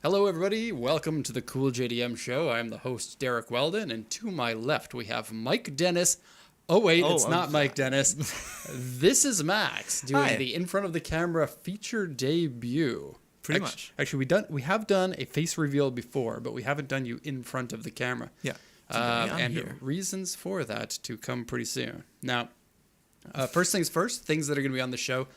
Hello, everybody. Welcome to the Cool JDM Show. I'm the host, Derek Weldon, and to my left, we have Mike Dennis. Oh, wait, it's not Mike Dennis. This is Max doing the in front of the camera feature debut. Pretty much. Actually, we have done a face reveal before, but we haven't done you in front of the camera. Yeah. And here. Reasons for that to come pretty soon. Now, first things first, things that are going to be on the show,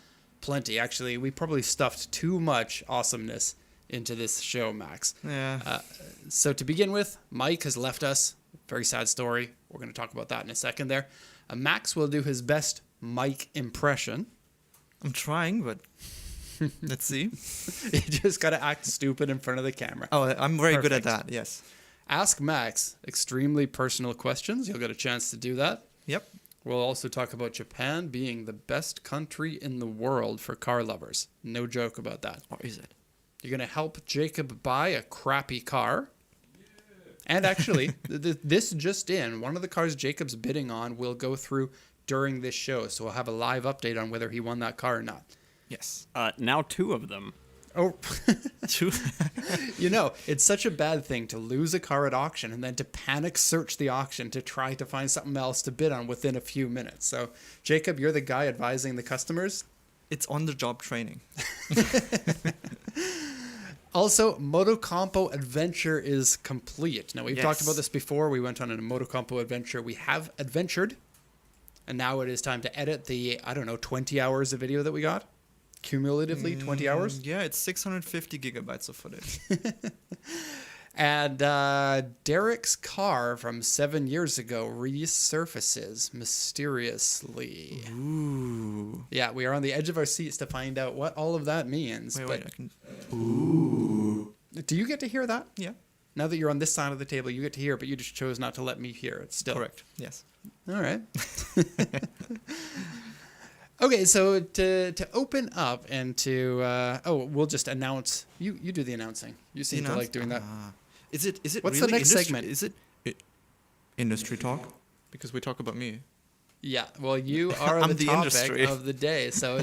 plenty. Actually, we probably stuffed too much awesomeness into this show, Max. Yeah. So to begin with, Mike has left us. Very sad story. We're going to talk about that in a second there. Max will do his best Mike impression. I'm trying, but let's see. You just got to act stupid in front of the camera. Oh, I'm very good at that, yes. Ask Max extremely personal questions. You'll get a chance to do that. Yep. We'll also talk about Japan being the best country in the world for car lovers. No joke about that. Or is it? You're going to help Jacob buy a crappy car. And actually, this just in, one of the cars Jacob's bidding on will go through during this show. So we'll have a live update on whether he won that car or not. Yes. Now two of them. Oh, Two. you know, it's such a bad thing to lose a car at auction and then to panic search the auction to try to find something else to bid on within a few minutes. So, Jacob, you're the guy advising the customers. It's on-the-job training. Also, Motocompo Adventure is complete. Now, we've talked about this before. We went on a Motocompo Adventure. We have adventured. And now it is time to edit the, 20 hours of video that we got. Cumulatively, 20 hours. Yeah, it's 650 gigabytes of footage. And Derek's car from 7 years ago resurfaces mysteriously. Ooh. Yeah, we are on the edge of our seats to find out what all of that means. Wait, I can... Ooh. Do you get to hear that? Yeah. Now that you're on this side of the table, you get to hear it, but you just chose not to let me hear it still. Correct. Yes. All right. Okay, so to open up and to... we'll just announce... You do the announcing. You seem to like doing that. Is it What's really the next industry? segment? Is it industry talk? Because we talk about me. Yeah, well, you are I'm the the topic industry. of the day. So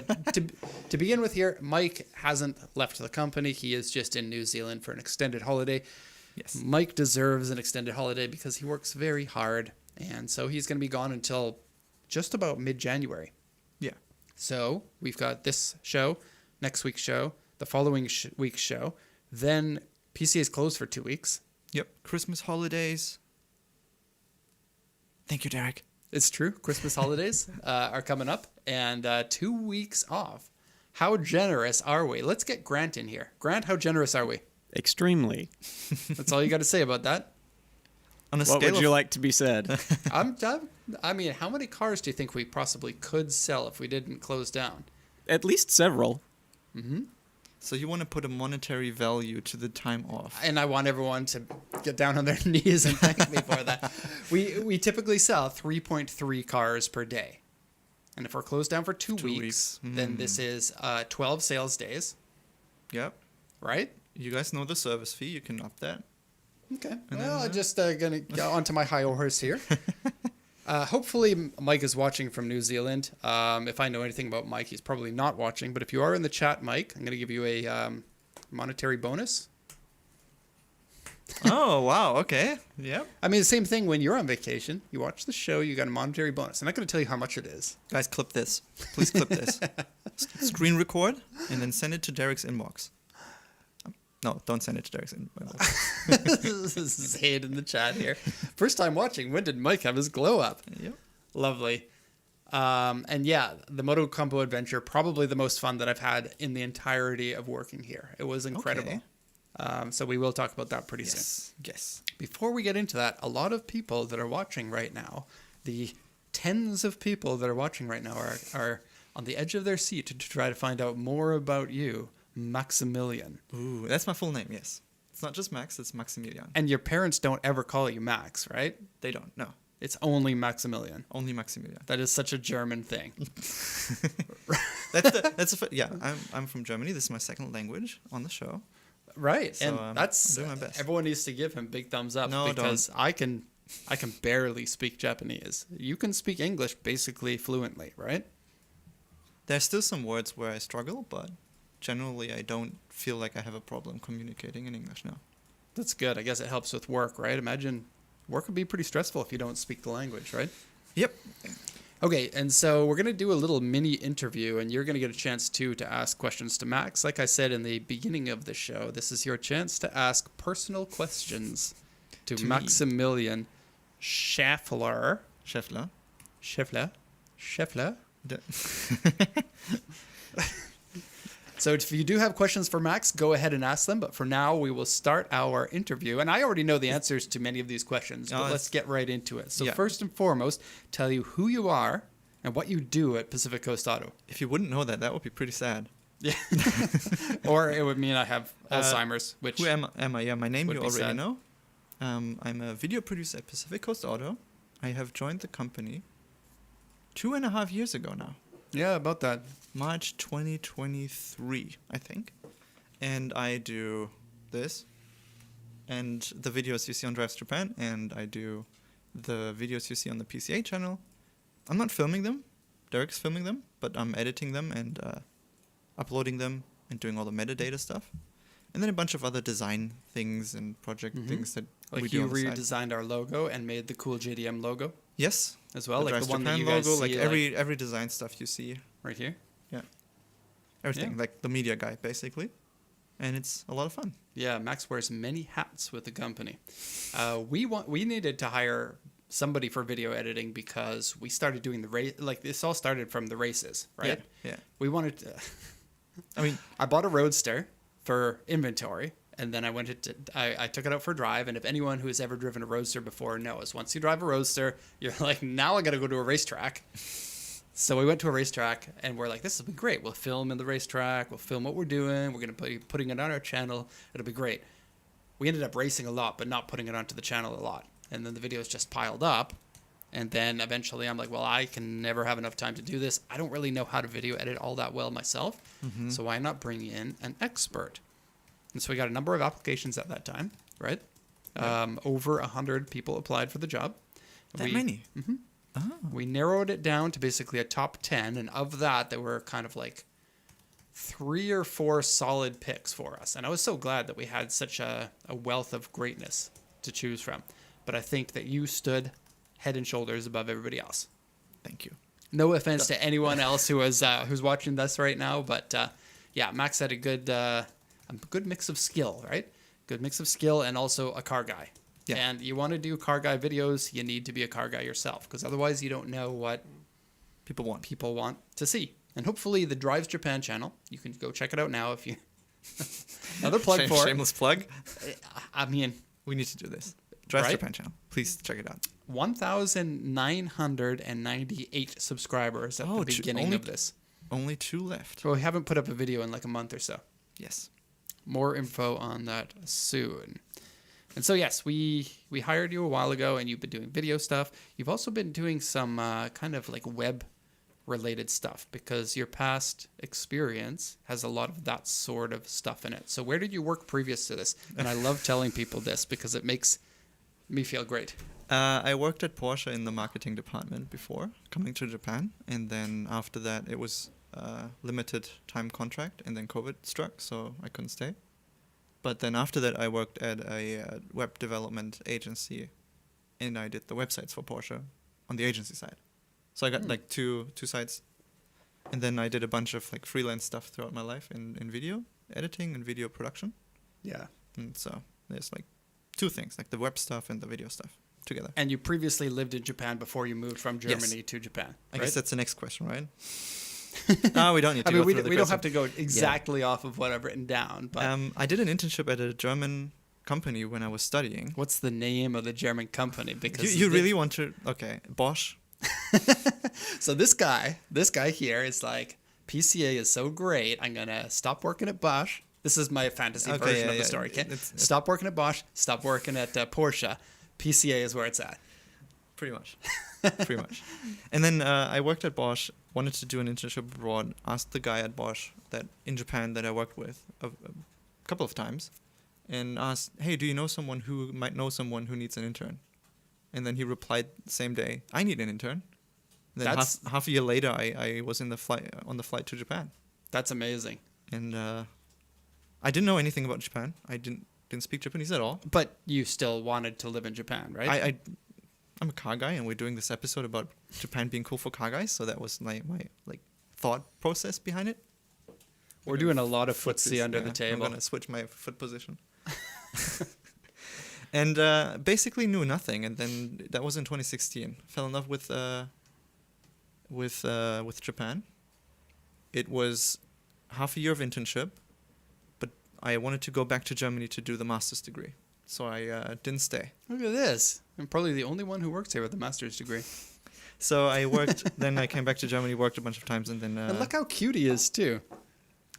to begin with here, Mike hasn't left the company. He is just in New Zealand for an extended holiday. Yes. Mike deserves an extended holiday because he works very hard. And so he's going to be gone until just about mid-January. Yeah. So we've got this show, next week's show, the following week's show. Then PCA is closed for 2 weeks. Yep. Christmas holidays. Thank you, Derek. It's true. Christmas holidays are coming up and 2 weeks off. How generous are we? Let's get Grant in here. Grant, how generous are we? Extremely. That's all you got to say about that. On a What scale would you like to be said? I mean, how many cars do you think we possibly could sell if we didn't close down? At least several. Mm-hmm. So you want to put a monetary value to the time off? And I want everyone to get down on their knees and thank me for that. We typically sell 3.3 cars per day. And if we're closed down for 2 weeks, then this is 12 sales days, Yep. right? You guys know the service fee. You can up that. Okay. Well, I'm just going to go onto my high horse here. Hopefully, Mike is watching from New Zealand. If I know anything about Mike, he's probably not watching. But if you are in the chat, Mike, I'm going to give you a monetary bonus. Oh, wow. Okay. Yep. I mean, the same thing when you're on vacation. You watch the show, you got a monetary bonus. I'm not going to tell you how much it is. Guys, clip this. Please clip this. Screen record and then send it to Derek's inbox. No, don't send it to Derek's inbox. Say it in the chat here. First time watching. When did Mike have his glow up? Yep. Lovely. And yeah, the Motocompo Adventure, probably the most fun that I've had in the entirety of working here. It was incredible. Okay. So we will talk about that pretty soon. Yes. Before we get into that, a lot of people that are watching right now, the tens of people that are watching right now are on the edge of their seat to try to find out more about you, Maximilian. Ooh, that's my full name, yes. It's not just Max, it's Maximilian. And your parents don't ever call you Max, right? They don't, no. It's only Maximilian. Only Maximilian. That is such a German thing. Yeah, I'm from Germany. This is my second language on the show. Right, So, and I'm that's doing my best. Everyone needs to give him big thumbs up No, because I can barely speak Japanese. You can speak English basically fluently, right? There's still some words where I struggle, but generally, I don't feel like I have a problem communicating in English now. That's good. I guess it helps with work, right? Imagine work would be pretty stressful if you don't speak the language, right? Yep. Okay, and so we're going to do a little mini interview, and you're going to get a chance, too, to ask questions to Max. Like I said in the beginning of the show, this is your chance to ask personal questions to To me. Maximilian Scheffler. Scheffler. The- So if you do have questions for Max, go ahead and ask them. But for now, we will start our interview. And I already know the answers to many of these questions, but let's get right into it. So Yeah. first and foremost, tell you who you are and what you do at Pacific Coast Auto. If you wouldn't know that, that would be pretty sad. Yeah. Or it would mean I have Alzheimer's, which... Who am I? Yeah, my name would you be already sad. know. I'm a video producer at Pacific Coast Auto. I have joined the company 2.5 years ago now. Yeah, about that. March 2023, I think. And I do this and the videos you see on Drives Japan, and I do the videos you see on the PCA channel. I'm not filming them. Derek's filming them, but I'm editing them and uploading them and doing all the metadata stuff. And then a bunch of other design things and project things that we Like do you on the side. redesigned our logo and made the cool JDM logo Yes. as well, like Drives the one that Japan you guys logo, see like every design stuff you see. right here. Everything, Yeah. like the media guy, basically. And it's a lot of fun. Yeah, Max wears many hats with the company. We needed to hire somebody for video editing because we started doing the race. Like this all started from the races, right? Yeah. We wanted to. I mean, I bought a Roadster for inventory, and then I took it out for a drive. And if anyone who has ever driven a Roadster before knows, once you drive a Roadster, you're like, now I got to go to a racetrack. So we went to a racetrack, and we're like, this will be great. We'll film in the racetrack. We'll film what we're doing. We're going to be putting it on our channel. It'll be great. We ended up racing a lot, but not putting it onto the channel a lot. And then the videos just piled up. And then eventually I'm like, well, I can never have enough time to do this. I don't really know how to video edit all that well myself. So why not bring in an expert? And so we got a number of applications at that time, right? Over 100 people applied for the job. that many. We narrowed it down to basically a top 10, and of that, there were kind of like 3 or 4 solid picks for us. And I was so glad that we had such a wealth of greatness to choose from. But I think that you stood head and shoulders above everybody else. Thank you. No offense to anyone else who was who's watching this right now, but yeah, Max had a good mix of skill, right? Good mix of skill and also a car guy. Yeah. And you want to do car guy videos, you need to be a car guy yourself, because otherwise you don't know what People want. people want to see. And hopefully the Drives Japan channel, you can go check it out now if you... Another plug for it. Shameless plug. I mean, We need to do this. Drives Right? Japan channel. Please check it out. 1,998 subscribers at the beginning only of this. Only 2 left. So we haven't put up a video in like a month or so. Yes. More info on that soon. And so, yes, we hired you a while ago, and you've been doing video stuff. You've also been doing some kind of like web-related stuff, because your past experience has a lot of that sort of stuff in it. So where did you work previous to this? And I love telling people this because it makes me feel great. I worked at Porsche in the marketing department before coming to Japan. And then after that, it was a limited time contract. And then COVID struck, so I couldn't stay. But then after that, I worked at a web development agency, and I did the websites for Porsche on the agency side. So I got like two sites, and then I did a bunch of like freelance stuff throughout my life in video editing and video production. Yeah. And so there's like 2 things, like the web stuff and the video stuff together. And you previously lived in Japan before you moved from Germany to Japan, I right? guess that's the next question, right? No, we don't need to I mean, go we through the don't question. have to go exactly off of what I've written down, but I did an internship at a German company when I was studying. what's the name of the German company? Because You really want to... Okay, Bosch. So this guy here is like, PCA is so great, I'm gonna stop working at Bosch. This is my fantasy Okay, version yeah, of the yeah. story. Okay, It's- stop working at Bosch, stop working at Porsche. PCA is where it's at. Pretty much. Pretty much. And then I worked at Bosch, wanted to do an internship abroad, asked the guy at Bosch that in Japan that I worked with a couple of times, and asked, hey, do you know someone who might know someone who needs an intern? And then he replied the same day, I need an intern. And then That's- half a year later, I was on the flight to Japan. That's amazing. And I didn't know anything about Japan. I didn't speak Japanese at all. But you still wanted to live in Japan, right? I'm a car guy, and we're doing this episode about Japan being cool for car guys. So that was my like thought process behind it. We're doing a lot of Footsies, footsie under the I'm table. gonna switch my foot position. And basically knew nothing, and then that was in 2016. Fell in love with Japan. It was half a year of internship, but I wanted to go back to Germany to do the master's degree, so I didn't stay. Look at this. I'm probably the only one who works here with a master's degree. So I worked. Then I came back to Germany, worked a bunch of times, and then. And look how cute he is too.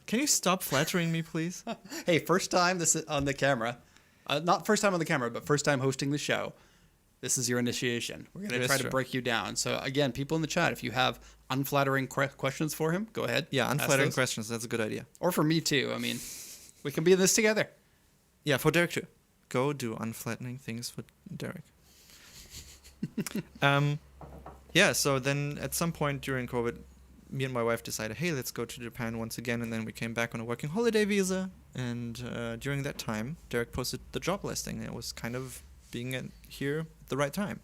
Can you stop flattering me, please? Hey, first time this is on the camera. Not first time on the camera, but first time hosting the show. This is your initiation. We're going to try to break you down. So again, people in the chat, if you have unflattering questions for him, go ahead. Yeah, unflattering questions. That's a good idea. Or for me too. I mean, we can be in this together. Yeah, for Derek too. Go do unflattering things for Derek. Yeah, so then at some point during COVID, me and my wife decided, hey, let's go to Japan once again. And then we came back on a working holiday visa. And during that time, Derek posted the job listing. And it was kind of being here at the right time.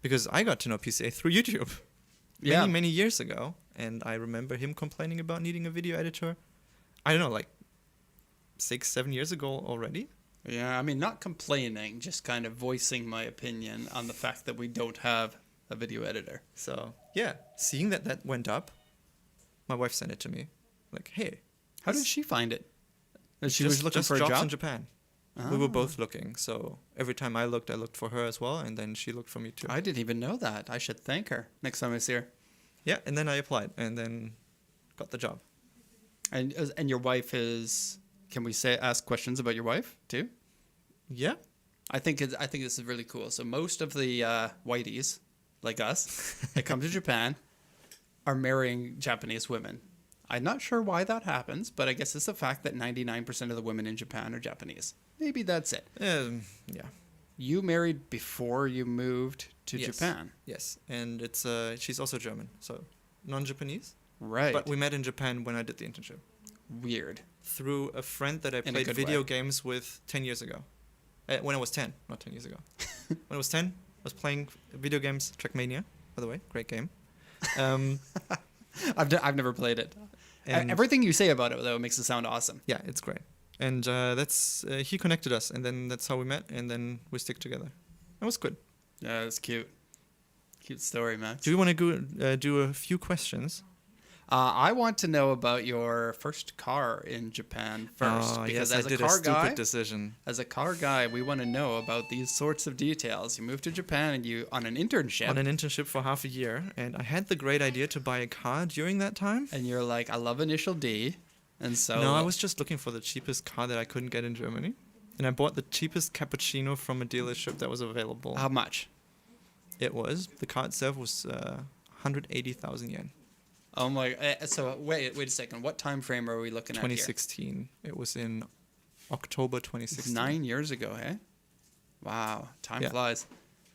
Because I got to know PCA through YouTube many years ago. And I remember him complaining about needing a video editor. I don't know, like 6-7 years ago already. Yeah, I mean, not complaining, just kind of voicing my opinion on the fact that we don't have a video editor. So, yeah, seeing that went up, my wife sent it to me. Like, hey. How did she find it? She was looking for a jobs job? in Japan. We were both looking. So every time I looked for her as well. And then she looked for me too. I didn't even know that. I should thank her next time I see her. Yeah, and then I applied and then got the job. And your wife is... Can we ask questions about your wife too? Yeah. I think this is really cool. So most of the whiteys, like us, that come to Japan are marrying Japanese women. I'm not sure why that happens, but I guess it's the fact that 99% of the women in Japan are Japanese. Maybe that's it. Yeah. You married before you moved to Japan. Yes, and it's she's also German, so non-Japanese. Right. But we met in Japan when I did the internship. Weird. Through a friend that I In a played good video way. games with 10 years ago. When I was 10, not 10 years ago. When I was 10, I was playing video games, Trackmania, by the way, great game. I've never played it. And Everything you say about it, though, makes it sound awesome. yeah, it's great. And that's he connected us, and then that's how we met, and then we stick together. That was good. Yeah, it's cute. Cute story, man. Do you want to go do a few questions? I want to know about your first car in Japan first. Oh, because yes, as I did a car a stupid guy, decision. As a car guy, we want to know about these sorts of details. You moved to Japan and you on an internship. On an internship for half a year, and I had the great idea to buy a car during that time. And you're like, I love Initial D. And so... No, I was just looking for the cheapest car that I couldn't get in Germany. And I bought the cheapest cappuccino from a dealership that was available. How much? It was. The car itself was 180,000 yen. Oh my... so wait a second. What time frame are we looking at here? 2016. It was in October 2016. It's 9 years ago, eh? Wow. Time flies.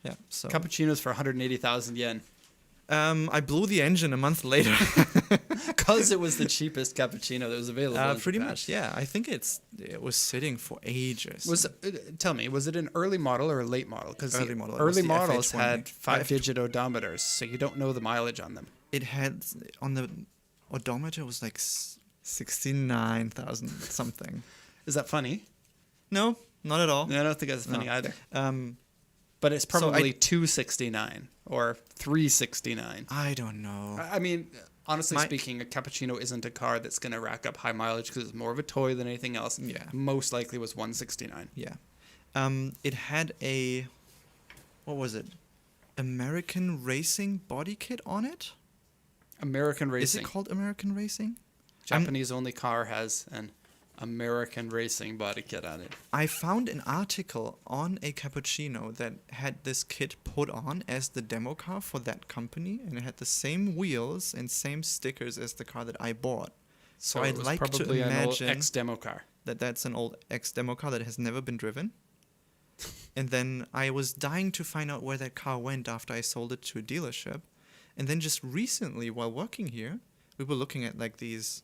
Yeah. So Cappuccinos for 180,000 yen. I blew the engine a month later. Because it was the cheapest cappuccino that was available in Pretty Japan. much, yeah. I think it was sitting for ages. Tell me, was it an early model or a late model? Because Early model. It was early the models FH1. had 5-digit odometers, so you don't know the mileage on them. It had, on the odometer, it was like 69,000 something. Is that funny? No, not at all. I don't think that's funny No. either. But it's probably 269 or 369. I don't know. I mean, honestly speaking, a cappuccino isn't a car that's going to rack up high mileage because it's more of a toy than anything else. Yeah. Most likely was 169. Yeah. It had a, what was it? American Racing body kit on it? American Racing. Is it called American Racing? Japanese only car has an American Racing body kit on it. I found an article on a cappuccino that had this kit put on as the demo car for that company, and it had the same wheels and same stickers as the car that I bought. So I'd it was like to probably an old imagine ex-demo car. that that's an old ex-demo car that has never been driven. And then I was dying to find out where that car went after I sold it to a dealership. And then just recently, while working here, we were looking at like these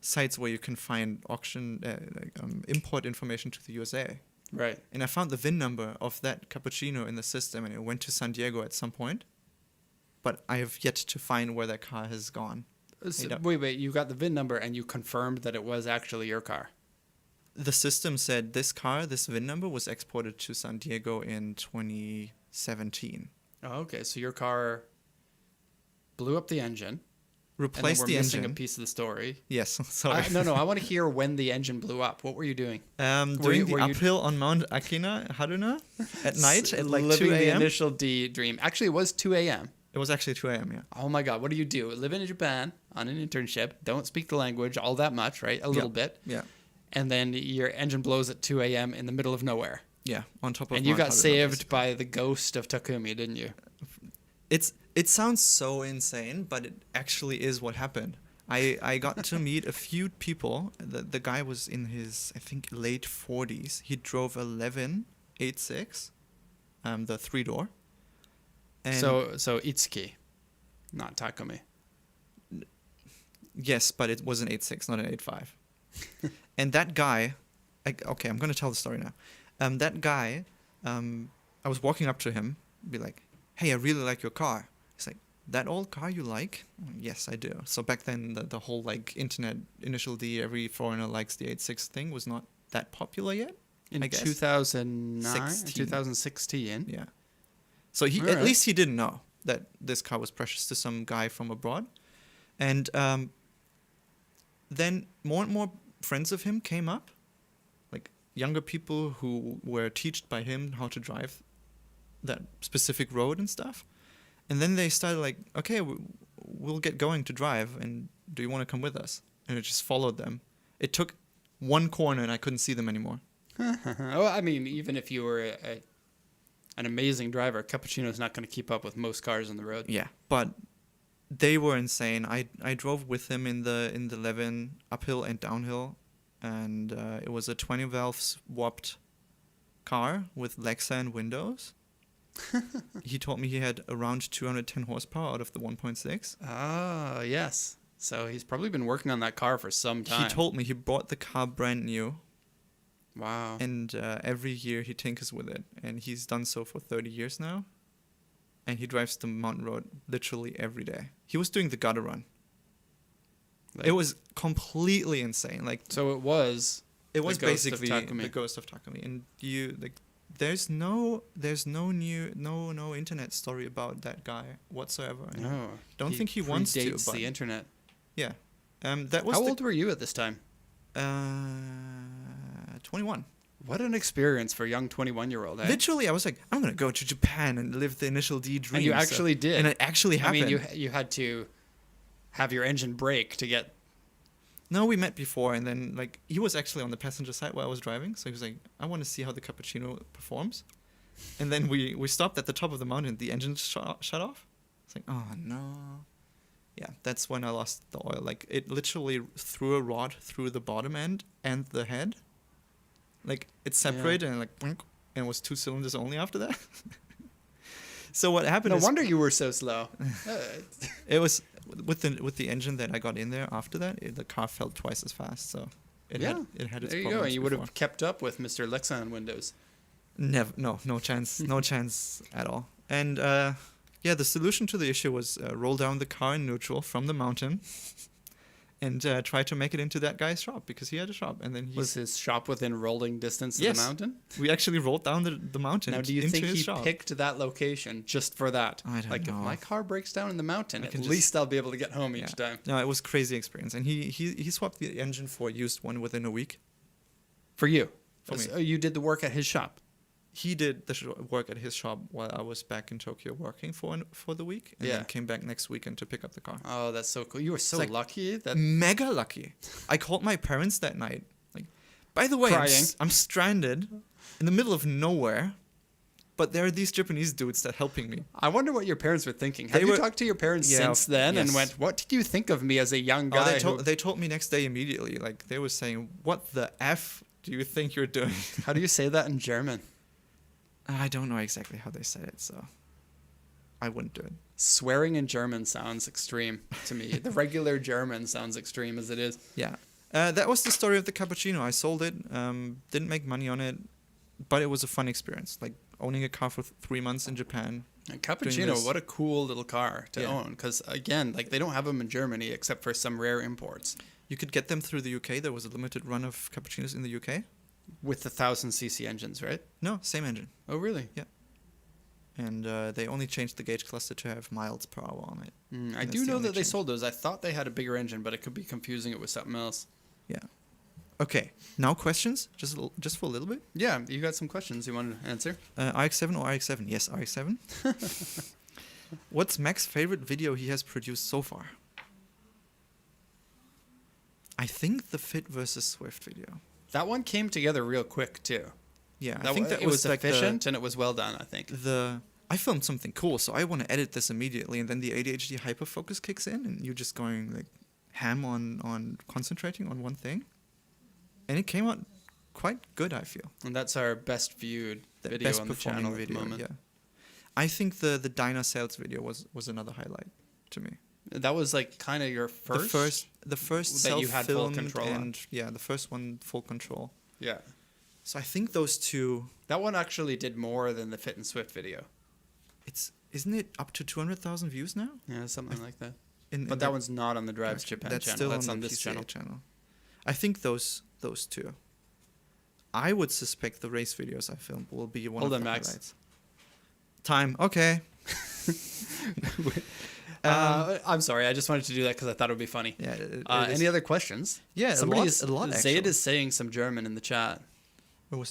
sites where you can find import information to the USA. Right. And I found the VIN number of that cappuccino in the system, and it went to San Diego at some point. But I have yet to find where that car has gone. Wait, you got the VIN number and you confirmed that it was actually your car. The system said this VIN number was exported to San Diego in 2017. Oh, okay. So your car blew up the engine. Replaced and the we're missing engine. a piece of the story. Yes, sorry. No. I want to hear when the engine blew up. What were you doing? Doing the uphill on Mount Haruna at night at like 2 Living the a.m. initial D dream. Actually, it was 2 a.m. It was actually 2 a.m., yeah. Oh my God. What do you do? Live in Japan on an internship. Don't speak the language all that much, right? A little bit. Yeah. And then your engine blows at 2 a.m. in the middle of nowhere. Yeah, on top of And you Mount got Haruna, saved basically. by the ghost of Takumi, didn't you? It sounds so insane, but it actually is what happened. I got to meet a few people. The guy was in his, I think, late 40s. He drove 1186, the 3-door. And So Itsuki, not Takumi. yes, but it was an 86, not an 85. And that guy, okay, I'm going to tell the story now. That guy, I was walking up to him, be like, hey, I really like your car. He's like, that old car you like? Yes, I do. So back then, the whole like internet initial D, every foreigner likes the 86 thing was not that popular yet. In I guess. 2009, 16. 2016. Yeah. So he at least he didn't know that this car was precious to some guy from abroad. And then more and more friends of him came up, like younger people who were taught by him how to drive that specific road and stuff. And then they started like, okay, we'll get going to drive, and do you want to come with us? And it just followed them. It took one corner and I couldn't see them anymore. Oh, I mean, even if you were an amazing driver, Cappuccino's not going to keep up with most cars on the road. Yeah, but they were insane. I drove with them in the 11 uphill and downhill, and it was a 20 valve swapped car with Lexan windows. He told me he had around 210 horsepower out of the 1.6. Ah, yes. So he's probably been working on that car for some time. He told me he bought the car brand new, Wow. and every year he tinkers with it, and he's done so for 30 years now. And he drives the mountain road literally every day. He was doing the gutter run. Like- It was completely insane. Like So it was it was the ghost of basically Takumi. the ghost of Takumi, and you like. There's no internet story about that guy whatsoever. I No. don't think he wants to, predates but the internet. yeah. That was How old were you at this time? 21. What an experience for a young 21-year-old, eh? Literally, I was like, I'm gonna go to Japan and live the initial D dream. And you actually did. And it actually I happened. mean, you had to have your engine break to get... No, we met before, and then like he was actually on the passenger side while I was driving, so he was like, "I want to see how the cappuccino performs," and then we stopped at the top of the mountain. The engine shut off. It's like, oh no, yeah, that's when I lost the oil. Like it literally threw a rod through the bottom end and the head. Like it separated and like, boink, and it was 2 cylinders only after that. So what happened? No is wonder you were so slow. it was with the engine that I got in there after that. The car felt twice as fast. So it had its there you go. problems And you would before. have kept up with Mr. Lexan Windows. Never, no chance, no chance at all. And yeah, the solution to the issue was roll down the car in neutral from the mountain, and try to make it into that guy's shop because he had a shop. And then Was his shop within rolling distance of Yes. the mountain? we actually rolled down the mountain. Now, do you into think his he shop. picked that location just for that? I don't like, know. if my car breaks down in the mountain, I at can just- least I'll be able to get home Yeah. each time. No, it was crazy experience, and he swapped the engine for a used one within a week. For you? For me. Oh, you did the work at his shop? He did the work at his shop while I was back in Tokyo working for the week, and Yeah. then came back next weekend to pick up the car. Oh, that's so cool. You were so like- lucky that... Mega lucky. I called my parents that night. Like, by the way, Crying. I'm stranded in the middle of nowhere, but there are these Japanese dudes that helping me. I wonder what your parents were thinking. Have They you were- talked to your parents Yeah, since then and yes. went, what did you think of me as a young Oh, guy? they told me next day immediately. Like they were saying, "What the f do you think you're doing?" How do you say that in German? I don't know exactly how they said it, so I wouldn't do it. Swearing in German sounds extreme to me. The regular German sounds extreme as it is. Yeah, That was the story of the cappuccino. I sold it, didn't make money on it, but it was a fun experience. Like owning a car for 3 months in Japan. And Doing Cappuccino, this. what a cool little car to Yeah. own. Because, again, like they don't have them in Germany except for some rare imports. You could get them through the UK. There was a limited run of cappuccinos in the UK. With the 1000cc engines, right? No, same engine. Oh, really? And they only changed the gauge cluster to have miles per hour on it. I That's do the know only that they change. sold those. I thought they had a bigger engine, but it could be confusing it with something else. Yeah. Okay. Now questions, just for a little bit. Yeah, you got some questions you want to answer? RX-7 or RX-7? Yes, RX-7. What's Mac's favorite video he has produced so far? I think the Fit versus Swift video. That one came together real quick, too. Yeah, That I think wa- that it was like efficient and it was well done, I think. I filmed something cool, so I want to edit this immediately, and then the ADHD hyperfocus kicks in, and you're just going like ham on concentrating on one thing, and it came out quite good. I feel And that's our best viewed the video best on the performing channel at the video. moment. Yeah, I think the Dyna sales video was another highlight to me. That was like kind of your first? The first that you had full self-filmed control on. and yeah, the first one full control. Yeah. So I think those two. That one actually did more than the Fit and Swift video. Isn't it up to 200,000 views now? Yeah, something like that. In But that one's not on the Drives Japan that's channel. still That's on on the this PCA channel. I think those two. I would suspect the race videos I filmed will be one Hold of on, the Max. highlights. Time. Okay. I'm sorry. I just wanted to do that because I thought it would be funny. Yeah. Any other questions? Yeah, Somebody's a lot. Zaid Actually. is saying some German in the chat.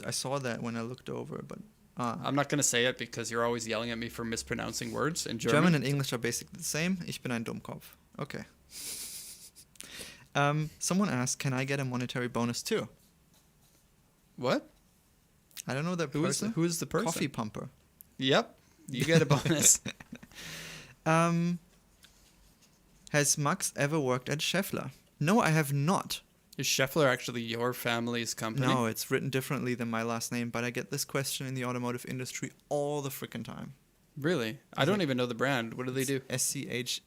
I saw that when I looked over, but I'm not going to say it because you're always yelling at me for mispronouncing words in German. German and English are basically the same. Ich bin ein Dummkopf. Okay. Someone asked, "Can I get a monetary bonus too?" What? I don't know that person. Who's the person? Coffee pumper. Yep. You get a bonus. Has Max ever worked at Scheffler? No, I have not. Is Scheffler actually your family's company? No, it's written differently than my last name, but I get this question in the automotive industry all the frickin' time. Really? I don't even know the brand. What do they do? Scheeffler.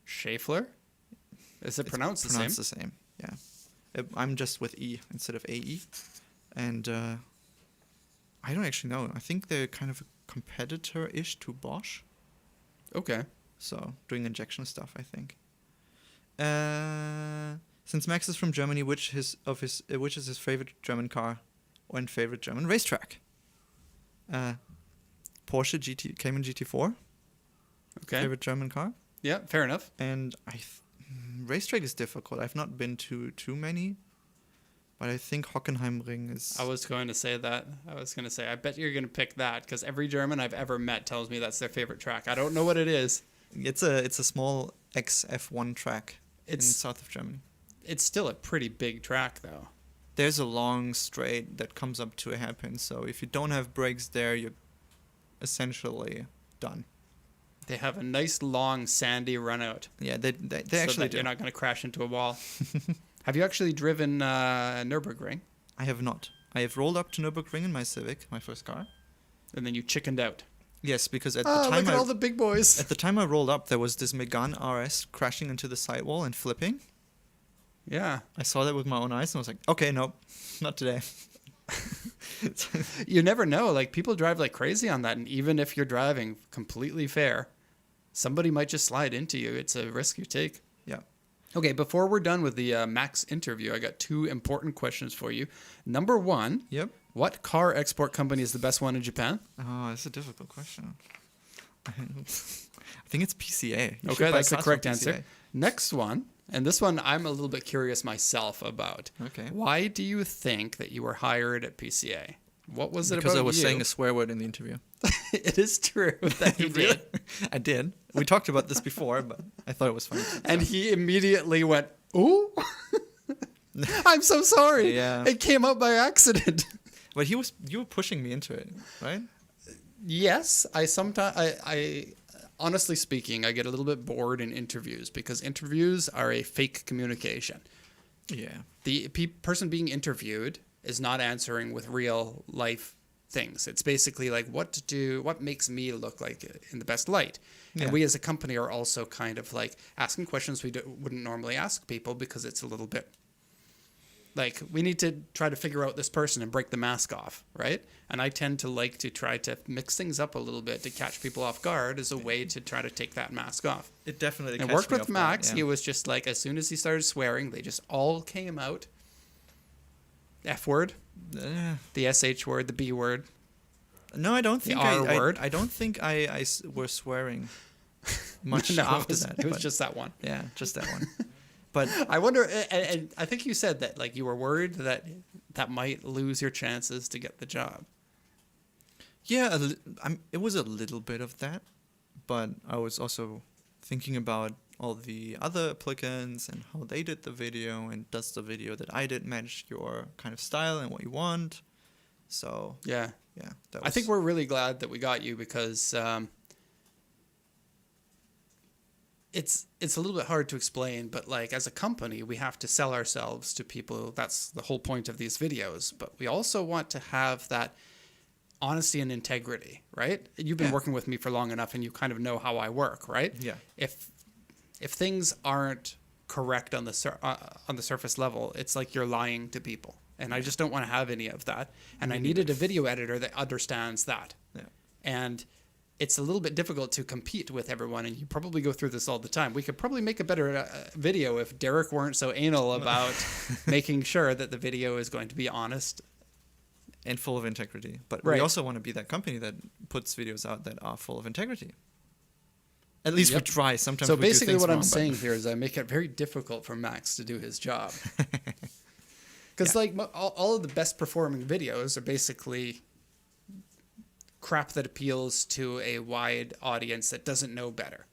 Schaeffler? Is it It's pronounced the same? Pronounced the same, yeah. I'm just with E instead of AE. And I don't actually know. I think they're kind of a competitor-ish to Bosch. Okay. So, doing injection stuff, I think. Since Max is from Germany, which is his favorite German car and favorite German racetrack? Porsche Cayman GT4. Okay. Favorite German car. Yeah, fair enough. And racetrack is difficult. I've not been to too many, but I think Hockenheimring is. I was going to say that. I bet you're going to pick that because every German I've ever met tells me that's their favorite track. I don't know what it is. It's a small XF1 track in south of Germany. It's still a pretty big track, though. There's a long straight that comes up to a hairpin, so if you don't have brakes there, you're essentially done. They have a nice, long, sandy run out. Yeah, they so actually that do. you're not going to crash into a wall. Have you actually driven Nürburgring? I have not. I have rolled up to Nürburgring in my Civic, my first car. And then you chickened out. Yes, because at the time look at all the big boys. at the time I rolled up, there was this Megane RS crashing into the sidewall and flipping. Yeah. I saw that with my own eyes and I was like, okay, nope, not today. You never know. Like, people drive like crazy on that. And even if you're driving completely fair, somebody might just slide into you. It's a risk you take. Yeah. Okay, before we're done with the Max interview, I got two important questions for you. Number one, Yep. what car export company is the best one in Japan? Oh, that's a difficult question. I think it's PCA. You should Okay, buy that's the cars correct from answer. PCA. Next one, and this one I'm a little bit curious myself about. Okay. Why do you think that you were hired at PCA? What was it Because about I was you? saying a swear word in the interview. It is true that you did. I did. We talked about this before, but I thought it was funny. And he immediately went, "Ooh, I'm so sorry. Yeah. It came out by accident." But you were pushing me into it, right? Yes, I honestly speaking, I get a little bit bored in interviews because interviews are a fake communication. Yeah. The person being interviewed is not answering with real life things. It's basically like what makes me look like in the best light. And Yeah. we as a company are also kind of like asking questions we wouldn't normally ask people because it's a little bit like we need to try to figure out this person and break the mask off, right? And I tend to like to try to mix things up a little bit to catch people off guard as a way to try to take that mask off. It definitely And catch worked me with off Max. guard, He was just like, as soon as he started swearing, they just all came out. F word, the SH word, the B word. No, I don't think R word. I don't think I were swearing much No, after it that. was but- just that one. yeah, just that one. But I wonder, and I think you said that like you were worried that might lose your chances to get the job. yeah, it was a little bit of that, but I was also thinking about all the other applicants and how they did the video, and does the video that I did match your kind of style and what you want. So Yeah. yeah, that I think we're really glad that we got you because it's a little bit hard to explain, but like as a company, we have to sell ourselves to people. That's the whole point of these videos. But we also want to have that honesty and integrity, right? You've been Yeah. working with me for long enough, and you kind of know how I work, right? Yeah. If things aren't correct on the surface level, it's like you're lying to people, and I just don't want to have any of that. And I needed a video editor that understands that. Yeah. And it's a little bit difficult to compete with everyone, and you probably go through this all the time. We could probably make a better video if Derek weren't so anal about making sure that the video is going to be honest. and full of integrity. But Right. we also want to be that company that puts videos out that are full of integrity. At least Yep. we try. Sometimes So we do basically things what I'm wrong, but- saying here is I make it very difficult for Max to do his job. Because Yeah. like all of the best performing videos are basically crap that appeals to a wide audience that doesn't know better.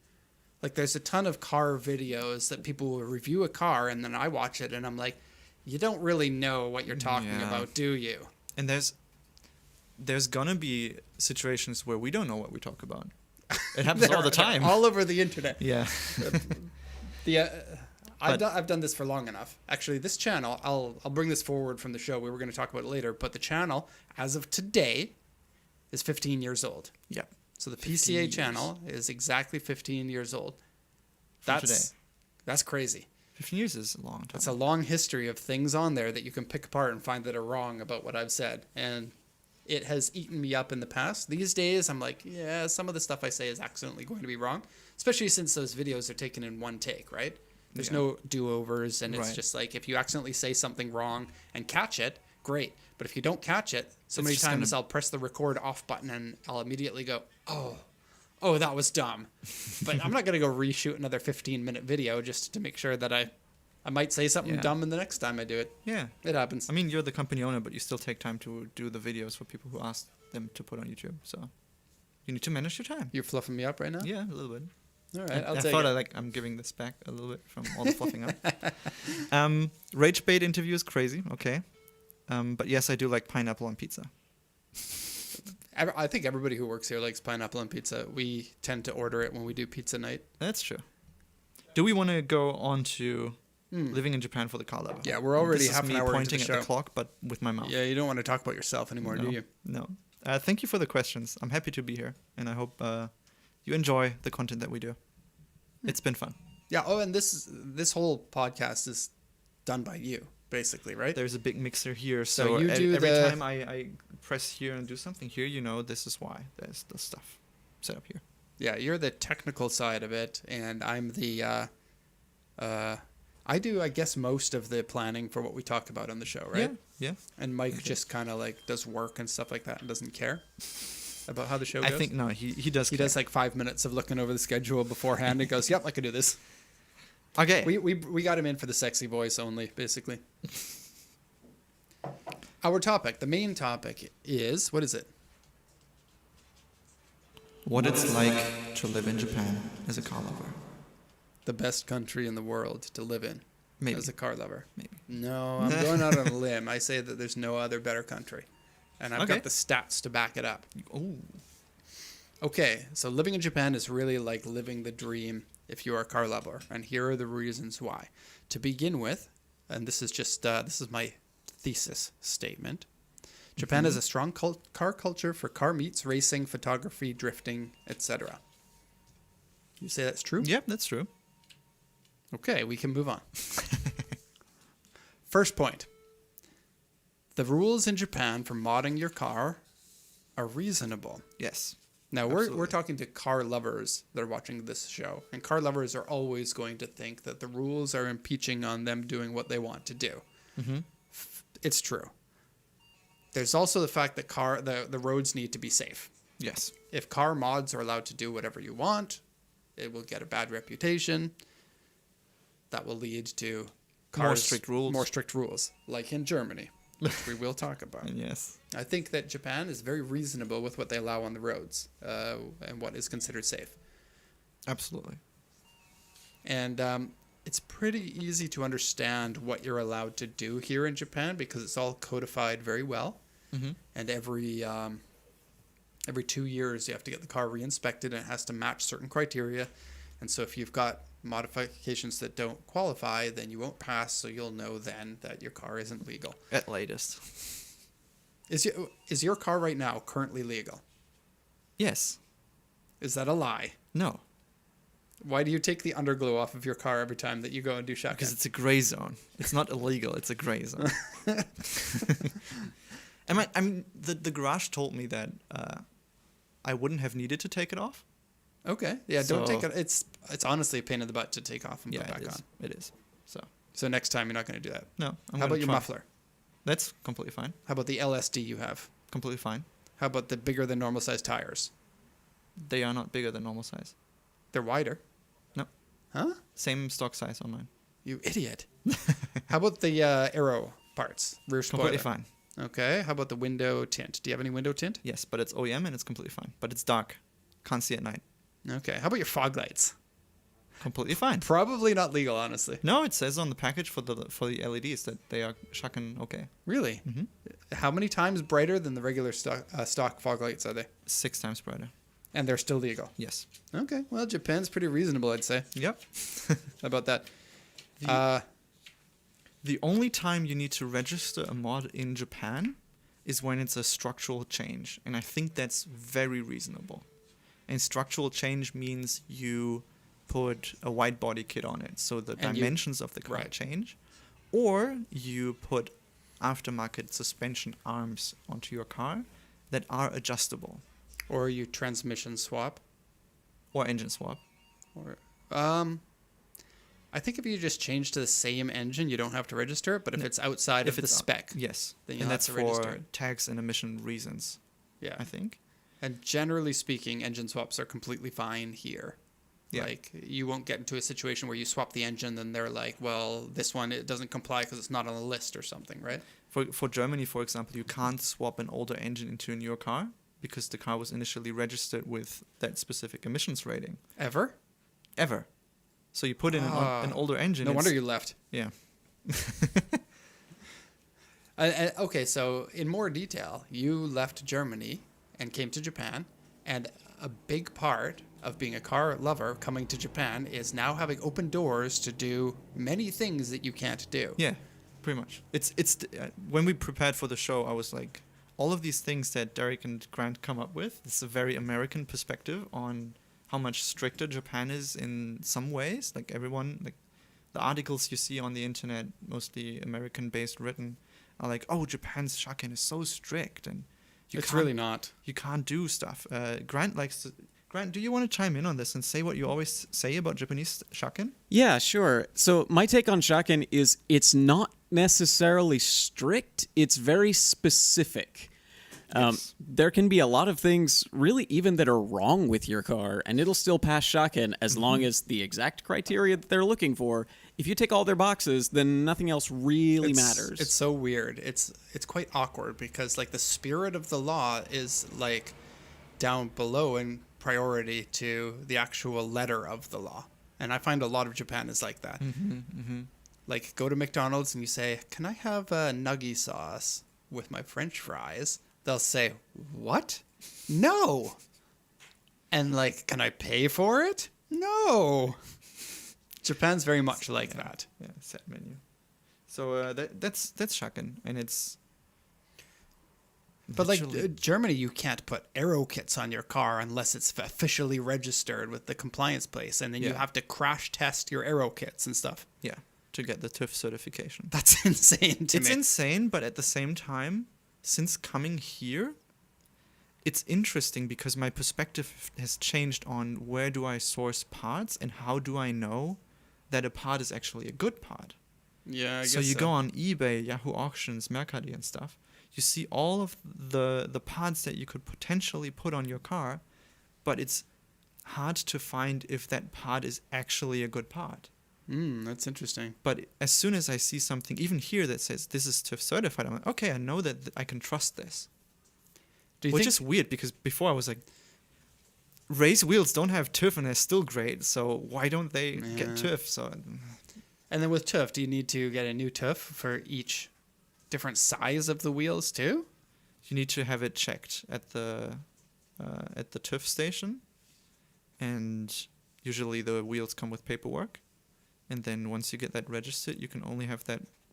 Like there's a ton of car videos that people will review a car, and then I watch it and I'm like, you don't really know what you're talking Yeah. about, do you? And there's gonna be situations where we don't know what we talk about. It happens all the They're time. all over the internet. Yeah. I've done this for long enough. Actually, this channel, I'll bring this forward from the show. We were going to talk about it later, but the channel, as of today, is 15 years old. Yeah. So the 15 PCA years. channel is exactly 15 years old. From That's crazy. 15 years is a long time. It's a long history of things on there that you can pick apart and find that are wrong about what I've said. And it has eaten me up in the past. These days, I'm like, yeah, some of the stuff I say is accidentally going to be wrong, especially since those videos are taken in one take, right? There's Yeah. no do-overs, and it's Right. just like if you accidentally say something wrong and catch it, great. But if you don't catch it, so It's many just times gonna- I'll press the record off button and I'll immediately go, oh, that was dumb. But I'm not going to go reshoot another 15-minute video just to make sure that I might say something Yeah. dumb in the next time I do it. Yeah. It happens. I mean, you're the company owner, but you still take time to do the videos for people who ask them to put on YouTube. So you need to manage your time. You're fluffing me up right now? Yeah, a little bit. All right, I'll I take thought it. I'm giving this back a little bit from all the fluffing up. Rage bait interview is crazy. Okay. But yes, I do like pineapple on pizza. I think everybody who works here likes pineapple on pizza. We tend to order it when we do pizza night. That's true. Do we want to go on to living in Japan for the car lover? Yeah, we're already This is half an me hour into pointing the at show. the clock, but with my mouth. Yeah, you don't want to talk about yourself anymore, no, do you? No. Thank you for the questions. I'm happy to be here, and I hope you enjoy the content that we do. It's been fun. Yeah. Oh, and this whole podcast is done by you, basically, right? There's a big mixer here, So so you do every the- time I press here and do something here, you know this is why. There's the stuff set up here. Yeah, you're the technical side of it, and I'm the. I do, I guess, most of the planning for what we talk about on the show, right? Yeah. And Mike just kind of like does work and stuff like that and doesn't care about how the show I goes. think no, he does. He does like 5 minutes of looking over the schedule beforehand and goes, "Yep, I can do this." Okay. We got him in for the sexy voice only, basically. Our topic, the main topic, is what is it? What it's like to live in Japan as a car lover. The best country in the world to live in Maybe. as a car lover. Maybe. No, I'm going out on a limb. I say that there's no other better country, and I've Okay. got the stats to back it up. Oh. Okay, so living in Japan is really like living the dream if you are a car lover, and here are the reasons why. To begin with, and this is just this is my thesis statement. Japan has a strong car culture for car meets, racing, photography, drifting, etc. You say that's true? Yep, that's true. Okay, we can move on. First point. The rules in Japan for modding your car are reasonable. Yes. Now, Absolutely. we're talking to car lovers that are watching this show. And car lovers are always going to think that the rules are impinging on them doing what they want to do. Mm-hmm. It's true. There's also the fact that the roads need to be safe. Yes. If car mods are allowed to do whatever you want, it will get a bad reputation. That will lead to More strict rules. More strict rules, like in Germany, which we will talk about. Yes. I think that Japan is very reasonable with what they allow on the roads and what is considered safe. Absolutely. And it's pretty easy to understand what you're allowed to do here in Japan because it's all codified very well. Mm-hmm. And every 2 years, you have to get the car re-inspected, and it has to match certain criteria. And so if you've got modifications that don't qualify, then you won't pass, so you'll know then that your car isn't legal. At latest. Is your car right now currently legal? Yes. Is that a lie? No. Why do you take the underglow off of your car every time that you go and do shotgun? Because it's a gray zone. It's not illegal. It's a gray zone. I mean, the garage told me that I wouldn't have needed to take it off. Okay. Yeah, don't take So- it. It's honestly a pain in the butt to take off and put back on. It is. So next time you're not going to do that. No. How gonna about your try. muffler? That's completely fine. How about the LSD you have? Completely fine. How about the bigger than normal size tires? They are not bigger than normal size. They're wider. No. Huh? Same stock size on mine. You idiot. How about the aero parts? Rear spoiler. Completely fine. Okay. How about the window tint? Do you have any window tint? Yes, but it's OEM and it's completely fine. But it's dark. Can't see at night. Okay. How about your fog lights? Completely fine. Probably not legal, honestly. No, it says on the package for the LEDs that they are shocking okay. Really? Mm-hmm. How many times brighter than the regular stock fog lights are they? 6 times brighter. And they're still legal. Yes. Okay. Well, Japan's pretty reasonable, I'd say. Yep. How about that? The only time you need to register a mod in Japan is when it's a structural change. And I think that's very reasonable. And structural change means you put a wide body kit on it. So the And dimensions of the car right. change. Or you put aftermarket suspension arms onto your car that are adjustable. Or you transmission swap. Or engine swap. Or I think if you just change to the same engine, you don't have to register it. But if it's outside of the spec, Yes. then you'll and have that's to register for it. tax and emission reasons, Yeah. I think. And generally speaking, engine swaps are completely fine here. Yeah. Like, you won't get into a situation where you swap the engine, then they're like, well, this one, it doesn't comply because it's not on the list or something, right? For Germany, for example, you can't swap an older engine into a newer car because the car was initially registered with that specific emissions rating. Ever? Ever. So you put in an older engine. No wonder you left. Yeah. Okay, so in more detail, you left Germany and came to Japan, and a big part of being a car lover coming to Japan is now having open doors to do many things that you can't do. Yeah, pretty much. It's when we prepared for the show, I was like, all of these things that Derek and Grant come up with, it's a very American perspective on how much stricter Japan is in some ways. Like everyone, like the articles you see on the internet, mostly American-based written, are like, oh, Japan's shaken is so strict, and It's really not. you can't do stuff. Grant, do you want to chime in on this and say what you always say about Japanese shaken? Yeah, sure. So my take on shaken is it's not necessarily strict. It's very specific. Yes. There can be a lot of things, really, even that are wrong with your car, and it'll still pass shaken as long as the exact criteria that they're looking for. If you tick all their boxes, then nothing else really matters. It's so weird. It's quite awkward because like the spirit of the law is like down below in priority to the actual letter of the law. And I find a lot of Japan is like that. Like go to McDonald's and you say, "Can I have a nugget sauce with my French fries?" They'll say, "What? No." And like, "Can I pay for it?" No. Japan's very much like that. Yeah, set menu. So that's shaken, and it's But like Literally. Germany, you can't put aero kits on your car unless it's officially registered with the compliance place, and then you Yeah. have to crash test your aero kits and stuff. Yeah, to get the TÜV certification. That's insane to It's me. insane, but at the same time, since coming here, it's interesting because my perspective has changed on where do I source parts and how do I know that a part is actually a good part. Yeah, I So guess you go on eBay, Yahoo Auctions, Mercari and stuff. You see all of the parts that you could potentially put on your car, but it's hard to find if that part is actually a good part. That's interesting. But as soon as I see something, even here, that says this is TÜV certified, I'm like, okay, I know that I can trust this. Do you Which think? is weird because before I was like, race wheels don't have TÜV and they're still great, so why don't they get Yeah. TÜV? So And then with TÜV, do you need to get a new TÜV for each different size of the wheels too? you need to have it checked at the TÜV station, and usually the wheels come with paperwork. And then once you get that registered, you can only have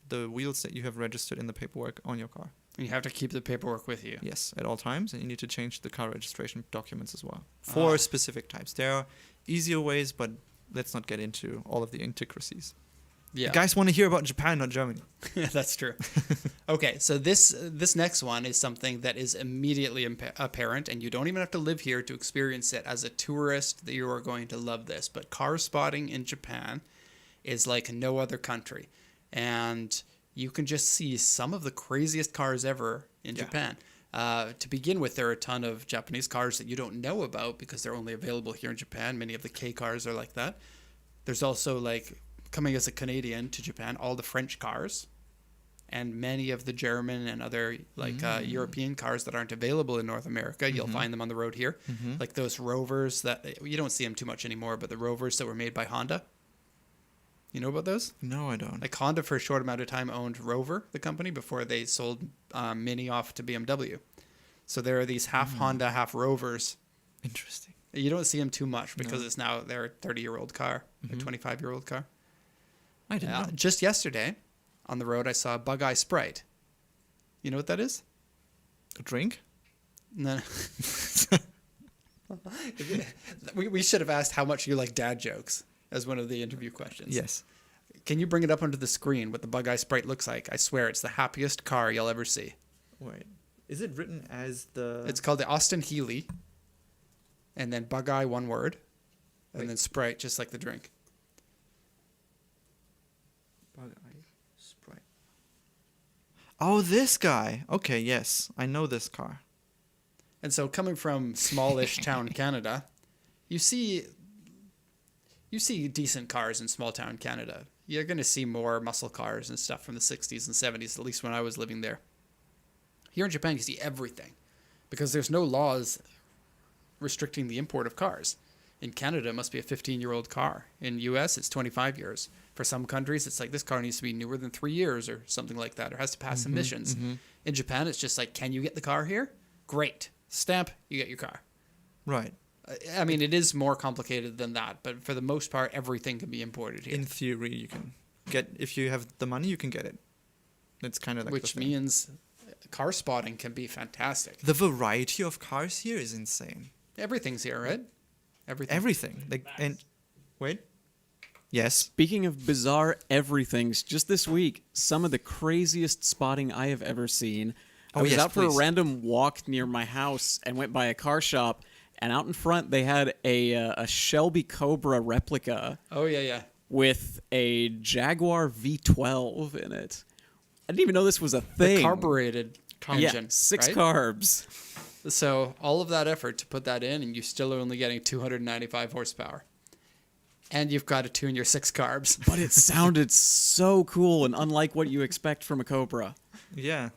the wheels that you have registered in the paperwork on your car. And you have to keep the paperwork with you. Yes, at all times, and you need to change the car registration documents as well for specific types. There are easier ways, but let's not get into all of the intricacies. Yeah, You guys want to hear about Japan, not Germany. that's true. Okay, so this next one is something that is immediately apparent, and you don't even have to live here to experience it. As a tourist, that you are going to love this. But car spotting in Japan is like no other country, and you can just see some of the craziest cars ever in Yeah. Japan. To begin with, there are a ton of Japanese cars that you don't know about because they're only available here in Japan. Many of the K cars are like that. There's also, like, coming as a Canadian to Japan, all the French cars and many of the German and other European cars that aren't available in North America. You'll find them on the road here. Like those Rovers that you don't see them too much anymore, but the Rovers that were made by Honda. You know about those? No, I don't. Like Honda for a short amount of time owned Rover, the company, before they sold Mini off to BMW. So there are these half Honda, half Rovers. Interesting. You don't see them too much because No. it's now their 30-year-old car, a 25-year-old car. I didn't know. Just yesterday, on the road, I saw a Bug-Eye Sprite. You know what that is? A drink? No. we should have asked how much you like dad jokes as one of the interview questions. Yes. Can you bring it up onto the screen what the Bug-Eye Sprite looks like? I swear it's the happiest car you'll ever see. Wait. Is it written as the... It's called the Austin Healey, and then Bug-Eye, one word, and Wait. then Sprite, just like the drink. Bug-Eye Sprite. Oh, this guy. Okay, yes. I know this car. And so coming from smallish town Canada, you see decent cars in small town Canada. You're going to see more muscle cars and stuff from the 60s and 70s, at least when I was living there. Here in Japan, you see everything because there's no laws restricting the import of cars. In Canada, it must be a 15-year-old car. In US, it's 25 years. For some countries, it's like this car needs to be newer than 3 years or something like that, or has to pass emissions. In Japan, it's just like, can you get the car here? Great. Stamp, you get your car. Right. I mean, it is more complicated than that, but for the most part, everything can be imported here. In theory, you can get... If you have the money, you can get it. It's kind of like Which the thing. means car spotting can be fantastic. The variety of cars here is insane. Everything's here, right? Everything. Like, and... Wait. Yes. Speaking of bizarre everythings, just this week, some of the craziest spotting I have ever seen. I Oh, was yes, out for please. a random walk near my house and went by a car shop, and out in front they had a Shelby Cobra replica Oh, yeah. with a Jaguar V12 in it. I didn't even know this was a thing. The carbureted engine. Yeah, 6 right? carbs. So all of that effort to put that in, and you still are only getting 295 horsepower. And you've got to tune your 6 carbs. But it sounded so cool and unlike what you expect from a Cobra. Yeah.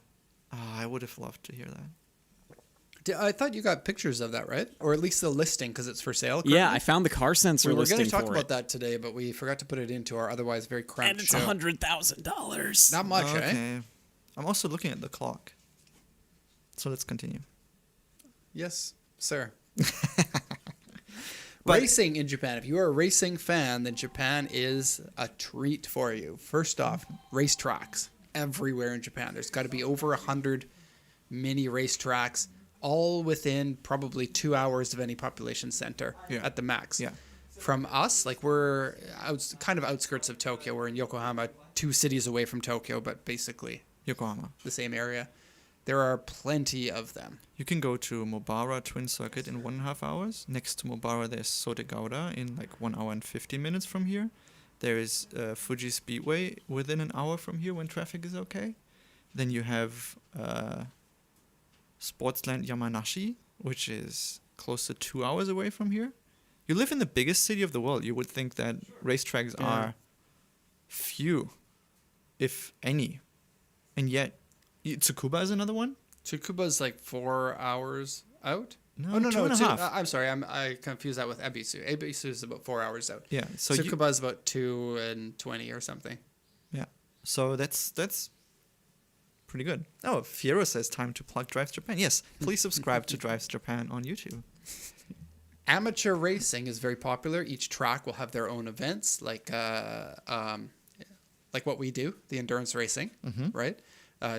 Oh, I would have loved to hear that. I thought you got pictures of that, right? Or at least the listing, because it's for sale. Yeah, currently? I found the car sensor We were listing going to talk for about it. that today, but we forgot to put it into our otherwise very cramped And it's show. $100,000. Not much, eh? Okay. I'm also looking at the clock. So let's continue. Yes, sir. But- Racing in Japan. If you are a racing fan, then Japan is a treat for you. First off, racetracks everywhere in Japan. There's got to be over 100 mini racetracks, all within probably 2 hours of any population center at the max. Yeah. From us, like we're kind of outskirts of Tokyo. We're in Yokohama, 2 cities away from Tokyo, but basically Yokohama. the same area. There are plenty of them. You can go to Mobara Twin Circuit in 1.5 hours. Next to Mobara, there's Sotegawara in like 1 hour and 50 minutes from here. There is Fuji Speedway within an hour from here when traffic is okay. Then you have Sportsland Yamanashi, which is close to 2 hours away from here. You live in the biggest city of the world. You would think that racetracks are few, if any. And yet, Tsukuba is another one? Tsukuba's like 4 hours out. No, 2.5. I'm sorry, I confused that with Ebisu. Ebisu is about 4 hours out. Yeah, so Tsukuba is about 2:20 or something. Yeah, so that's pretty good. Oh, Fiero says time to plug Drives Japan. Yes, please subscribe to Drives Japan on YouTube. Amateur racing is very popular. Each track will have their own events, like what we do, the endurance racing, right?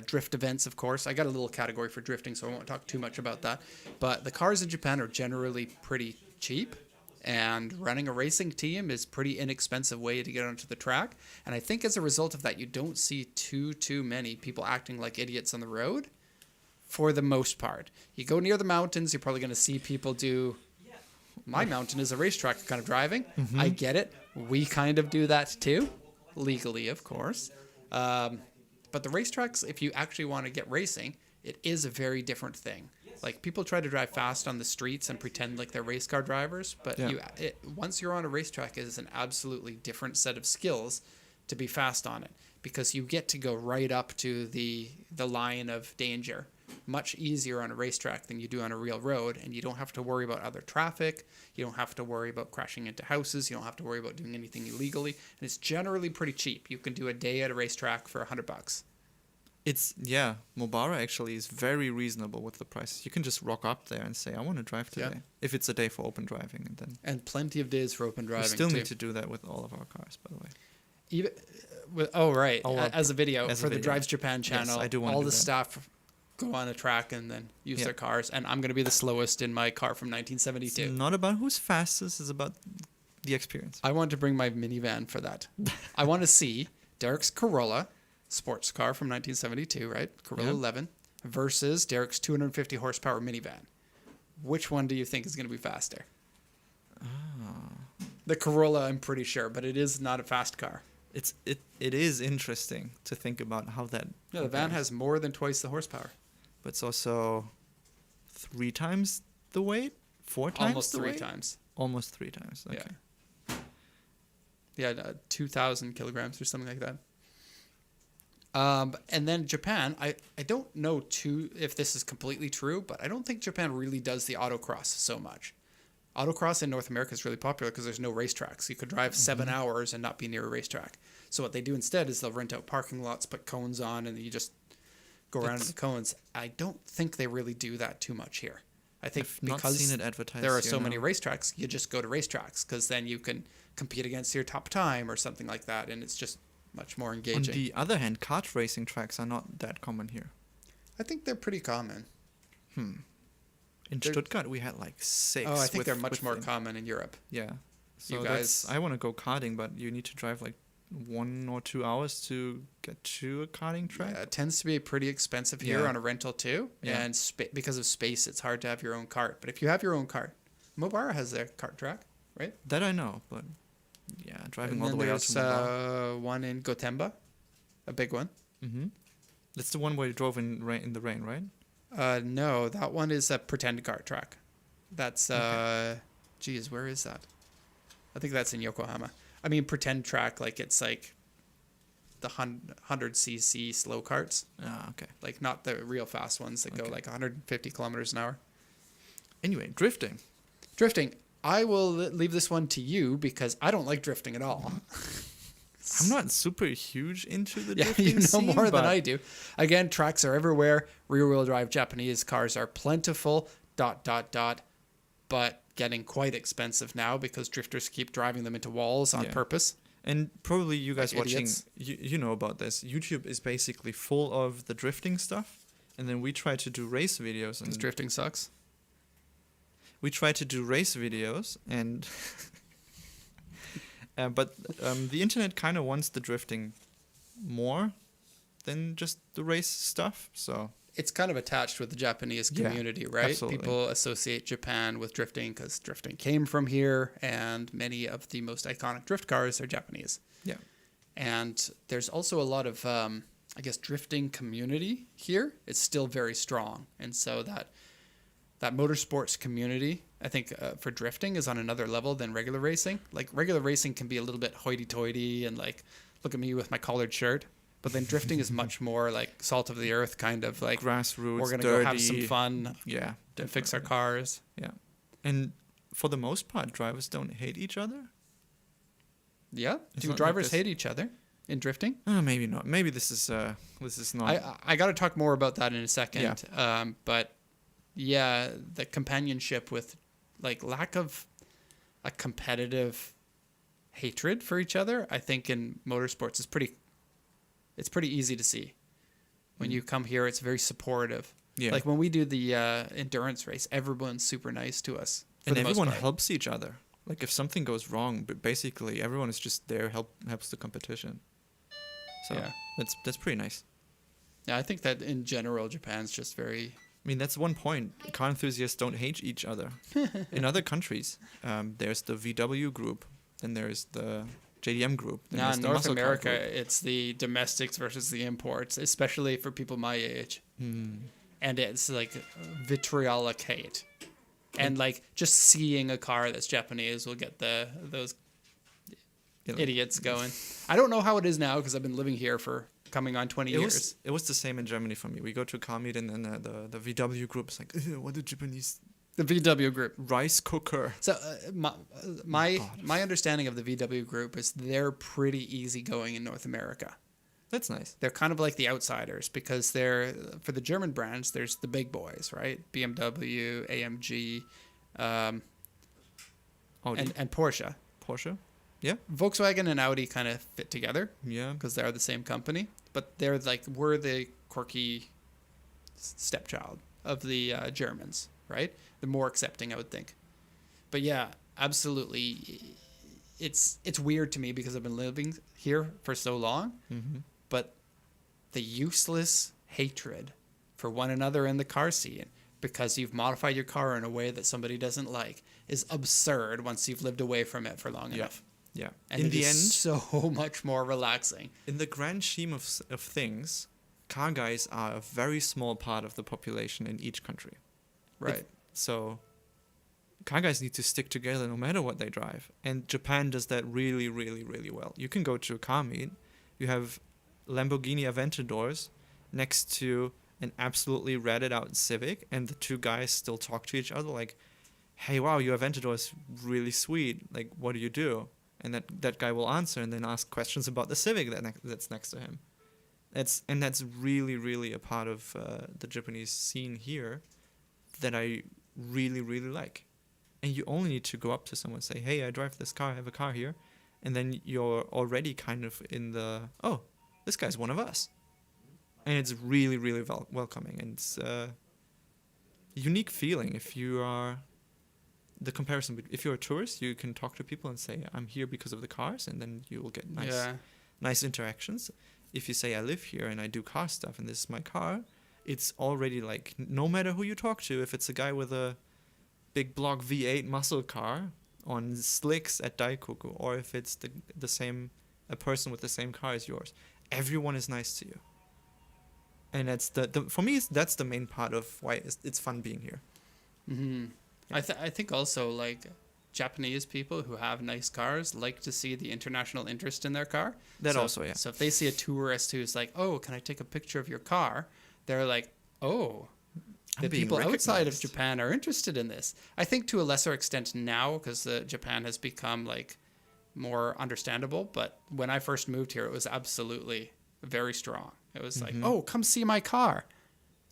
Drift events, of course. I got a little category for drifting, so I won't talk too much about that. But the cars in Japan are generally pretty cheap, and running a racing team is pretty inexpensive way to get onto the track. And I think as a result of that, you don't see too many people acting like idiots on the road for the most part. You go near the mountains, you're probably going to see people do... My mountain is a racetrack kind of driving. I get it. We kind of do that too. Legally, of course. But the racetracks, if you actually want to get racing, it is a very different thing. Like, people try to drive fast on the streets and pretend like they're race car drivers, but once you're on a racetrack, it is an absolutely different set of skills to be fast on it, because you get to go right up to the line of danger. Much easier on a racetrack than you do on a real road, and you don't have to worry about other traffic. You don't have to worry about crashing into houses. You don't have to worry about doing anything illegally, and it's generally pretty cheap. You can do a day at a racetrack for $100. Mobara actually is very reasonable with the prices. You can just rock up there and say, I want to drive today, if it's a day for open driving, and plenty of days for open driving. We still need to do that with all of our cars, by the way. Even as a video for the Drives Japan channel. Yes, I do want all to do the that. staff go on a track and then use their cars, and I'm going to be the slowest in my car from 1972. It's not about who's fastest, it's about the experience. I want to bring my minivan for that. I want to see Derek's Corolla, sports car from 1972, right? Corolla 11, versus Derek's 250 horsepower minivan. Which one do you think is going to be faster? The Corolla, I'm pretty sure, but it is not a fast car. It is interesting to think about how that... Yeah, the van has more than twice the horsepower. But it's also 3 times the weight? 4 times Almost the 3 weight? times. Almost 3 times, okay. Yeah, 2,000 kilograms or something like that. And then Japan, I don't know if this is completely true, but I don't think Japan really does the autocross so much. Autocross in North America is really popular because there's no racetracks. You could drive 7 hours and not be near a racetrack. So what they do instead is they'll rent out parking lots, put cones on, and you just go around in the cones. I don't think they really do that too much here. I think because there are so many racetracks, you just go to racetracks, because then you can compete against your top time or something like that, and it's just much more engaging. On the other hand, kart racing tracks are not that common here. I think they're pretty common. In Stuttgart, we had like 6. Oh, I think they're much more common in Europe. Yeah. So You guys... I want to go karting, but you need to drive like 1 or 2 hours to get to a karting track. Yeah, it tends to be pretty expensive here on a rental too. Yeah. And because of space, it's hard to have your own cart. But if you have your own cart, Mobara has their kart track, right? That I know, but driving all the way out to Mobara. There's one in Gotemba, a big one. That's the one where you drove in the rain, right? No, that one is a pretend kart track. That's geez, where is that? I think that's in Yokohama. I mean, pretend track, like it's like the 100cc slow karts. Ah, okay. Like not the real fast ones that go like 150 kilometers an hour. Anyway, drifting. I will leave this one to you because I don't like drifting at all. I'm not super huge into the Yeah, drifting you know scene, more than I do. Again, tracks are everywhere. Rear-wheel drive Japanese cars are plentiful. ... But getting quite expensive now because drifters keep driving them into walls on purpose. And probably you guys Like watching, idiots. you know about this. YouTube is basically full of the drifting stuff. And then we try to do race videos. Because drifting sucks. We try to do race videos, and but the internet kind of wants the drifting more than just the race stuff. So it's kind of attached with the Japanese community, right? Absolutely. People associate Japan with drifting because drifting came from here, and many of the most iconic drift cars are Japanese. Yeah. And there's also a lot of, I guess, drifting community here. It's still very strong. And so that motorsports community, I think, for drifting is on another level than regular racing. Like, regular racing can be a little bit hoity-toity and, like, look at me with my collared shirt. But then drifting is much more, like, salt of the earth, kind of, like, grassroots, we're going to dirty. go have some fun Yeah, and fix our definitely. cars. Yeah. And for the most part, drivers don't hate each other. Yeah? It's Do not like drivers this- hate each other in drifting? Maybe not. Maybe this is not. I got to talk more about that in a second. But yeah, the companionship with like lack of a competitive hatred for each other, I think in motorsports is pretty easy to see. When you come here, it's very supportive. Yeah. Like when we do the endurance race, everyone's super nice to us. For And the most everyone part. helps each other. Like if something goes wrong, but basically everyone is just there, helps the competition. So Yeah. that's pretty nice. Yeah, I think that in general, Japan's just very. I mean, that's one point. Car enthusiasts don't hate each other. In other countries, there's the VW group, then there's the JDM group. Then Now there's in the North muscle car America, group. it's the domestics versus the imports, especially for people my age. And it's like vitriolic hate. And like just seeing a car that's Japanese will get those idiots going. I don't know how it is now because I've been living here for coming on 20 years. It was the same in Germany for me. We go to a car meet and then the VW group is like, what do Japanese The VW group. rice cooker? So my understanding of the VW group is they're pretty easygoing in North America. That's nice. They're kind of like the outsiders because they're for the German brands. There's the big boys, right? BMW, AMG, Audi, and Porsche. Porsche. Yeah. Volkswagen and Audi kind of fit together Yeah. because they're the same company, but they're like we're the quirky stepchild of the Germans, right? The more accepting, I would think. But yeah, absolutely, it's weird to me because I've been living here for so long. Mm-hmm. But the useless hatred for one another in the car scene because you've modified your car in a way that somebody doesn't like is absurd once you've lived away from it for long enough. Yeah. And in it the is end, so much more relaxing. in the grand scheme of things, car guys are a very small part of the population in each country. Right. So car guys need to stick together no matter what they drive. And Japan does that really, really, really well. You can go to a car meet. You have Lamborghini Aventadors next to an absolutely ratted out Civic, and the two guys still talk to each other like, hey, wow, your Aventador is really sweet. Like, what do you do? And that guy will answer and then ask questions about the Civic that's next to him. That's really, really a part of the Japanese scene here that I really, really like. And you only need to go up to someone and say, hey, I drive this car, I have a car here. And then you're already kind of in the, oh, this guy's one of us. And it's really, really welcoming. And it's a unique feeling if you are, the comparison, if you're a tourist, you can talk to people and say, I'm here because of the cars. And then you will get nice interactions. If you say, I live here and I do car stuff and this is my car, it's already like, no matter who you talk to, if it's a guy with a big block V8 muscle car on slicks at Daikoku, or if it's a person with the same car as yours, everyone is nice to you. And that's for me, that's the main part of why it's fun being here. Mm-hmm. I think also like Japanese people who have nice cars like to see the international interest in their car. So if they see a tourist who's like, oh, can I take a picture of your car? They're like, oh, the people outside of Japan are interested in this. I think to a lesser extent now because Japan has become like more understandable. But when I first moved here, it was absolutely very strong. It was like, oh, come see my car,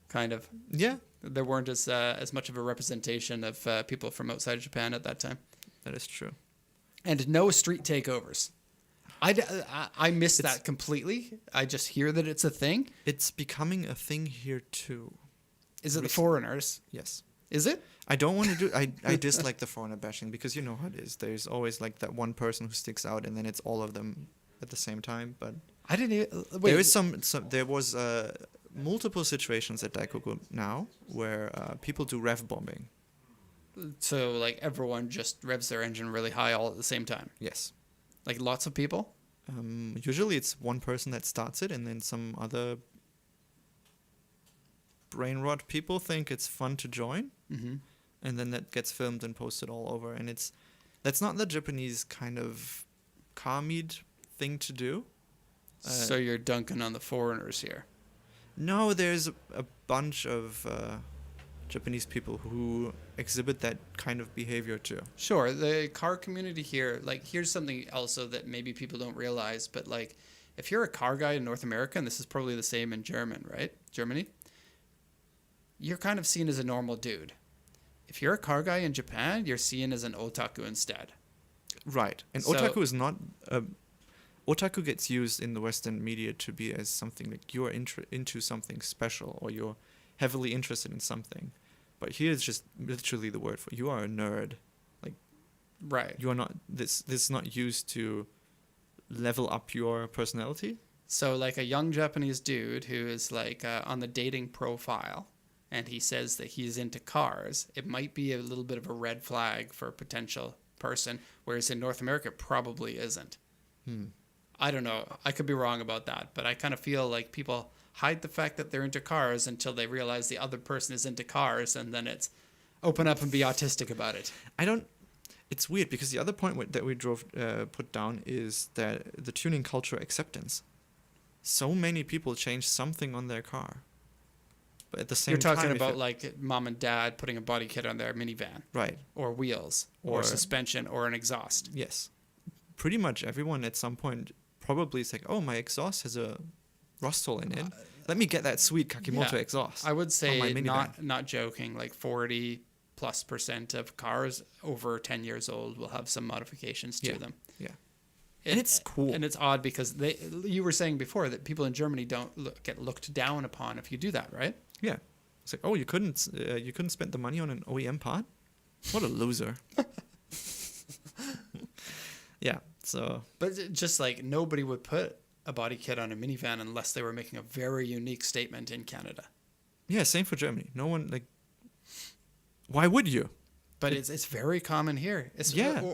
kind of. Yeah. There weren't as much of a representation of people from outside of Japan at that time. That is true. And no street takeovers. I missed that completely. I just hear that it's a thing. It's becoming a thing here too. Is it the foreigners? Yes. Is it? I don't want to do. I dislike the foreigner bashing because you know how it is. There's always like that one person who sticks out, and then it's all of them at the same time. But I didn't even. Wait, there is some. There was multiple situations at Daikoku now where people do rev bombing. so like everyone just revs their engine really high all at the same time. Yes. Like lots of people. Usually it's one person that starts it, and then some other brain rot people think it's fun to join, and then that gets filmed and posted all over. And that's not the Japanese kind of car meet thing to do. So you're dunking on the foreigners here. No, there's a bunch of Japanese people who exhibit that kind of behavior too. Sure, the car community here, like here's something also that maybe people don't realize, but like if you're a car guy in North America, and this is probably the same in Germany, you're kind of seen as a normal dude. If you're a car guy in Japan, you're seen as an otaku instead. Right. And So- otaku is not... otaku gets used in the Western media to be as something like you're into something special, or you're heavily interested in something. But here it's just literally the word for you are a nerd. Like, Right. you are not... This is not used to level up your personality. So like a young Japanese dude who is like on the dating profile, and he says that he's into cars, it might be a little bit of a red flag for a potential person, whereas in North America it probably isn't. I don't know. I could be wrong about that, but I kind of feel like people hide the fact that they're into cars until they realize the other person is into cars, and then it's open up and be autistic about it. It's weird because the other point that we put down is that the tuning culture acceptance. So many people change something on their car. But at the same time... You're talking about like mom and dad putting a body kit on their minivan. Right. Or wheels, or suspension, or an exhaust. Yes. Pretty much everyone at some point probably is like, oh, my exhaust has a rust hole in it. Let me get that sweet Kakimoto exhaust. I would on say my minivan." not joking, like 40+% of cars over 10 years old will have some modifications to them. Yeah. And it's cool. And it's odd because you were saying before that people in Germany don't get looked down upon if you do that, right? Yeah. It's like, oh, you couldn't spend the money on an OEM part? What a loser. Yeah. So. But just like nobody would put a body kit on a minivan unless they were making a very unique statement in Canada. Yeah, same for Germany. No one, like, why would you? But it's very common here.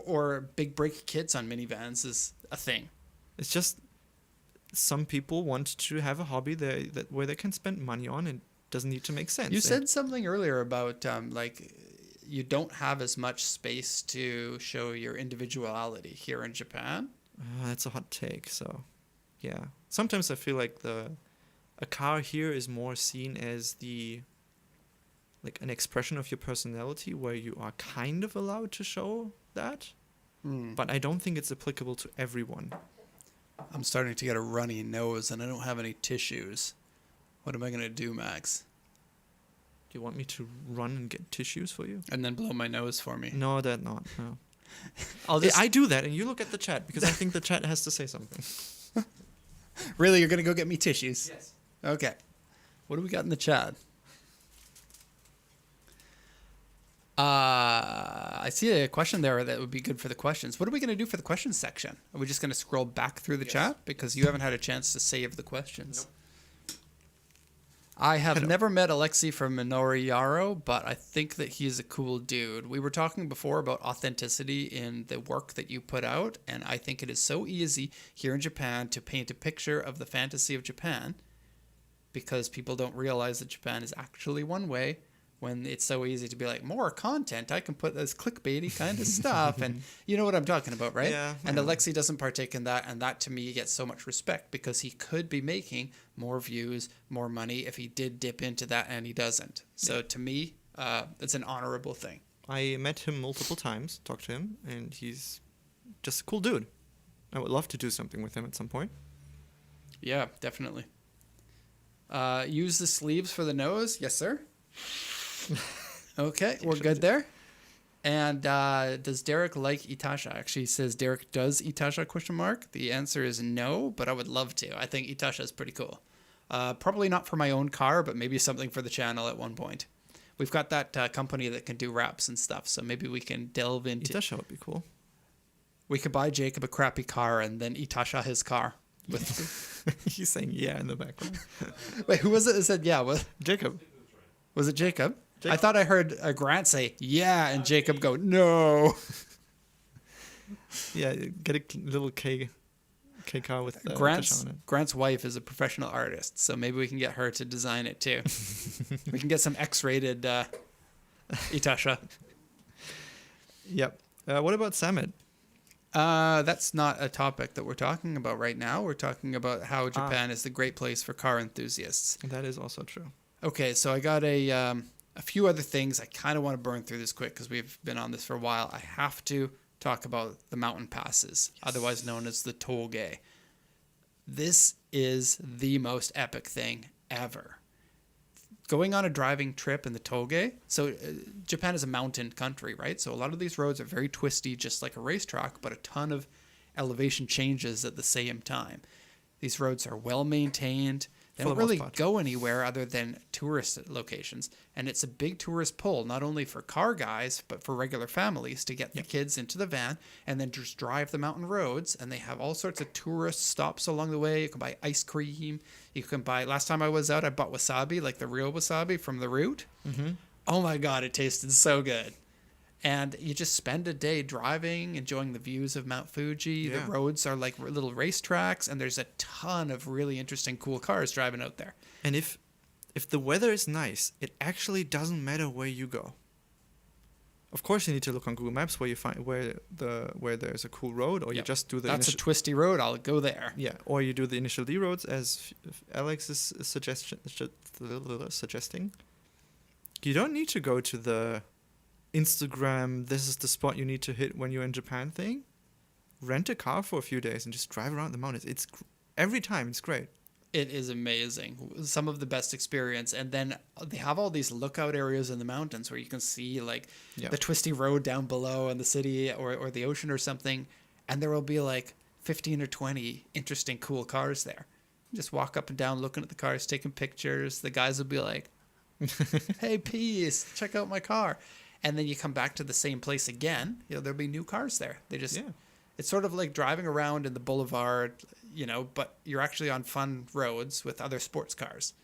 Or big brake kits on minivans is a thing. It's just some people want to have a hobby where they can spend money on and doesn't need to make sense. You said something earlier about like you don't have as much space to show your individuality here in Japan. That's a hot take. So, yeah. Sometimes I feel like a car here is more seen as like an expression of your personality where you are kind of allowed to show that. But I don't think it's applicable to everyone. I'm starting to get a runny nose and I don't have any tissues. What am I going to do, Max? Do you want me to run and get tissues for you? And then blow my nose for me? No, that not. No. I I do that, and you look at the chat because I think the chat has to say something. Really, you're going to go get me tissues? Yes. Okay. What do we got in the chat? I see a question there that would be good for the questions. What are we going to do for the questions section? Are we just going to scroll back through the chat? Because you haven't had a chance to save the questions. Nope. I have never met Alexei from Minori Yaro, but I think that he's a cool dude. We were talking before about authenticity in the work that you put out, and I think it is so easy here in Japan to paint a picture of the fantasy of Japan because people don't realize that Japan is actually one way, when it's so easy to be like, more content, I can put this clickbaity kind of stuff. And you know what I'm talking about, right? Yeah. And Alexei doesn't partake in that. And that to me gets so much respect because he could be making more views, more money if he did dip into that, and he doesn't. So to me, it's an honorable thing. I met him multiple times, talked to him, and he's just a cool dude. I would love to do something with him at some point. Yeah, definitely. Use the sleeves for the nose. Yes, sir. Okay, we're good there. And does Derek like Itasha? Actually, he says Derek does Itasha ? The answer is no, but I would love to. I think Itasha is pretty cool. Probably not for my own car, but maybe something for the channel at one point. We've got that company that can do wraps and stuff, so maybe we can delve into... Itasha would be cool. We could buy Jacob a crappy car and then Itasha his car. He's saying yeah in the background. Wait, who was it that said yeah? Jacob. Was it Jacob? Jacob. I thought I heard Grant say yeah and Jacob go no. Yeah, get a little K car with Grant's Itasha on it. Grant's wife is a professional artist, so maybe we can get her to design it too. We can get some X-rated Itasha. Yep. What about Summit? That's not a topic that we're talking about right now. We're talking about how Japan is the great place for car enthusiasts. That is also true. Okay, so I got a few other things. I kind of want to burn through this quick because we've been on this for a while. I have to talk about the mountain passes, otherwise known as the toge. This is the most epic thing ever. Going on a driving trip in the toge. So Japan is a mountain country, right? So a lot of these roads are very twisty, just like a racetrack, but a ton of elevation changes at the same time. These roads are well maintained. They don't really go anywhere other than tourist locations. And it's a big tourist pull, not only for car guys, but for regular families to get the kids into the van and then just drive the mountain roads. And they have all sorts of tourist stops along the way. You can buy ice cream. You can buy, last time I was out, I bought wasabi, like the real wasabi from the root. Mm-hmm. Oh my God, it tasted so good. And you just spend a day driving, enjoying the views of Mount Fuji. Yeah. The roads are like little racetracks, and there's a ton of really interesting, cool cars driving out there. And if the weather is nice, it actually doesn't matter where you go. Of course, you need to look on Google Maps where you find where there's a cool road, or you just do the. That's a twisty road. I'll go there. Yeah, or you do the initial D roads as Alex is suggesting. You don't need to go to the Instagram, this is the spot you need to hit when you're in Japan thing. Rent a car for a few days and just drive around the mountains. Every time it's great. It is amazing. Some of the best experience. And then they have all these lookout areas in the mountains where you can see like the twisty road down below in the city or the ocean or something. And there will be like 15 or 20 interesting, cool cars there. You just walk up and down looking at the cars, taking pictures. The guys will be like, hey, peace, check out my car. And then you come back to the same place again, there'll be new cars there. It's sort of like driving around in the boulevard, but you're actually on fun roads with other sports cars.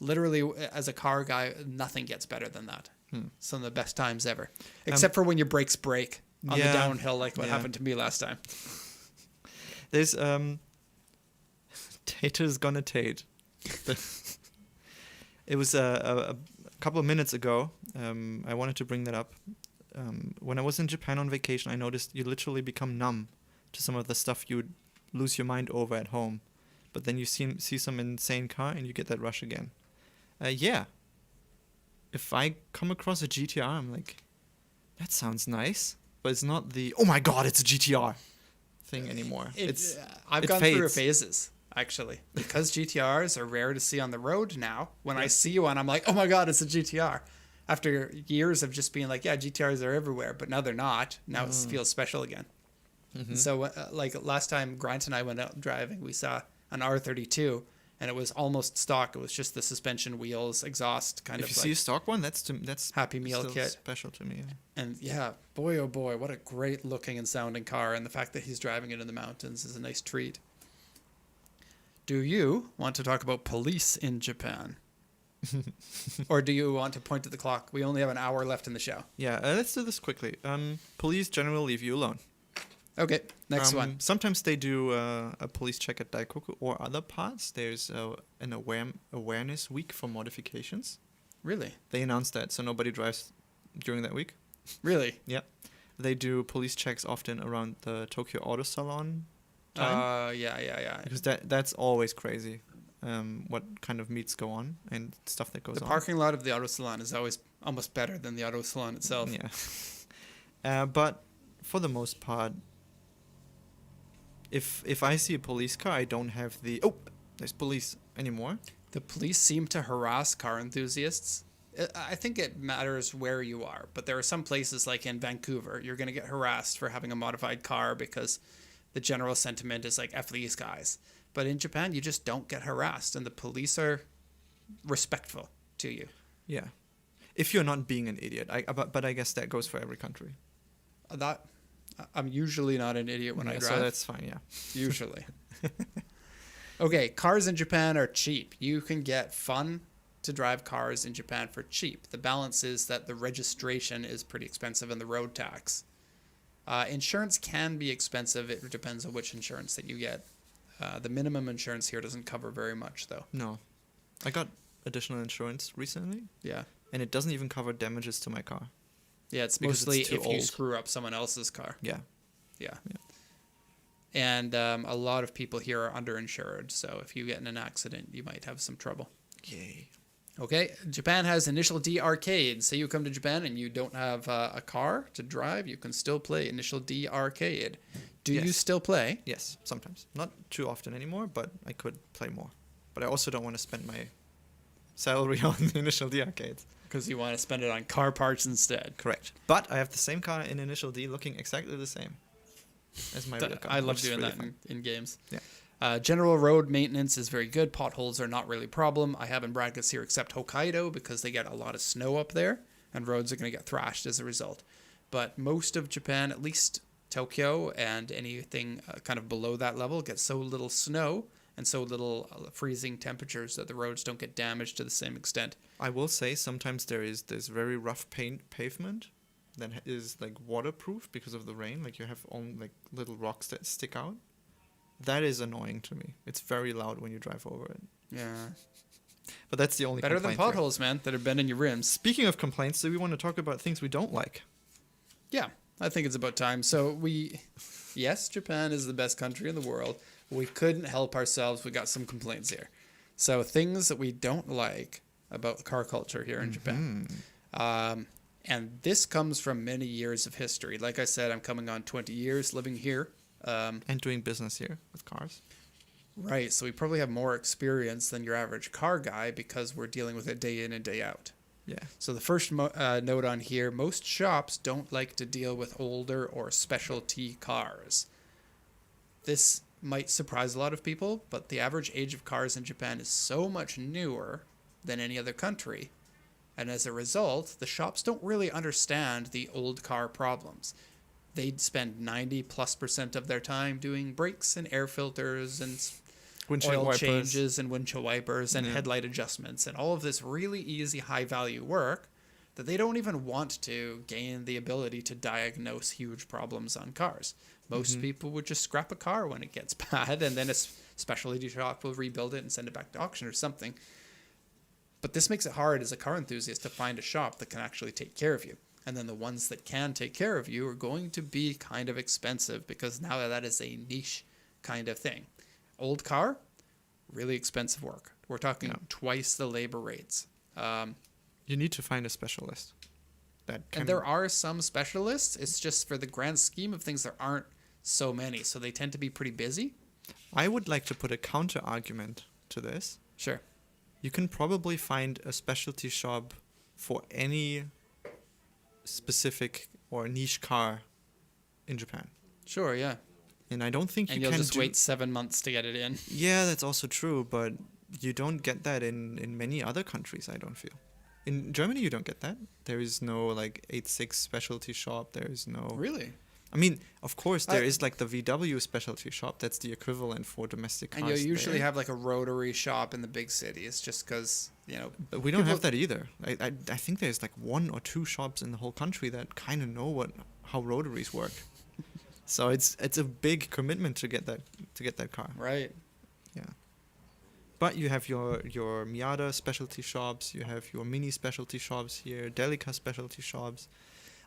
Literally, as a car guy, nothing gets better than that. Some of the best times ever. Except for when your brakes break on the downhill, like what happened to me last time. There's, Tater's gonna Tate. It was a couple of minutes ago, I wanted to bring that up. When I was in Japan on vacation, I noticed you literally become numb to some of the stuff you'd lose your mind over at home. But then you see some insane car and you get that rush again. If I come across a GT-R, I'm like, that sounds nice. But it's not the, oh my God, it's a GT-R thing anymore. I've gone through phases. Actually, because GTRs are rare to see on the road now. When I see one, I'm like, oh my God, it's a GTR. After years of just being like, yeah, GTRs are everywhere, but now they're not. Now it feels special again. Mm-hmm. So like last time Grant and I went out driving, we saw an R32 and it was almost stock. It was just the suspension, wheels, exhaust kind of. If you see a stock one, that's Happy Meal kit. Special to me. And yeah, boy, oh boy, what a great looking and sounding car. And the fact that he's driving it in the mountains is a nice treat. Do you want to talk about police in Japan? Or do you want to point at the clock? We only have an hour left in the show. Yeah, let's do this quickly. Police generally leave you alone. Okay, next one. Sometimes they do a police check at Daikoku or other parts. There's an awareness week for modifications. Really? They announced that, so nobody drives during that week. Really? Yeah. They do police checks often around the Tokyo Auto Salon time. Yeah. Because that's always crazy. What kind of meets go on and stuff that goes on. The parking lot of the auto salon is always almost better than the auto salon itself. Yeah. But for the most part, if I see a police car, I don't have there's police anymore. The police seem to harass car enthusiasts I think it matters where you are, but there are some places like in Vancouver, you're going to get harassed for having a modified car because the general sentiment is like, F these guys. But in Japan, you just don't get harassed, and the police are respectful to you. Yeah. If you're not being an idiot. But I guess that goes for every country. I'm usually not an idiot when I drive. So that's fine, yeah. Usually. Okay, cars in Japan are cheap. You can get fun to drive cars in Japan for cheap. The balance is that the registration is pretty expensive and the road tax. Insurance can be expensive. It depends on which insurance that you get. The minimum insurance here doesn't cover very much, though. No. I got additional insurance recently. Yeah. And it doesn't even cover damages to my car. Yeah, it's Because mostly it's too if you old. screw up someone else's car. Yeah. Yeah. And a lot of people here are underinsured, so if you get in an accident, you might have some trouble. Yay. Okay, Japan has Initial D arcades. Say you come to Japan and you don't have a car to drive, you can still play Initial D arcade. Do you Yes. still play? Yes, sometimes. Not too often anymore, but I could play more. But I also don't want to spend my salary on Initial D arcades. Because you want to spend it on car parts instead. Correct. But I have the same car in Initial D looking exactly the same as my real car. I love which is doing really that fun. in games. Yeah. General road maintenance is very good. Potholes are not really a problem. I have in brackets here except Hokkaido because they get a lot of snow up there and roads are going to get thrashed as a result. But most of Japan, at least Tokyo and anything kind of below that level, gets so little snow and so little freezing temperatures that the roads don't get damaged to the same extent. I will say sometimes there is this very rough pavement that is like waterproof because of the rain. Like you have on like little rocks that stick out. That is annoying to me. It's very loud when you drive over it. Yeah. But that's the only Better than complaint here. potholes, man, that are bending your rims. Speaking of complaints, do we want to talk about things we don't like? Yeah, I think it's about time. So yes, Japan is the best country in the world. We couldn't help ourselves. We got some complaints here. So things that we don't like about car culture here in Japan. And this comes from many years of history. Like I said, I'm coming on 20 years living here. And doing business here with cars. Right, so we probably have more experience than your average car guy because we're dealing with it day in and day out. Yeah. So the first note on here, most shops don't like to deal with older or specialty cars. This might surprise a lot of people, but the average age of cars in Japan is so much newer than any other country. And as a result, the shops don't really understand the old car problems. They'd spend 90+% of their time doing brakes and air filters and Windshield oil wipers. changes and windshield wipers and Yeah. headlight adjustments and all of this really easy high value work that they don't even want to gain the ability to diagnose huge problems on cars. Most people would just scrap a car when it gets bad and then a specialty shop will rebuild it and send it back to auction or something. But this makes it hard as a car enthusiast to find a shop that can actually take care of you. And then the ones that can take care of you are going to be kind of expensive because now that is a niche kind of thing. Old car, really expensive work. We're talking twice the labor rates. You need to find a specialist. And there are some specialists. It's just for the grand scheme of things, there aren't so many. So they tend to be pretty busy. I would like to put a counter argument to this. Sure. You can probably find a specialty shop for any specific or niche car in Japan. Sure, yeah. And I don't think And you you'll can just wait 7 months to get it in. Yeah, that's also true, but you don't get that in many other countries, I don't feel. In Germany, you don't get that. There is no, 8.6 specialty shop. There is no... Really? I mean, of course, there is, the VW specialty shop. That's the equivalent for domestic cars. And you'll usually there. have, a rotary shop in the big cities just because, But we don't have that either. I think there's, 1 or 2 shops in the whole country that kind of know how rotaries work. So it's a big commitment to get that car. Right. Yeah. But you have your Miata specialty shops, you have your Mini specialty shops here, Delica specialty shops.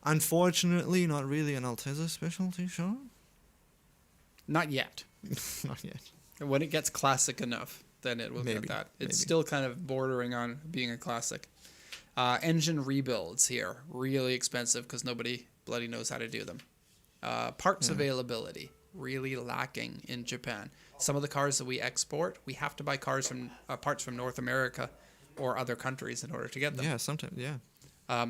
Unfortunately, not really an Altezza specialty shop. Not yet. Not yet. When it gets classic enough, then it will Maybe, get that. It's maybe. still kind of bordering on being a classic. Engine rebuilds here, really expensive because nobody bloody knows how to do them. Parts availability, really lacking in Japan. Some of the cars that we export, we have to buy parts from North America or other countries in order to get them. Yeah, sometimes, yeah.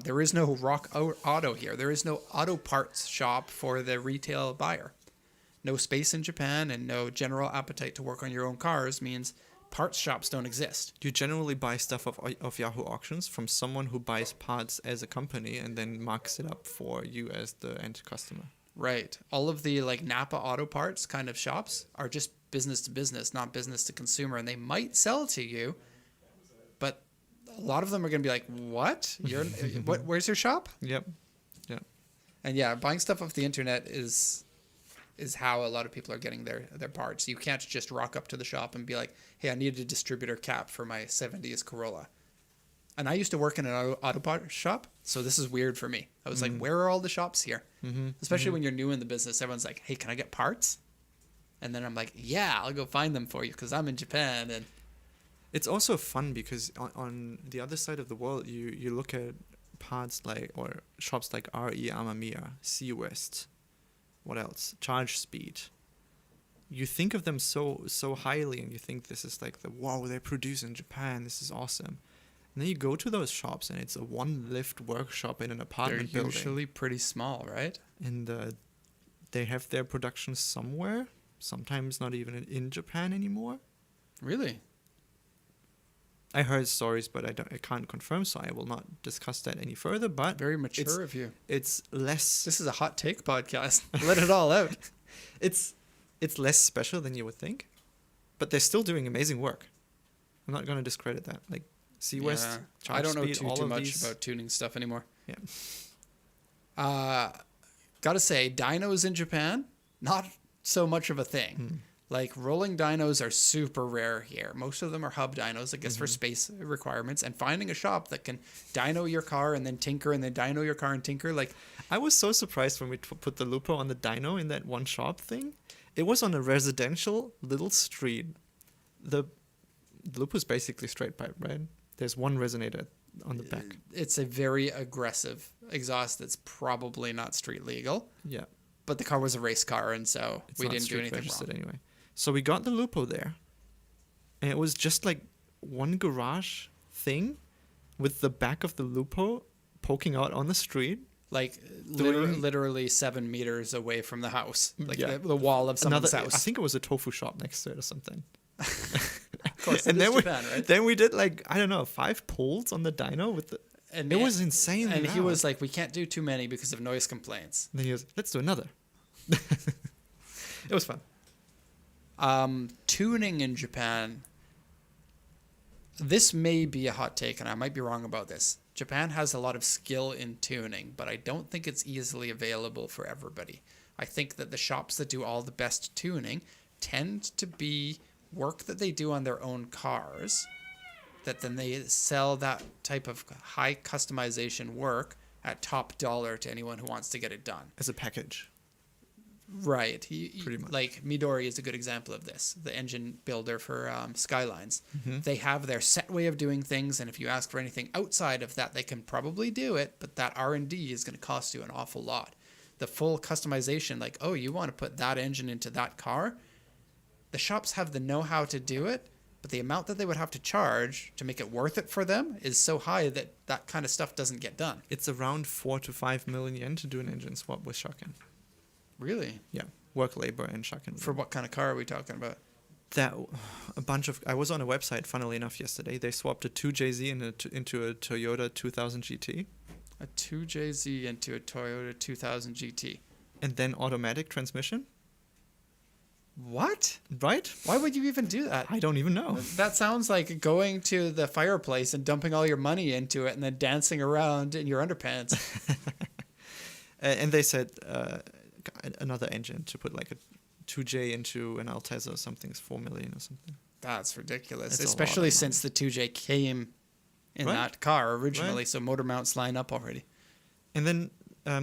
There is no Rock Auto here. There is no auto parts shop for the retail buyer. No space in Japan and no general appetite to work on your own cars means parts shops don't exist. You generally buy stuff of Yahoo Auctions from someone who buys parts as a company and then marks it up for you as the end customer. Right. All of the like Napa Auto Parts kind of shops are just business to business, not business to consumer. And they might sell to you, but a lot of them are going to be like, what? Where's your shop? Yep. Yeah. And yeah, buying stuff off the internet is how a lot of people are getting their parts. You can't just rock up to the shop and be like, hey, I need a distributor cap for my 70s Corolla. And I used to work in an auto part shop, so this is weird for me. I was like, where are all the shops here? Especially when you're new in the business. Everyone's like, hey, can I get parts? And then I'm like, yeah, I'll go find them for you because I'm in Japan. And it's also fun because on the other side of the world, you look at parts like, or shops like RE Amamiya, C West, what else? Charge Speed. You think of them so highly, and you think this is like wow, they produce in Japan. This is awesome. And then you go to those shops, and it's a one-lift workshop in an apartment building. They're usually pretty small, right? And they have their production somewhere. Sometimes not even in Japan anymore. Really? I heard stories, but I can't confirm, so I will not discuss that any further. But very mature of you. It's less. This is a hot take podcast. Let it all out. It's less special than you would think, but they're still doing amazing work. I'm not going to discredit that. Like C West, Charge I don't know Speed, too much about tuning stuff anymore. Yeah. Gotta say, dynos in Japan, not so much of a thing. Like rolling dynos are super rare here. Most of them are hub dynos, I guess, for space requirements. And finding a shop that can dyno your car and then tinker and then dyno your car and tinker, like I was so surprised when we put the Lupo on the dyno in that one shop thing. It was on a residential little street. The Lupo is basically straight pipe, right? There's one resonator on the back. It's a very aggressive exhaust that's probably not street legal. Yeah. But the car was a race car, and so we didn't do anything wrong. Anyway. So we got the Lupo there, and it was just like one garage thing with the back of the Lupo poking out on the street. Like literally 7 meters away from the house. Like the wall of someone's house. I think it was a tofu shop next to it or something. Of course, and then Japan, right? Then we did like, I don't know, 5 pulls on the dyno with the... And it was insane. And he was like, we can't do too many because of noise complaints. And then he goes, let's do another. It was fun. Tuning in Japan, this may be a hot take, and I might be wrong about this. Japan has a lot of skill in tuning, but I don't think it's easily available for everybody. I think that the shops that do all the best tuning tend to be work that they do on their own cars, that then they sell that type of high customization work at top dollar to anyone who wants to get it done. As a package. Right. Pretty much. Like Midori is a good example of this, the engine builder for Skylines. They have their set way of doing things, and if you ask for anything outside of that, they can probably do it, but that R&D is going to cost you an awful lot. The full customization, like, oh, you want to put that engine into that car? The shops have the know-how to do it, but the amount that they would have to charge to make it worth it for them is so high that that kind of stuff doesn't get done. It's around 4 to 5 million yen to do an engine swap with Shaken. Really? Yeah, work labor and Shaken. For what kind of car are we talking about? I was on a website, funnily enough, yesterday. They swapped a 2JZ into a Toyota 2000 GT. A 2JZ into a Toyota 2000 GT. And then automatic transmission. What? Right? Why would you even do that? I don't even know. That sounds like going to the fireplace and dumping all your money into it and then dancing around in your underpants. And they said another engine to put like a 2J into an Altezza or something is 4 million or something. That's ridiculous. That's especially since the 2J came in that car originally, so motor mounts line up already. And then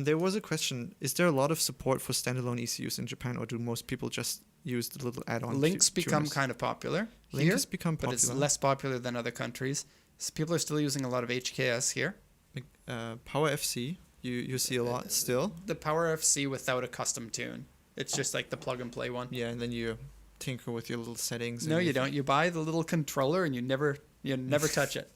there was a question, is there a lot of support for standalone ECUs in Japan, or do most people just use the little add-on Links become kind of popular Link has become but popular. it's less popular than other countries. So people are still using a lot of HKS here. Power FC, you see a lot still. The Power FC without a custom tune. It's just like the plug-and-play one. Yeah, and then you tinker with your little settings. No, you don't. You buy the little controller and you never touch it.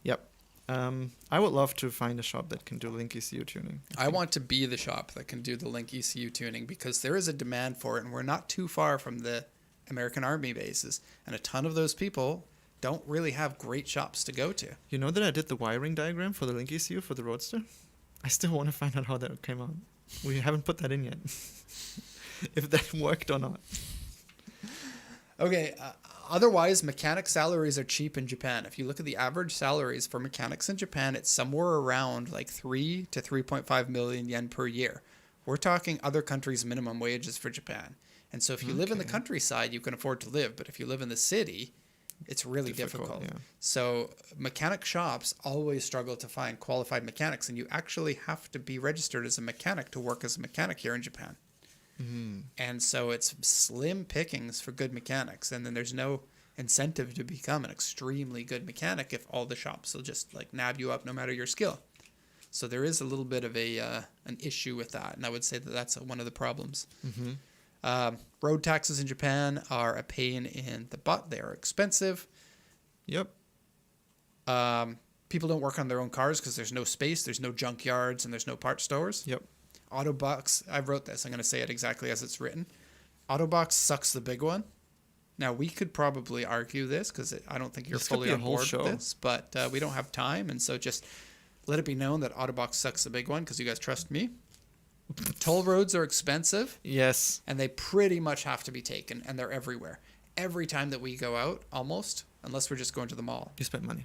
Yep. I would love to find a shop that can do link ECU tuning. I want to be the shop that can do the link ECU tuning because there is a demand for it, and we're not too far from the American Army bases, and a ton of those people don't really have great shops to go to. You know that I did the wiring diagram for the link ECU for the Roadster? I still want to find out how that came out. We haven't put that in yet. If that worked or not. Okay, otherwise, mechanic salaries are cheap in Japan. If you look at the average salaries for mechanics in Japan, it's somewhere around like 3 to 3.5 million yen per year. We're talking other countries' minimum wages for Japan. And so if you live in the countryside, you can afford to live. But if you live in the city, it's really difficult. Yeah. So mechanic shops always struggle to find qualified mechanics. And you actually have to be registered as a mechanic to work as a mechanic here in Japan. Mm-hmm. And so it's slim pickings for good mechanics. And then there's no incentive to become an extremely good mechanic if all the shops will just like nab you up no matter your skill. So there is a little bit of an issue with that. And I would say that that's one of the problems. Mm-hmm. Road taxes in Japan are a pain in the butt. They are expensive. Yep. People don't work on their own cars because there's no space, there's no junkyards, and there's no part stores. Yep. Autobox, I wrote this. I'm going to say it exactly as it's written. Autobox sucks the big one. Now, we could probably argue this because I don't think you're This could fully be a on whole board show. with this, but we don't have time. And so just let it be known that Autobox sucks the big one because you guys trust me. Toll roads are expensive. Yes. And they pretty much have to be taken, and they're everywhere. Every time that we go out, almost, unless we're just going to the mall, You spent money.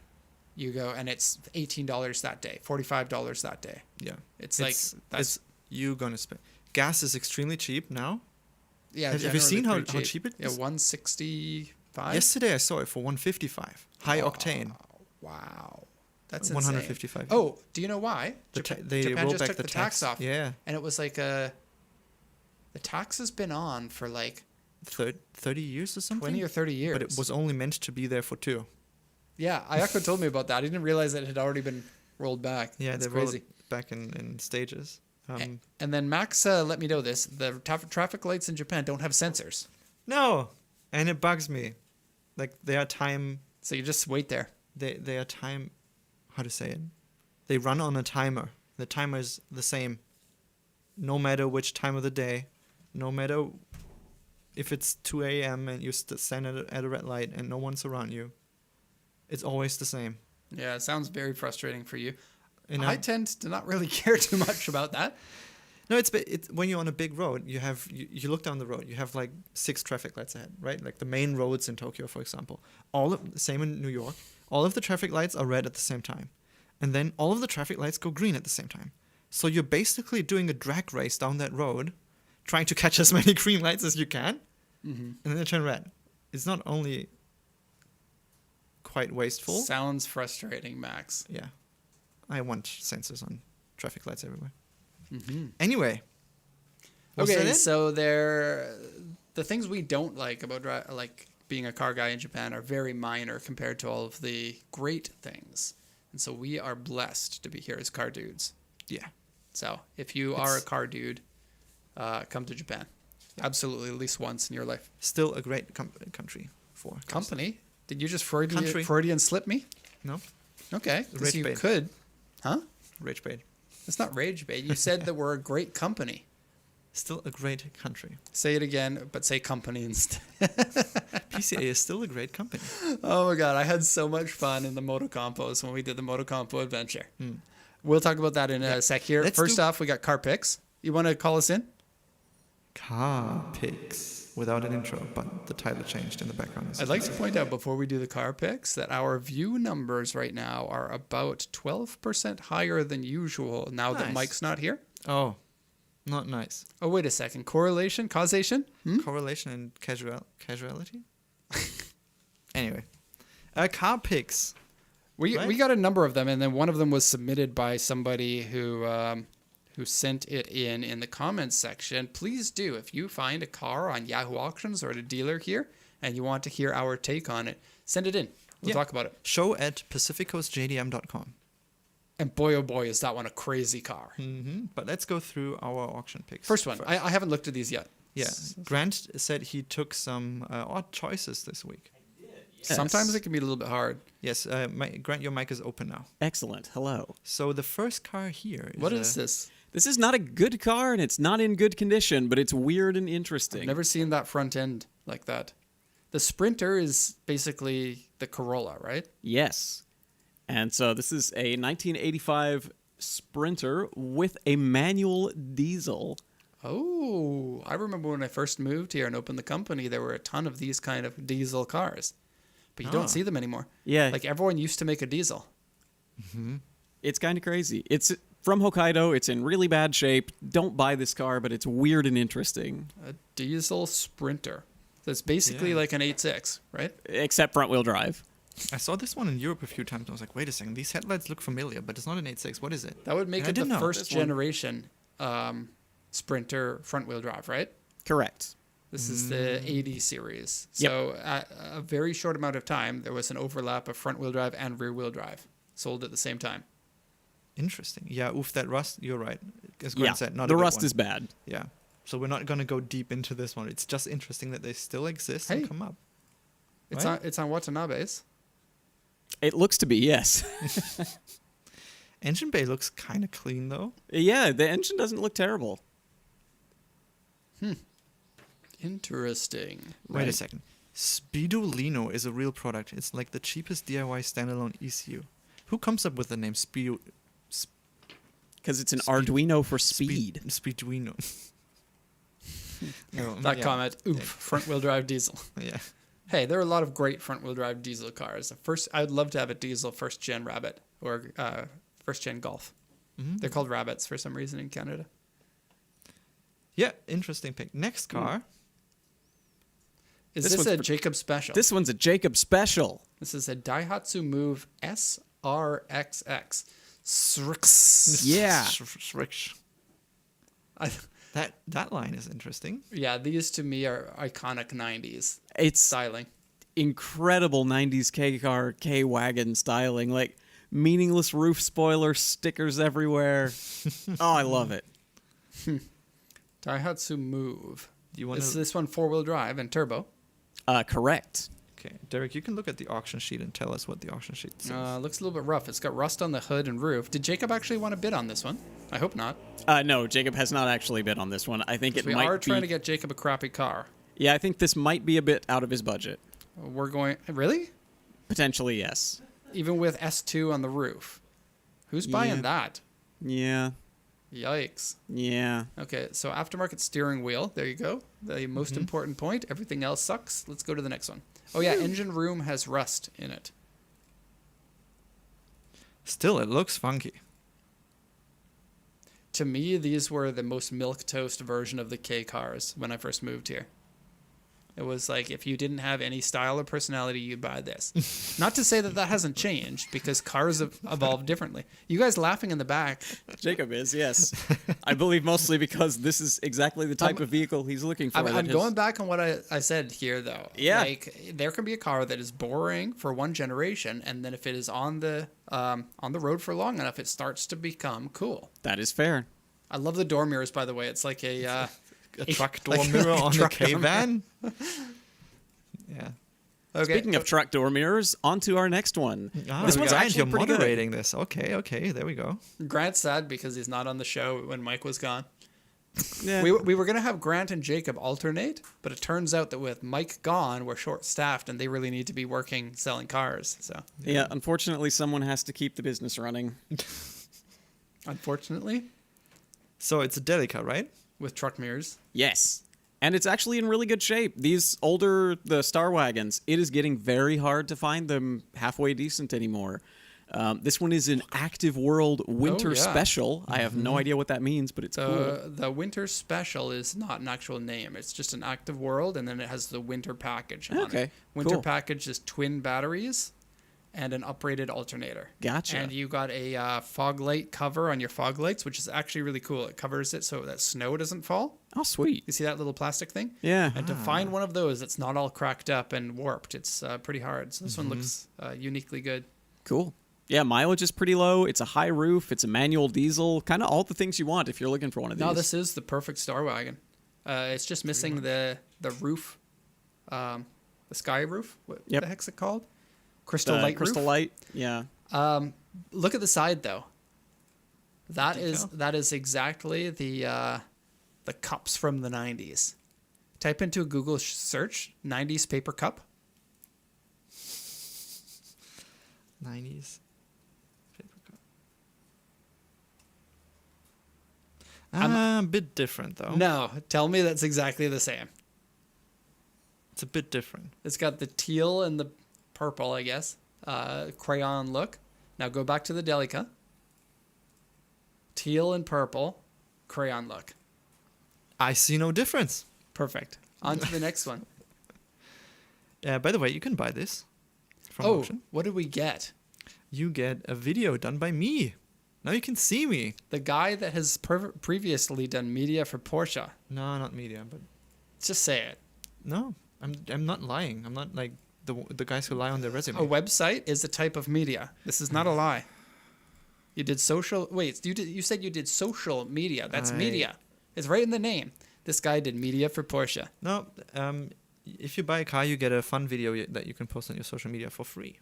you go, and it's $18 that day, $45 that day. Yeah. It's like, that's, it's you gonna spend. Gas is extremely cheap now. yeah. Have you generally seen how pretty cheap it Yeah, is? 165. Yesterday I saw it for 155. High octane. Wow. That's 155. insane. Oh, do you know why? They Japan roll just back took the the tax off. Yeah. And it was like the tax has been on for like 30 years or something. 20 or 30 years. But it was only meant to be there for 2. Yeah, Ayako told me about that. I didn't realize that it had already been rolled back. Yeah, That's they rolled crazy. it back in stages. And then Max let me know this. The traffic lights in Japan don't have sensors. No, and it bugs me. Like they are time. So you just wait there. They are time. How to say it? They run on a timer. The timer is the same, no matter which time of the day, no matter if it's 2 a.m. and you stand at a red light and no one's around you. It's always the same. Yeah, it sounds very frustrating for you. And I tend to not really care too much about that. No, it's when you're on a big road, you look down the road, you have like 6 traffic lights ahead, right? Like the main roads in Tokyo, for example. Same in New York. All of the traffic lights are red at the same time. And then all of the traffic lights go green at the same time. So you're basically doing a drag race down that road, trying to catch as many green lights as you can, and then they turn red. It's not only quite wasteful. Sounds frustrating, Max. Yeah. I want sensors on traffic lights everywhere. Mm-hmm. Anyway. Was that Okay, it? so the things we don't like about like being a car guy in Japan are very minor compared to all of the great things. And so we are blessed to be here as car dudes. Yeah. So if you are a car dude, come to Japan. Absolutely, at least once in your life. Still a great country for Company? Did you just Country. Freudian slip me? No, Okay, 'cause Rage you bait. could. Huh? rage bait. It's not rage bait. You said that we're a great company. Still a great country. Say it again, but say company instead. PCA is still a great company. Oh my god, I had so much fun in the Motocompos when we did the Motocompo adventure. Mm. We'll talk about that in a sec here. Let's First off, we got car picks. You want to call us in? Car picks without an intro, but the title changed in the background. I'd like to point out before we do the car picks that our view numbers right now are about 12% higher than usual now that Nice. Mike's not here. Oh, not nice. Oh, wait a second. Correlation? Causation? Correlation and casuality? Anyway. Car picks. We Right. got a number of them, and then one of them was submitted by somebody who sent it in the comments section. Please do, if you find a car on Yahoo Auctions or at a dealer here, and you want to hear our take on it, send it in. We'll talk about it. Show at pacificcoastjdm.com. And boy, oh boy, is that one a crazy car. Mm-hmm. But let's go through our auction picks. First one. I haven't looked at these yet. Yeah. Grant said he took some odd choices this week. Sometimes it can be a little bit hard. Yes, Grant, your mic is open now. Excellent. Hello. So the first car here is... What is this? This is not a good car, and it's not in good condition, but it's weird and interesting. I've never seen that front end like that. The Sprinter is basically the Corolla, right? Yes. And so this is a 1985 Sprinter with a manual diesel. Oh, I remember when I first moved here and opened the company, there were a ton of these kind of diesel cars. But you don't see them anymore. Yeah. Like everyone used to make a diesel. Mm-hmm. It's kind of crazy. It's from Hokkaido. It's in really bad shape. Don't buy this car, but it's weird and interesting. A diesel Sprinter. So it's basically like an 8.6, right? Except front-wheel drive. I saw this one in Europe a few times. I was like, wait a second, these headlights look familiar, but it's not an 8.6. What is it? That would make And I it the didn't know. first This one- generation Sprinter front-wheel drive, right? Correct. This is the 80 series. Yep. So at a very short amount of time, there was an overlap of front-wheel drive and rear-wheel drive sold at the same time. Interesting. Yeah, that rust, you're right. As Grant said, not the a good rust one. is bad. Yeah. So we're not going to go deep into this one. It's just interesting that they still exist Hey. and come up. It's Right? on Watanabe's. It looks to be, yes. Engine bay looks kind of clean, though. Yeah, the engine doesn't look terrible. Interesting. Wait a Right. second. Speedolino is a real product. It's like the cheapest DIY standalone ECU. Who comes up with the name Speedo? Because it's an Speed- Arduino for speed. Speeduino. No, That yeah. comment, oof, front-wheel drive diesel. Yeah. Hey, there are a lot of great front-wheel drive diesel cars. I'd love to have a diesel first-gen Rabbit or first-gen Golf. Mhm. They're called Rabbits for some reason in Canada. Yeah, interesting pick. Next car. Is This this a one's Jacob Special? This one's a Jacob Special. This is a Daihatsu Move SRXX. SRX. Yeah. Switch. That line is interesting. Yeah, these to me are iconic 90s It's styling. incredible 90s K car, K wagon styling, like meaningless roof spoiler, stickers everywhere. Oh, I love it. Daihatsu Move. Do you want Is to? this one four-wheel drive and turbo? Correct. Okay, Derek, you can look at the auction sheet and tell us what the auction sheet says. Looks a little bit rough. It's got rust on the hood and roof. Did Jacob actually want to bid on this one? I hope not. No, Jacob has not actually bid on this one. I think it We might are be. trying to get Jacob a crappy car. Yeah, I think this might be a bit out of his budget. We're going... Really? Potentially, yes. Even with S2 on the roof. Who's buying Yeah. that? Yeah. Yikes. Yeah. Okay, so aftermarket steering wheel. There you go. The most important point. Everything else sucks. Let's go to the next one. Oh, yeah, engine room has rust in it. Still, it looks funky. To me, these were the most milquetoast version of the K cars when I first moved here. It was like, if you didn't have any style or personality, you'd buy this. Not to say that that hasn't changed, because cars have evolved differently. You guys laughing in the back. Jacob is, yes. I believe mostly because this is exactly the type of vehicle he's looking for. I'm going back on what I said here, though. Yeah. Like, there can be a car that is boring for one generation, and then if it is on the road for long enough, it starts to become cool. That is fair. I love the door mirrors, by the way. It's like a Truck door like mirror a on a truck K door van. Yeah. okay. Speaking of truck door mirrors, on to our next one. This one's Grant, actually you're pretty good. moderating this. Okay, there we go. Grant's sad because he's not on the show when Mike was gone. Yeah. We were going to have Grant and Jacob alternate, but it turns out that with Mike gone, we're short-staffed, and they really need to be working selling cars. So, Yeah, unfortunately, someone has to keep the business running. unfortunately, So it's a Delica, right? with truck mirrors. Yes. And it's actually in really good shape. These the Star Wagons, it is getting very hard to find them halfway decent anymore. This one is an Active World Winter yeah. Special. I have no idea what that means, but it's cool. The Winter Special is not an actual name. It's just an Active World, and then it has the Winter Package on Okay, it. Winter cool. Package is twin batteries and an uprated alternator. Gotcha. And you got a fog light cover on your fog lights, which is actually really cool. It covers it so that snow doesn't fall. Oh, sweet. You see that little plastic thing? Yeah. And to find one of those that's not all cracked up and warped, it's pretty hard. So this one looks uniquely good. Cool. Yeah, mileage is pretty low. It's a high roof. It's a manual diesel. Kind of all the things you want if you're looking for one of these. No, this is the perfect Star Wagon. It's just missing the roof the sky roof. What Yep. the heck's it called? Crystal The light crystal roof. light. Yeah. Look at the side though. That Decal? is exactly the cups from the 90s. Type into a Google search 90s paper cup. 90s paper cup. A bit different though. No, tell me that's exactly the same. It's a bit different. It's got the teal and the purple, I guess, crayon look. Now go back to the Delica. Teal and purple, crayon look. I see no difference. Perfect. On to the next one. By the way, you can buy this from Oh, auction. what did we get? You get a video done by me. Now you can see me. The guy that has previously done media for Porsche. No, not media, but Just say it. no, I'm not lying. I'm not like the guys who lie on their resume. A website is a type of media. This is not a lie. You did social. Wait, you said you did social media. That's media. It's right in the name. This guy did media for Porsche. No, if you buy a car, you get a fun video that you can post on your social media for free.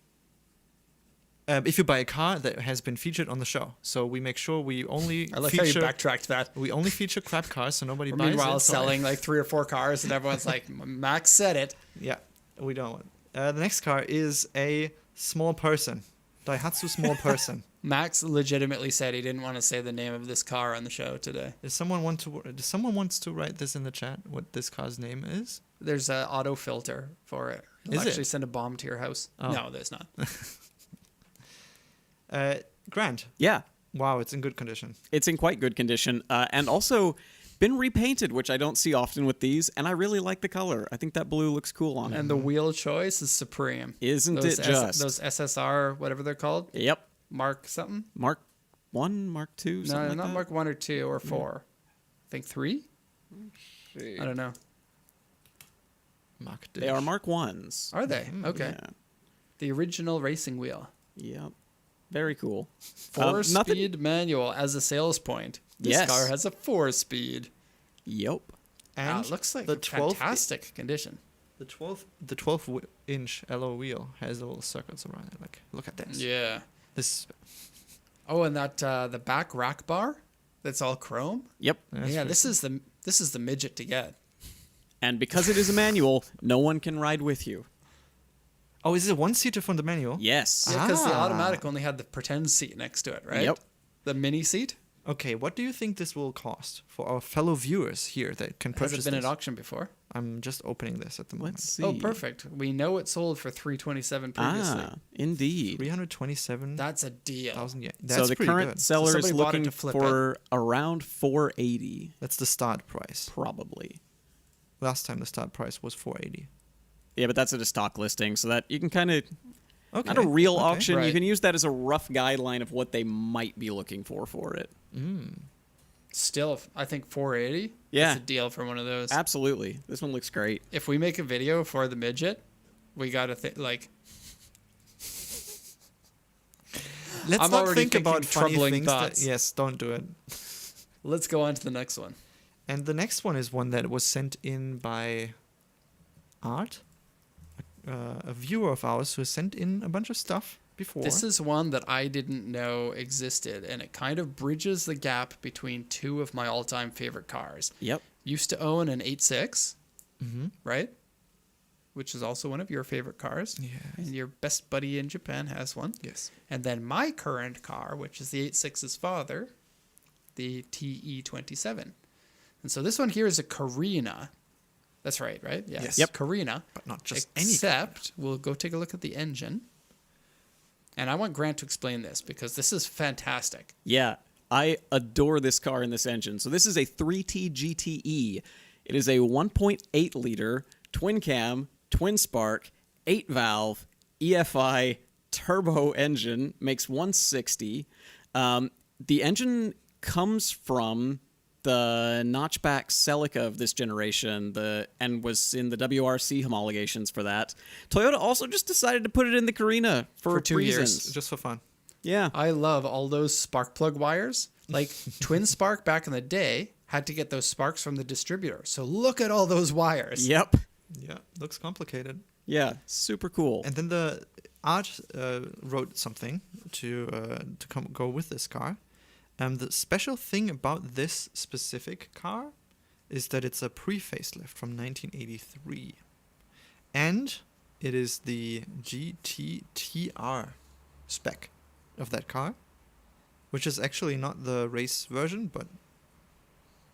If you buy a car that has been featured on the show, so we make sure we only I like how you backtracked that. we only feature crap cars, so nobody We're buys meanwhile it. So selling like 3 or 4 cars, and everyone's like, Max said it. yeah, we don't want. The next car is a small person, Daihatsu small person. Max legitimately said he didn't want to say the name of this car on the show today. Does someone wants to write this in the chat? What this car's name is? There's an auto filter for it. It'll Is it? actually send a bomb to your house. Oh. No, there's not. Grant. Yeah. Wow, it's in good condition. It's in quite good condition, and also been repainted, which I don't see often with these, and I really like the color. I think that blue looks cool on it. And the wheel choice is supreme. Isn't it just? those SSR, whatever they're called? Yep. Mark something? Mark 1, Mark 2, something No, like not that? Mark 1 or 2 or 4. I think 3? I don't know. Mark They are Mark 1s. Are they? Okay. Yeah. The original racing wheel. Yep. Very cool. 4-speed manual as a sales point. This Yes. car has a 4-speed. Yep. And It looks like the a 12th fantastic condition. The 12-inch alloy wheel has little circles around it. Like, look at this. Yeah. This. Oh, and that the back rack bar that's all chrome. Yep. That's yeah, pretty this is the midget to get. And because it is a manual, no one can ride with you. Oh, is it a one-seater from the manual? Yes. Yeah, because the Ah. automatic only had the pretend seat next to it, right? Yep. The mini seat. Okay, what do you think this will cost for our fellow viewers here that can Has purchase it been this? at auction before? I'm just opening this at the moment. Let's see. Oh, perfect. We know it sold for $327 previously. Indeed. 327,000 That's a deal. yen. So That's the pretty current good. seller is somebody bought it looking to flip for around 480, That's the start price. probably. Last time the start price was 480. Yeah, but that's at a stock listing, so that you can kind of Okay. not a real okay. auction. You Right. can use that as a rough guideline of what they might be looking for it. Still, I think 480. Yeah. That's a deal for one of those. Absolutely. This one looks great. If we make a video for the midget, we got to think like Let's I'm not already think thinking about funny troubling things. thoughts. Yes, don't do it. let's go on to the next one. And the next one is one that was sent in by Art, a viewer of ours who has sent in a bunch of stuff before. This is one that I didn't know existed, and it kind of bridges the gap between two of my all-time favorite cars. Yep. Used to own an 8.6, Mm-hmm. right? Which is also one of your favorite cars. Yes. And your best buddy in Japan has one. Yes. And then my current car, which is the 8.6's father, the TE27. And so this one here is a Carina. That's right? Yeah. Yes. Yep. Carina. But not just any. Except, we'll go take a look at the engine. And I want Grant to explain this because this is fantastic. Yeah, I adore this car and this engine. So this is a 3T GT-E. It is a 1.8 liter twin cam, twin spark, 8 valve, EFI turbo engine, makes 160. The engine comes from the notchback Celica of this generation, and was in the WRC homologations for that. Toyota also just decided to put it in the Carina for 2 years. reasons. Just for fun. Yeah. I love all those spark plug wires. Like Twin Spark back in the day had to get those sparks from the distributor. So look at all those wires. Yep. Yeah. Looks complicated. Yeah, super cool. And then the Art wrote something to go with this car. The special thing about this specific car is that it's a pre-facelift from 1983. And it is the GT-R spec of that car, which is actually not the race version, but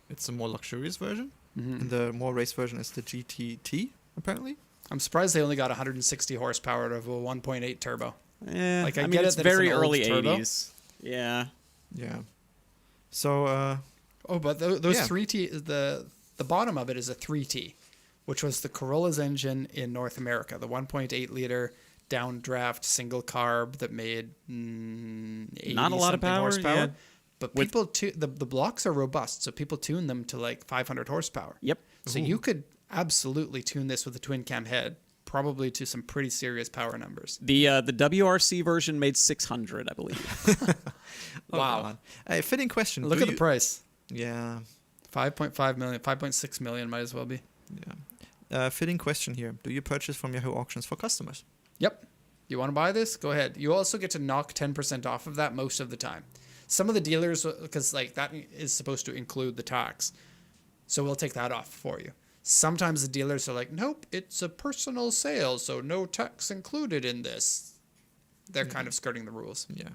it's a more luxurious version. Mm-hmm. And the more race version is the GTT, apparently. I'm surprised they only got 160 horsepower out of a 1.8 turbo. Yeah, Like, I I mean, get it's it that it's very an old early turbo. 80s. Yeah. Yeah. So, Oh, but those Yeah. 3T, the bottom of it is a 3T, which was the Corolla's engine in North America, the 1.8 liter downdraft single carb that made 80 Not a lot of something power, horsepower. yeah. But With- people the blocks are robust, so people tune them to like 500 horsepower. Yep. So you could absolutely tune this with a twin cam head, probably to some pretty serious power numbers. The WRC version made 600, I believe. Wow. A fitting question. Look Do at the you- price. Yeah. 5.5 million, 5.6 million might as well be. Yeah. Fitting question here. Do you purchase from Yahoo Auctions for customers? Yep. You want to buy this? Go ahead. You also get to knock 10% off of that most of the time. Some of the dealers, because like that is supposed to include the tax, so we'll take that off for you. Sometimes the dealers are like, nope, it's a personal sale, so no tax included in this. They're kind of skirting the rules. Yeah.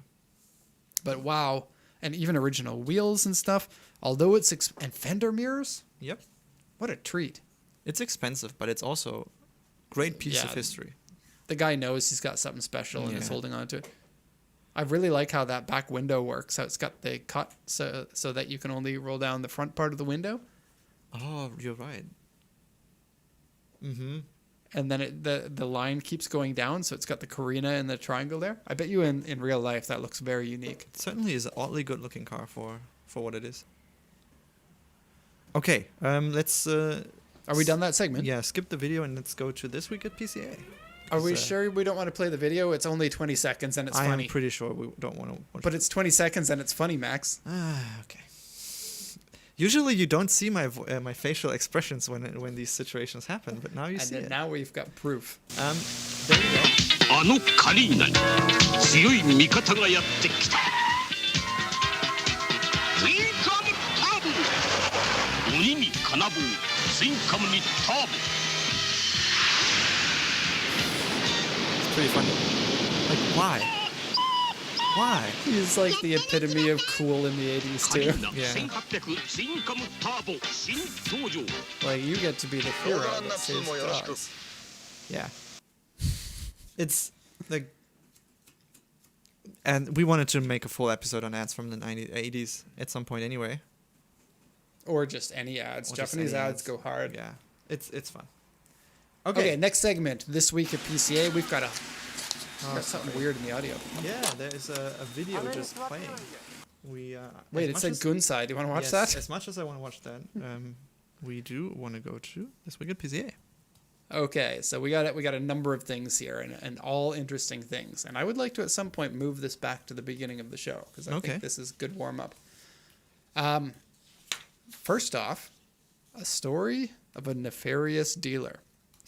But wow, and even original wheels and stuff, although it's and fender mirrors, Yep. what a treat. It's expensive, but it's also great piece of Yeah. history. The guy knows he's got something special and is Yeah. holding on to it. I really like how that back window works. How it's got the cut so that you can only roll down the front part of the window, Oh, you're right. Mm-hmm. and then the line keeps going down, so it's got the carina and the triangle there. I bet you in real life that looks very unique. It certainly is an oddly good looking car for what it is. Okay, let's Are we done that segment? yeah, skip the video and let's go to This Week at PCA. Are we 'Cause, sure we don't want to play the video? It's only 20 seconds and it's I funny. am pretty sure we don't want to watch But it's 20 seconds and it's funny, Max. okay. Usually you don't see my my facial expressions when these situations happen, but now you And see then it. now we've got proof. There you go. あのカリーナに強い味方がやってきた。ツインカムターボ。鬼に金棒、ツインカムにターボ。 It's pretty funny. Like why? Why? He's like the epitome of cool in the 80s カリ too. ーナ Yeah. 1800ツインカムターボ新登場。 Like you get to be the hero that saves dogs. Yeah. It's like, and we wanted to make a full episode on ads from the 80s at some point anyway. Or just any ads. Or just Japanese any ads go hard. Yeah, it's fun. Okay, next segment. This week at PCA, we've got something weird in the audio. Yeah, there's a video just playing. We Wait, as it said much as- Gunsai. Do you want to watch yes, that? As much as I want to watch that, we do want to go to This Week at PCA. Okay, so we got a number of things here, and all interesting things. And I would like to at some point move this back to the beginning of the show because I Okay. think this is good warm up. First off, a story of a nefarious dealer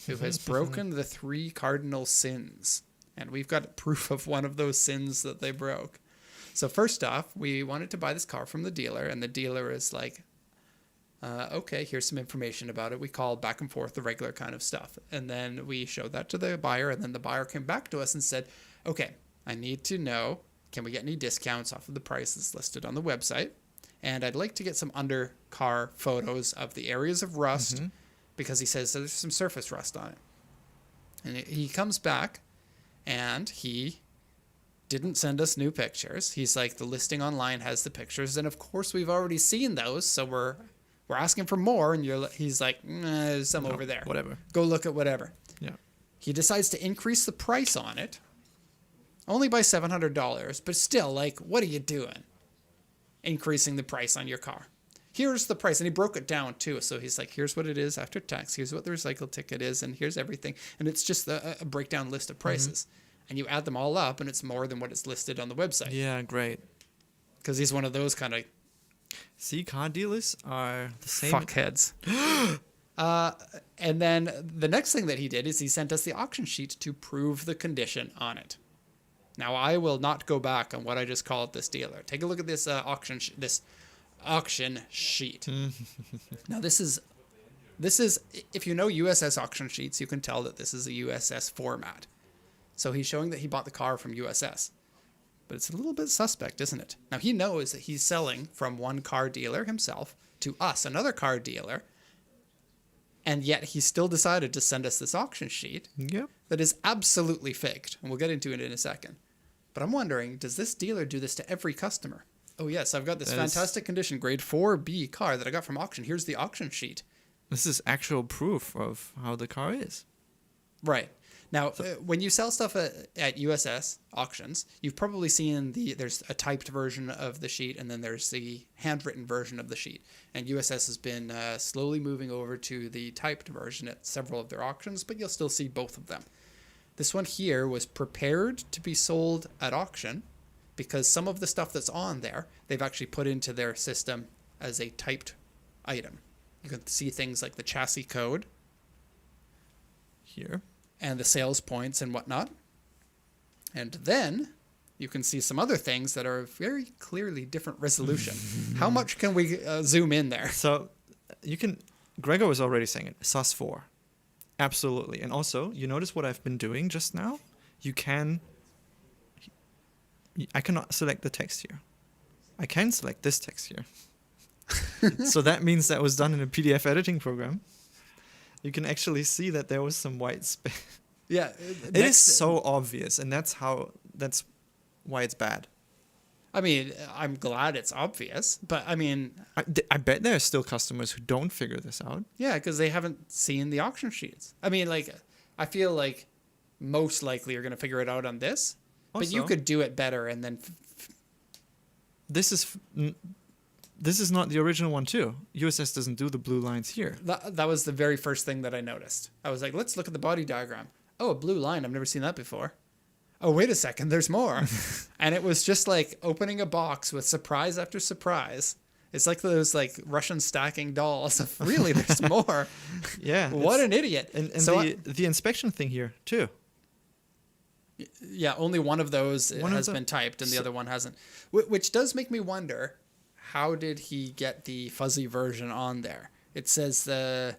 who has broken the 3 cardinal sins, and we've got proof of one of those sins that they broke. So first off, we wanted to buy this car from the dealer, and the dealer is like, okay, here's some information about it. We called back and forth, the regular kind of stuff. And then we showed that to the buyer, and then the buyer came back to us and said, okay, I need to know, can we get any discounts off of the prices listed on the website? And I'd like to get some under-car photos of the areas of rust, because he says there's some surface rust on it. And he comes back, and he didn't send us new pictures. He's like, the listing online has the pictures, and of course we've already seen those, so we're asking for more, and he's like, there's some over there. Whatever. Go look at whatever. Yeah. He decides to increase the price on it, only by $700, but still, like, what are you doing? Increasing the price on your car. Here's the price, and he broke it down too. So he's like, here's what it is after tax, here's what the recycle ticket is, and here's everything. And it's just a breakdown list of prices. And you add them all up, and it's more than what is listed on the website. Yeah, great. Because he's one of those kind of See, car dealers are the same. fuckheads. And then the next thing that he did is he sent us the auction sheet to prove the condition on it. Now, I will not go back on what I just called this dealer. Take a look at this auction sheet. Now, this is if you know USS auction sheets, you can tell that this is a USS format. So he's showing that he bought the car from USS. But it's a little bit suspect, isn't it? Now, he knows that he's selling from one car dealer himself to us, another car dealer, and yet he still decided to send us this auction sheet that is absolutely faked, and we'll get into it in a second. But I'm wondering, does this dealer do this to every customer? Oh, yes, I've got this fantastic condition, grade 4B car that I got from auction. Here's the auction sheet. This is actual proof of how the car is. Right. Now, when you sell stuff at USS auctions, you've probably seen there's a typed version of the sheet, and then there's the handwritten version of the sheet. And USS has been slowly moving over to the typed version at several of their auctions, but you'll still see both of them. This one here was prepared to be sold at auction because some of the stuff that's on there, they've actually put into their system as a typed item. You can see things like the chassis code Here. and the sales points and whatnot. And then you can see some other things that are very clearly different resolution. How much can we zoom in there? So you can, Gregor was already saying it, sus4. Absolutely. And also, you notice what I've been doing just now? I cannot select the text here. I can select this text here. So that means that was done in a PDF editing program. You can actually see that there was some white space. Yeah. It is so obvious, and that's why it's bad. I mean, I'm glad it's obvious, but I mean... I bet there are still customers who don't figure this out. Yeah, because they haven't seen the auction sheets. I mean, like, I feel like most likely you're going to figure it out on this, but you could do it better and then... This is not the original one too. USS doesn't do the blue lines here. That was the very first thing that I noticed. I was like, let's look at the body diagram. Oh, a blue line. I've never seen that before. Oh, wait a second. There's more. And it was just like opening a box with surprise after surprise. It's like those like Russian stacking dolls. Really, there's more. Yeah. What an idiot. And so the inspection thing here too. Yeah, only one of those has been typed and the other one hasn't. Which does make me wonder, how did he get the fuzzy version on there? It says it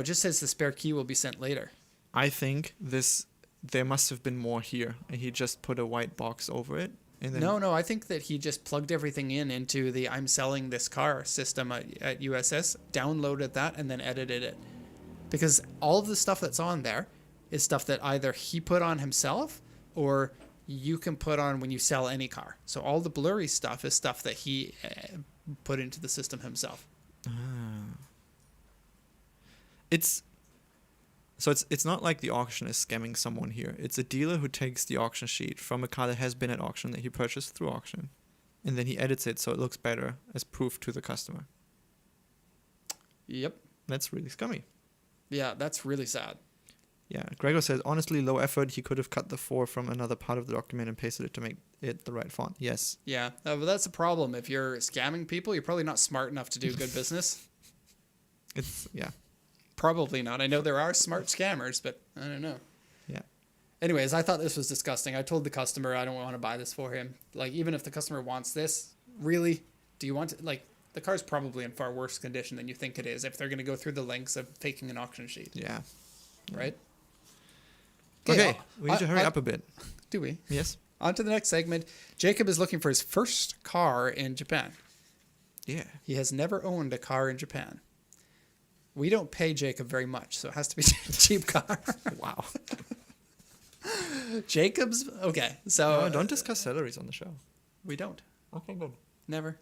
just says the spare key will be sent later. I think there must have been more here, and he just put a white box over it. And then No, I think that he just plugged everything into the I'm selling this car system at USS, downloaded that, and then edited it. Because all of the stuff that's on there is stuff that either he put on himself or you can put on when you sell any car. So all the blurry stuff is stuff that he put into the system himself. It's not like the auction is scamming someone here. It's a dealer who takes the auction sheet from a car that has been at auction that he purchased through auction, and then he edits it so it looks better as proof to the customer. Yep. That's really scummy. Yeah, that's really sad. Yeah, Gregor says, honestly, low effort. He could have cut the 4 from another part of the document and pasted it to make it the right font. Yes. Yeah, but that's a problem. If you're scamming people, you're probably not smart enough to do good business. Yeah. Probably not. I know there are smart scammers, but I don't know. Yeah. Anyways, I thought this was disgusting. I told the customer I don't want to buy this for him. Like, even if the customer wants this, really, do you want to, like, the car's probably in far worse condition than you think it is if they're going to go through the lengths of faking an auction sheet. Yeah. Right? Okay, we need to hurry up a bit. Do we? Yes. On to the next segment. Jacob is looking for his first car in Japan. Yeah. He has never owned a car in Japan. We don't pay Jacob very much, so it has to be a cheap car. Wow. Jacob's... Okay, so... No, don't discuss salaries on the show. We don't. Okay, good. Never.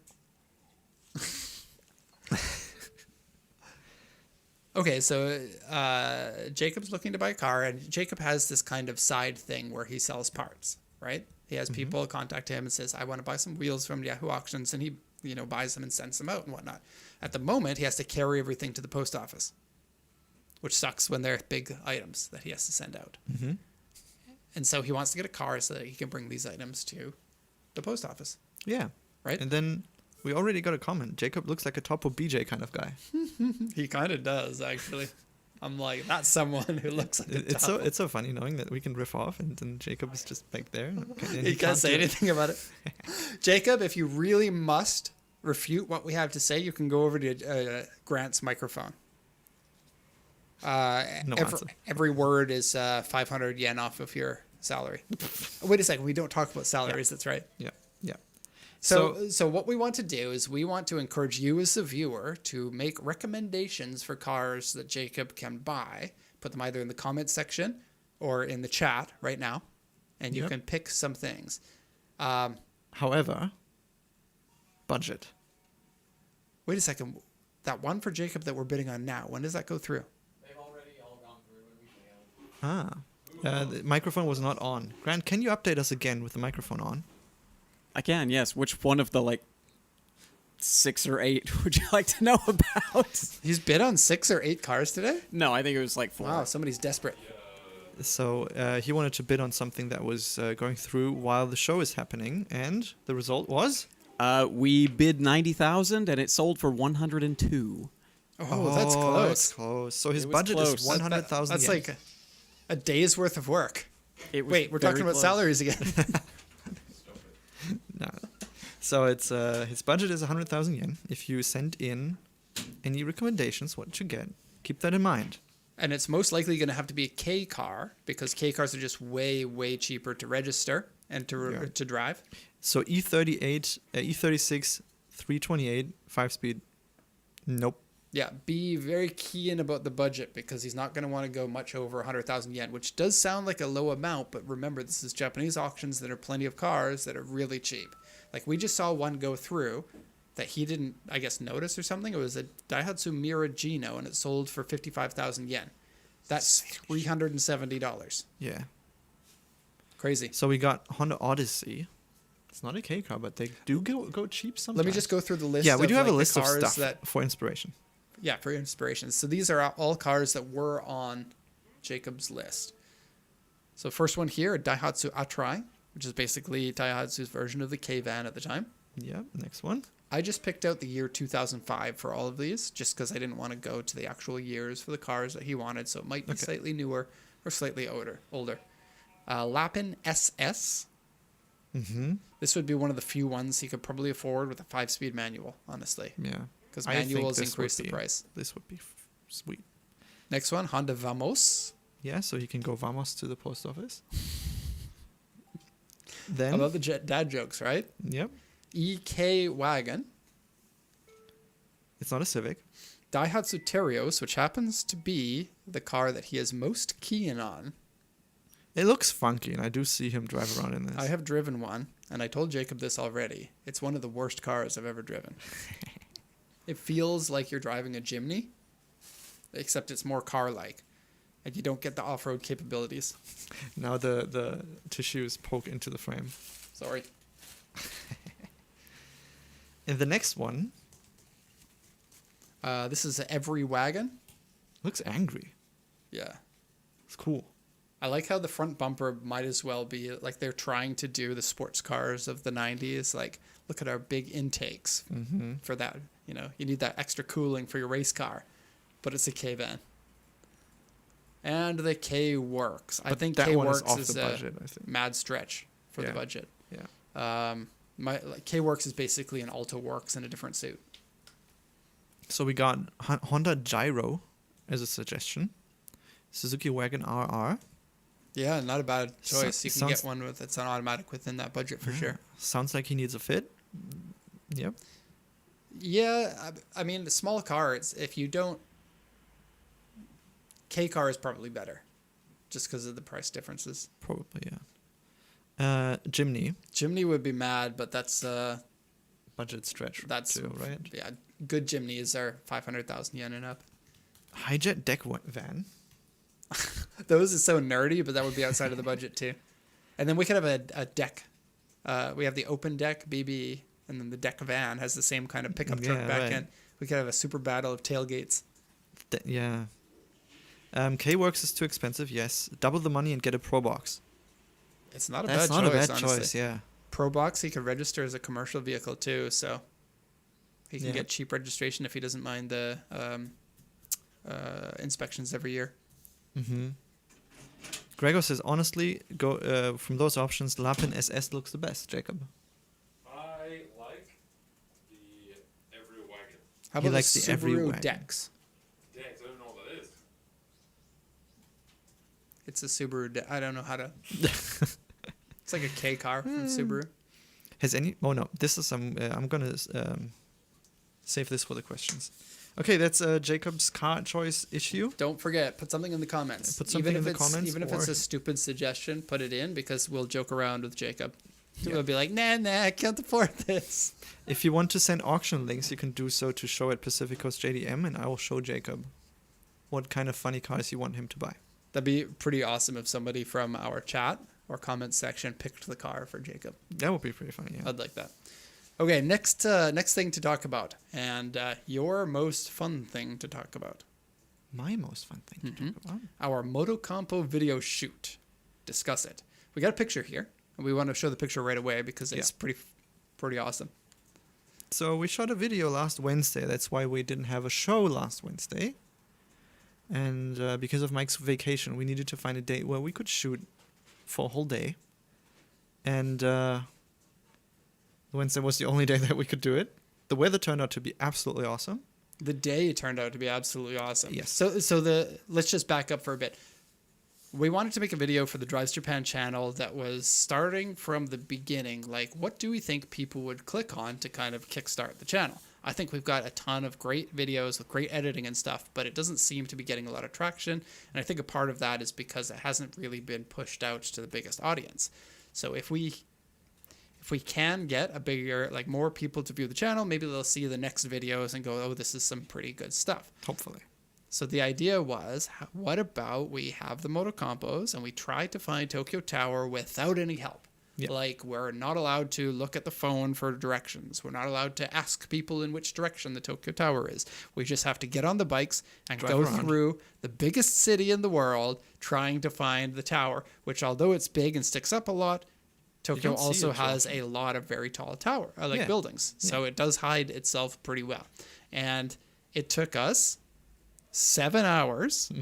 Okay, so Jacob's looking to buy a car, and Jacob has this kind of side thing where he sells parts, right? He has people contact him and says, I want to buy some wheels from Yahoo Auctions, and he buys them and sends them out and whatnot. At the moment, he has to carry everything to the post office, which sucks when they're big items that he has to send out. Mm-hmm. And so he wants to get a car so that he can bring these items to the post office. Yeah. Right? And then we already got a comment. Jacob looks like a Topo BJ kind of guy. He kind of does, actually. I'm like, that's someone who looks like a Topo. It's so funny knowing that we can riff off and then Jacob is just back there. And He can't say anything about it. Jacob, if you really must refute what we have to say, you can go over to Grant's microphone. Every word is 500 yen off of your salary. Wait a second, we don't talk about salaries. That's right. Yeah. So what we want to do is we want to encourage you as a viewer to make recommendations for cars that Jacob can buy. Put them either in the comments section or in the chat right now, and you can pick some things. However, budget. Wait a second. That one for Jacob that we're bidding on now, when does that go through? They've already all gone through and we failed. The microphone was not on. Grant, can you update us again with the microphone on? I can, yes. Which one of the 6 or 8 would you like to know about? He's bid on 6 or 8 cars today? No, I think it was 4. Wow, somebody's desperate. So he wanted to bid on something that was going through while the show is happening, and the result was? We bid 90,000 and it sold for 102. Oh, that's close. That's close. So his It was budget close. is 100,000 That's yen. like a day's worth of work. It was Wait, we're very talking about close. salaries again. No. So it's his budget is 100,000 yen. If you send in any recommendations, what you get, keep that in mind. And it's most likely going to have to be a K car because K cars are just way, way cheaper to register and to drive. So E38, E36, 328, 5-speed. Nope. Yeah, be very keen about the budget because he's not going to want to go much over 100,000 yen, which does sound like a low amount, but remember, this is Japanese auctions that are plenty of cars that are really cheap. Like, we just saw one go through that he didn't, I guess, notice or something. It was a Daihatsu Miragino, and it sold for 55,000 yen. That's $370. Yeah. Crazy. So we got Honda Odyssey. It's not a K car, but they do go cheap sometimes. Let me just go through the list. Yeah, we do have a the list of cars stuff for inspiration. Yeah, for inspiration. So these are all cars that were on Jacob's list. So first one here, a Daihatsu Atrai, which is basically Daihatsu's version of the K-Van at the time. Yeah, next one. I just picked out the year 2005 for all of these, just because I didn't want to go to the actual years for the cars that he wanted, so it might be slightly newer or slightly older. Lapin SS. Mm-hmm. This would be one of the few ones he could probably afford with a 5-speed manual, honestly. Yeah. Because I think manuals this increase would the be- price. This would be sweet. Next one, Honda Vamos. Yeah, so he can go vamos to the post office. I Then, love the dad jokes, right? yep, EK Wagon. it's not a Civic. Daihatsu Terios, which happens to be the car that he is most keen on. It looks funky, and I do see him drive around in this. I have driven one, and I told Jacob this already. It's one of the worst cars I've ever driven. It feels like you're driving a Jimny, except it's more car-like, and you don't get the off-road capabilities. Now the tissues poke into the frame. Sorry. And the next one This is Every Wagon. looks angry. Yeah. It's cool. I like how the front bumper might as well be like they're trying to do the sports cars of the 90s. Like, look at our big intakes for that. You know, you need that extra cooling for your race car, but it's a K-Van. And the K-Works. I But think that one is K-Works off is the a budget, I think. mad stretch for the Yeah. budget. Yeah. K-Works is basically an Alto Works in a different suit. So we got Honda Gyro as a suggestion. Suzuki Wagon RR. Yeah, not a bad choice. You can sounds- get one with it's an automatic within that budget for sure. Sounds like he needs a fit. Yep. Yeah, I mean, the small car, if you don't... K car is probably better, just because of the price differences. Probably, yeah. Jimny. Jimny would be mad, but that's Budget stretch that's too, right? Yeah, good Jimnys are 500,000 yen and up. Hijet deck van. Those are so nerdy, but that would be outside of the budget too. And then we could have a deck. We have the open deck BB, and then the deck van has the same kind of pickup truck Yeah, back right. end. We could have a super battle of tailgates. Yeah. K-Works is too expensive, yes. Double the money and get a Pro Box. It's not a That's bad not choice, a bad honestly. choice, yeah. Pro Box, he could register as a commercial vehicle too, so He can get cheap registration if he doesn't mind the inspections every year. Mm-hmm. Gregor says, honestly, go from those options, Lapin SS looks the best, Jacob. I like the Every Wagon. How He about likes the the Every Subaru Wagon. Dex? Dex, I don't know what that is. It's a Subaru. I don't know how to. It's like a K car from Subaru. Has any... Oh, no. This is some... I'm going to save this for the questions. Okay, that's Jacob's car choice issue. Don't forget, put something in the comments. Put something in the it's, comments, Even if it's or- a stupid suggestion, put it in because we'll joke around with Jacob. We'll be like, nah, I can't afford this. If you want to send auction links, you can do so to show at Pacific Coast JDM, and I will show Jacob what kind of funny cars you want him to buy. That'd be pretty awesome if somebody from our chat or comment section picked the car for Jacob. That would be pretty funny, yeah. I'd like that. Okay, next thing to talk about, and your most fun thing to talk about. My most fun thing to talk about. Our Motocompo video shoot. Discuss it. We got a picture here, and we want to show the picture right away because it's pretty awesome. So we shot a video last Wednesday. That's why we didn't have a show last Wednesday. And because of Mike's vacation, we needed to find a date where we could shoot for a whole day. And Wednesday was the only day that we could do it. The weather turned out to be absolutely awesome. The day turned out to be absolutely awesome. Yes. So let's just back up for a bit. We wanted to make a video for the Drives Japan channel that was starting from the beginning. Like, what do we think people would click on to kind of kickstart the channel? I think we've got a ton of great videos with great editing and stuff, but it doesn't seem to be getting a lot of traction. And I think a part of that is because it hasn't really been pushed out to the biggest audience. So if we can get a bigger, like more people to view the channel, maybe they'll see the next videos and go, oh, this is some pretty good stuff. Hopefully. So the idea was, what about we have the Motocompos and we try to find Tokyo Tower without any help? Yeah. Like, we're not allowed to look at the phone for directions. We're not allowed to ask people in which direction the Tokyo Tower is. We just have to get on the bikes and Drive go around. through the biggest city in the world trying to find the tower, which although it's big and sticks up a lot, Tokyo don't see also it has often. a lot of very tall Yeah. buildings. So it does hide itself pretty well. And it took us 7 hours.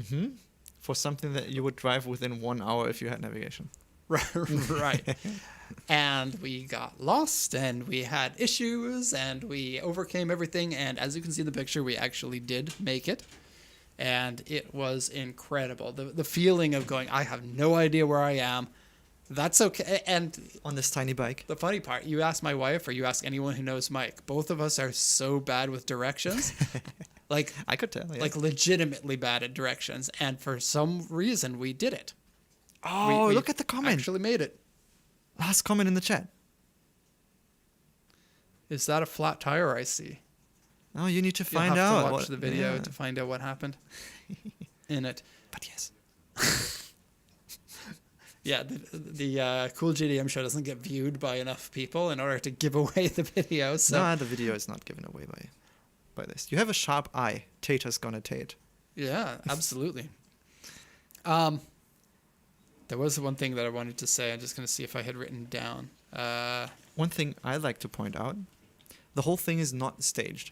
For something that you would drive within 1 hour if you had navigation. Right. And we got lost and we had issues and we overcame everything. And as you can see in the picture, we actually did make it. And it was incredible. The feeling of going, I have no idea where I am. That's okay. And On this tiny bike. the funny part, you ask my wife or you ask anyone who knows Mike, both of us are so bad with directions. Like, I could tell, yeah. like legitimately bad at directions. And for some reason, we did it. oh, We look at the comment. Actually made it. Last comment in the chat. Is that a flat tire I see? Oh, you need to You'll find have out. to watch what- the video yeah. to find out what happened in it. But yes. Yeah, the Cool JDM show doesn't get viewed by enough people in order to give away the video. So No, the video is not given away by this. You have a sharp eye. Tater's gonna Tate. yeah, absolutely. There was one thing that I wanted to say. I'm just going to see if I had written down. One thing I'd like to point out, the whole thing is not staged.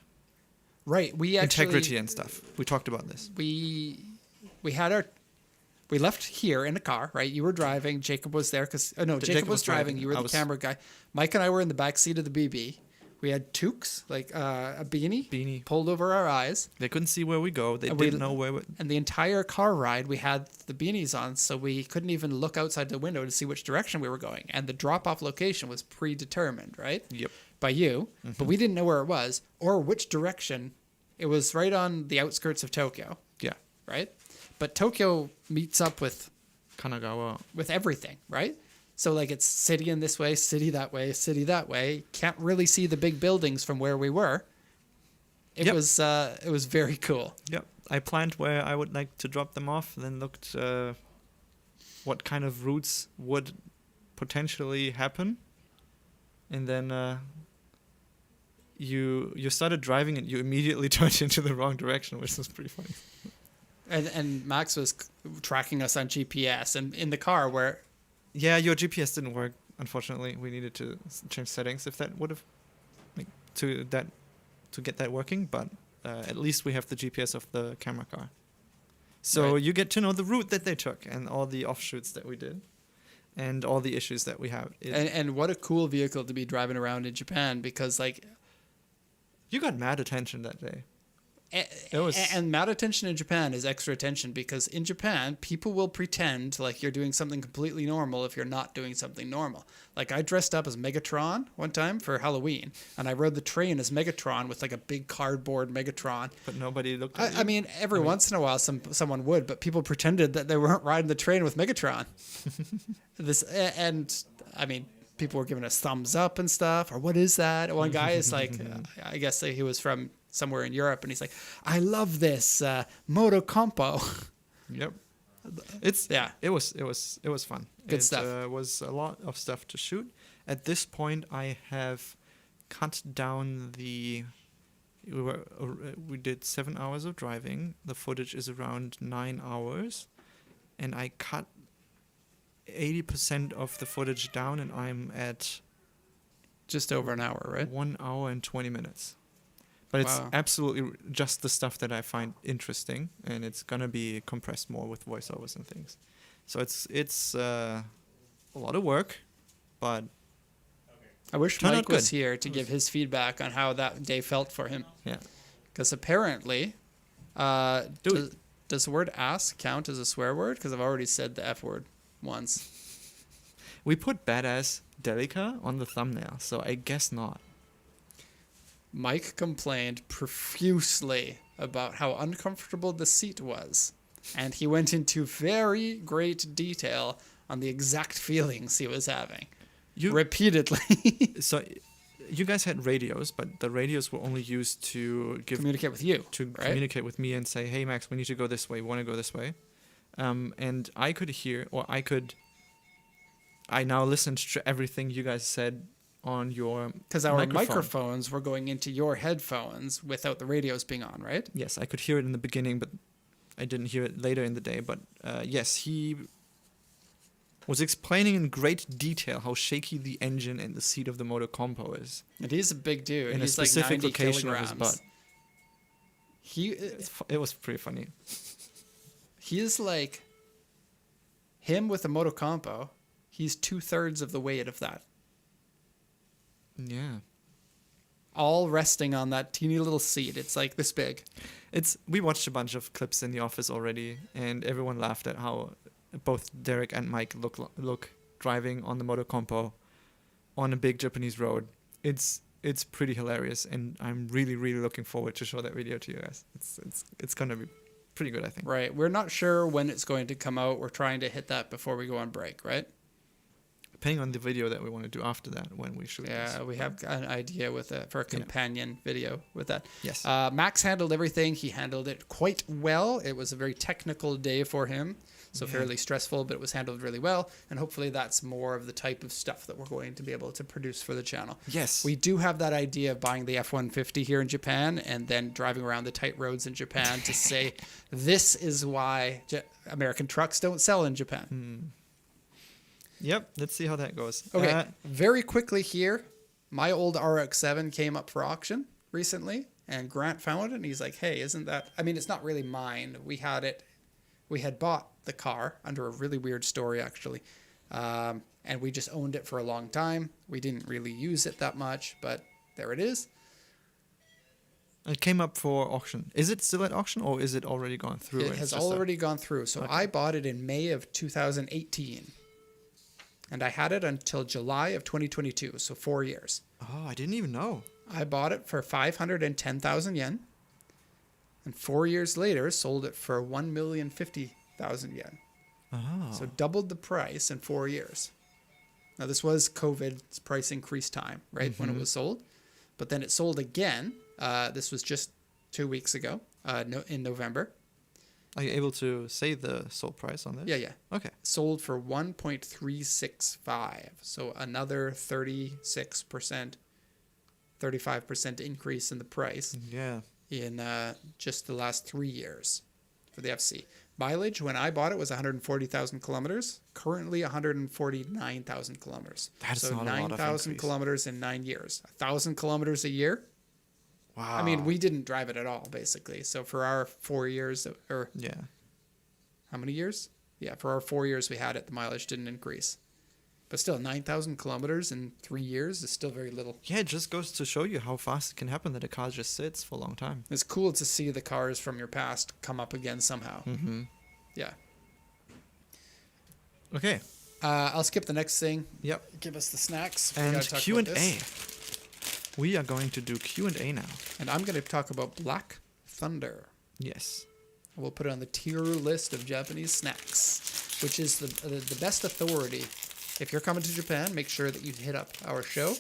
Right, we actually Integrity and stuff. We talked about this. we left here in a car, right? You were driving. Jacob was there because Jacob was driving. You were the camera guy. Mike and I were in the back seat of the BB. We had toques, like a beanie pulled over our eyes. They couldn't see where we go. They And didn't know where. And the entire car ride, we had the beanies on, so we couldn't even look outside the window to see which direction we were going. And the drop-off location was predetermined, right? Yep. By you, but we didn't know where it was or which direction. It was right on the outskirts of Tokyo, Yeah. right? But Tokyo meets up with Kanagawa. everything, right? So like it's city in this way, city that way, city that way. Can't really see the big buildings from where we were. It was very cool. Yep. I planned where I would like to drop them off, then looked what kind of routes would potentially happen. And then you started driving and you immediately turned into the wrong direction, which was pretty funny. And Max was tracking us on GPS and in the car where Yeah, your GPS didn't work, unfortunately. We needed to change settings if that would have to that to get that working, but at least we have the GPS of the camera car. So Right. you get to know the route that they took and all the offshoots that we did and all the issues that we have. And what a cool vehicle to be driving around in Japan, because like You got mad attention that day. And mad attention in Japan is extra attention, because in Japan, people will pretend like you're doing something completely normal if you're not doing something normal. Like I dressed up as Megatron one time for Halloween, and I rode the train as Megatron with like a big cardboard Megatron. But nobody looked at you. I mean, every once in a while, someone would, but people pretended that they weren't riding the train with Megatron. I mean, people were giving us thumbs up and stuff, or what is that? One guy is like, I guess he was from somewhere in Europe, and he's like, I love this Moto Compo. Yep. It was fun. Good stuff. It was a lot of stuff to shoot. At this point, I have cut down we did 7 hours of driving. The footage is around 9 hours, and I cut 80% of the footage down, and I'm at Just over an hour, right? 1 hour and 20 minutes. But it's Wow. absolutely just the stuff that I find interesting, and it's gonna be compressed more with voiceovers and things. So it's a lot of work, but I wish Turned Mike out was good. here to give his feedback on how that day felt for him. yeah. Because apparently, does the word ass count as a swear word? Because I've already said the F word once. We put badass Delica on the thumbnail, so I guess not. Mike complained profusely about how uncomfortable the seat was, and he went into very great detail on the exact feelings he was having. Repeatedly. So you guys had radios, but the radios were only used to Communicate with you, right? communicate with me and say, hey Max, we need to go this way, we want to go this way. And I could hear, I now listened to everything you guys said on your Because our microphone. microphones were going into your headphones without the radios being on, right? Yes, I could hear it in the beginning, but I didn't hear it later in the day. But yes, he was explaining in great detail how shaky the engine and the seat of the Moto Compo is. And he's a big dude. In a He's specific like 90 location kilograms. of his butt. He It was pretty funny. is like him with a Moto Compo. He's 2/3 of the weight of that, Yeah. all resting on that teeny little seat. It's like this big. We watched a bunch of clips in the office already, and everyone laughed at how both Derek and Mike look driving on the Moto Compo on a big Japanese road. It's pretty hilarious, and I'm really looking forward to show that video to you guys. It's gonna be pretty good, I think. Right. We're not sure when it's going to come out. We're trying to hit that before we go on break, right? Depending on the video that we want to do after that when we shoot. Yeah, this. we have an idea with it for a companion video with that. Yes. Max handled everything. He handled it quite well. It was a very technical day for him, so fairly stressful, but it was handled really well. And hopefully that's more of the type of stuff that we're going to be able to produce for the channel. Yes. We do have that idea of buying the F-150 here in Japan and then driving around the tight roads in Japan to say, this is why American trucks don't sell in Japan. Yep. Let's see how that goes. Okay, very quickly here, my old RX-7 came up for auction recently, and Grant found it, and he's like, hey, isn't that... I mean, it's not really mine. We had bought the car under a really weird story, actually, and we just owned it for a long time. We didn't really use it that much, but there it is. It came up for auction. Is it still at auction, or is it already gone through? It and has it's just already gone through. So I bought it in May of 2018, and I had it until July of 2022, so 4 years. Oh, I didn't even know. I bought it for 510,000 yen, and 4 years later sold it for 1,050,000 yen. Oh. So doubled the price in 4 years. Now this was COVID's price increase time, right, when it was sold, but then it sold again. This was just 2 weeks ago, in November. Are you able to say the sold price on this? Yeah. Okay. Sold for 1.365. So another 36%, 35% increase in the price Yeah. in just the last 3 years for the FC. Mileage, when I bought it, was 140,000 kilometers. Currently 149,000 kilometers. That's so not a lot of 9,000 increase. kilometers in 9 years. 1,000 kilometers a year. Wow. I mean, we didn't drive it at all, basically. So for our 4 years, or Yeah. how many years? Yeah, for our 4 years we had it, the mileage didn't increase. But still, 9,000 kilometers in 3 years is still very little. Yeah, it just goes to show you how fast it can happen that a car just sits for a long time. It's cool to see the cars from your past come up again somehow. Mm-hmm. Yeah. Okay. I'll skip the next thing. Yep. Give us the snacks. We And gotta talk about Q&A. this. We are going to do Q&A now. And I'm going to talk about Black Thunder. Yes. We'll put it on the tier list of Japanese snacks, which is the best authority. If you're coming to Japan, make sure that you hit up our show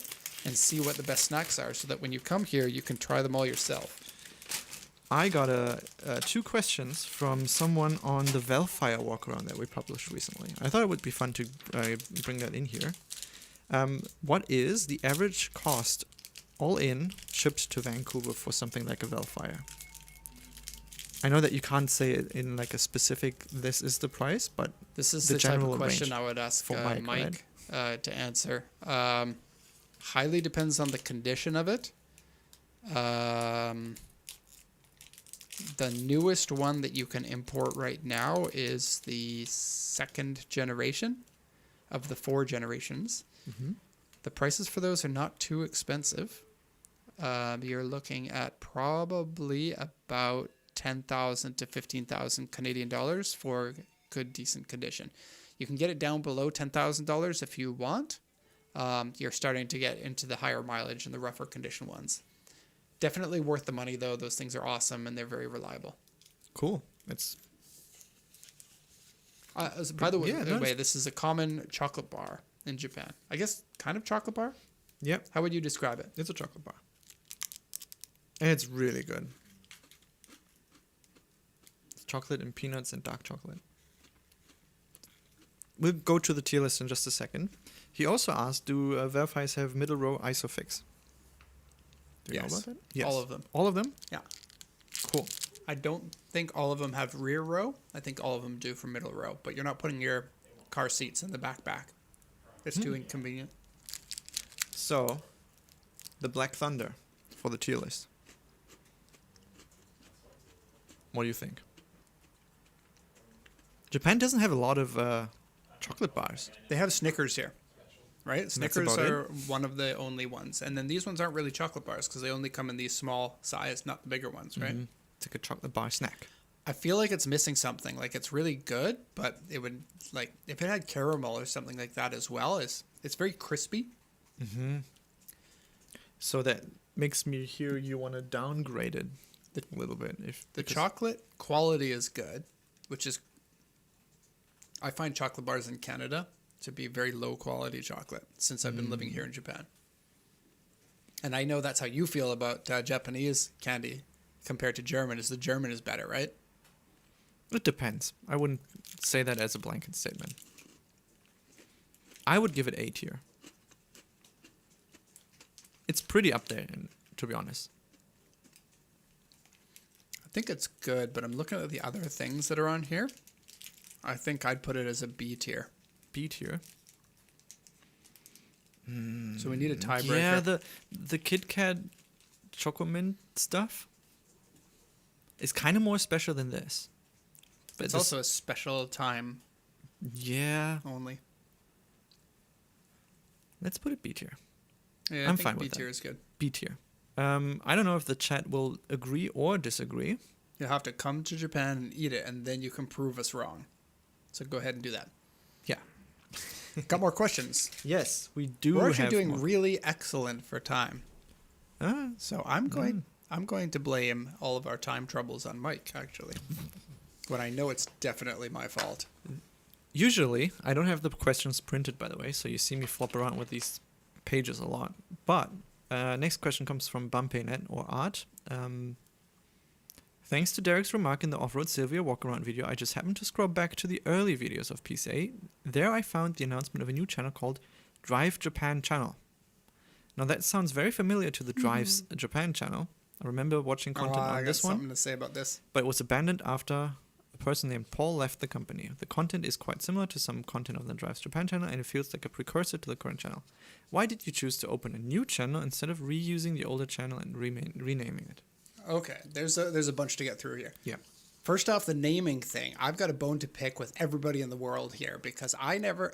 and see what the best snacks are so that when you come here, you can try them all yourself. I got 2 questions from someone on the Vellfire walkaround that we published recently. I thought it would be fun to bring that in here. What is the average cost all in shipped to Vancouver for something like a Vellfire? I know that you can't say it in like a specific, this is the price, but This is the the type general of question range I would ask for Mike, Mike to answer. Highly depends on the condition of it. The newest one that you can import right now is the 2nd generation of the 4 generations. Mhm. The prices for those are not too expensive. You're looking at probably about 10,000 to 15,000 Canadian dollars for good, decent condition. You can get it down below $10,000 if you want. You're starting to get into the higher mileage and the rougher condition ones. Definitely worth the money, though. Those things are awesome and they're very reliable. cool. It's By the way, Yeah, no, this is a common chocolate bar in Japan. I guess kind of chocolate bar? Yep, How would you describe it? it's a chocolate bar. And it's really good. It's chocolate and peanuts and dark chocolate. We'll go to the tier list in just a second. He also asked, do Vellfires have middle row ISOFIX? Do you know Yes. about that? Yes. All of them. All of them? Yeah. Cool. I don't think all of them have rear row. I think all of them do for middle row, but you're not putting your car seats in the back. It's too inconvenient. So, the Black Thunder for the tier list. What do you think? Japan doesn't have a lot of chocolate bars. They have Snickers here, right? Snickers about are one of the only ones. And then these ones aren't really chocolate bars because they only come in these small size, not the bigger ones, right? Mhm. It's like a chocolate bar snack. I feel like it's missing something. Like it's really good, but it would like if it had caramel or something like that as well. It's very crispy. So that makes me hear you want to downgrade it a little bit. The because- chocolate quality is good, which is I find chocolate bars in Canada to be very low quality chocolate since I've been living here in Japan. And I know that's how you feel about Japanese candy compared to German. Is the German is better, right? It depends. I wouldn't say that as a blanket statement. I would give it A tier. It's pretty up there, to be honest. I think it's good, but I'm looking at the other things that are on here. I think I'd put it as a B tier. B tier. So we need a tiebreaker. Yeah, the Kit Kat Choco Mint stuff is kind of more special than this. But it's this- also a special time yeah. only. Let's put it B tier. Yeah, I'm I think fine B with that. tier is good. B tier. I don't know if the chat will agree or disagree. You'll have to come to Japan and eat it, and then you can prove us wrong. So go ahead and do that. Yeah. Got more questions? Yes, we do. We're actually have doing more. really excellent for time. Ah, So I'm going to blame all of our time troubles on Mike, actually. When I know it's definitely my fault. usually, I don't have the questions printed, by the way, so you see me flop around with these pages a lot. But next question comes from Bumpynet or Art. Thanks to Derek's remark in the Off-Road Sylvia walk-around video, I just happened to scroll back to the early videos of PCA. There I found the announcement of a new channel called Drive Japan Channel. Now that sounds very familiar to the Drives Japan channel. I remember watching content I on got this one, something to say about this. but it was abandoned after person named Paul left the company. The content is quite similar to some content on the Drives Japan channel, and it feels like a precursor to the current channel. Why did you choose to open a new channel instead of reusing the older channel and renaming it? Okay, there's a bunch to get through here. Yeah. First off, the naming thing. I've got a bone to pick with everybody in the world here because I never,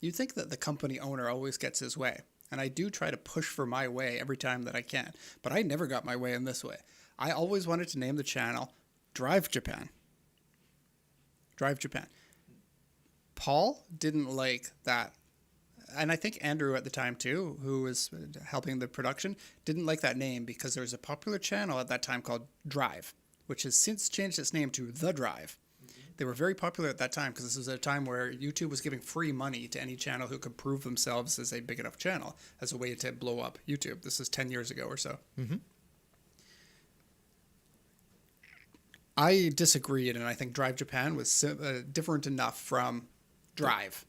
you'd think that the company owner always gets his way. And I do try to push for my way every time that I can. But I never got my way in this way. I always wanted to name the channel Drive Japan. Drive Japan. Paul didn't like that. And I think Andrew at the time too, who was helping the production, didn't like that name because there was a popular channel at that time called Drive, which has since changed its name to The Drive. They were very popular at that time because this was a time where YouTube was giving free money to any channel who could prove themselves as a big enough channel as a way to blow up YouTube. This is 10 years ago or so. Mm-hmm. I disagreed, and I think Drive Japan was different enough from Drive.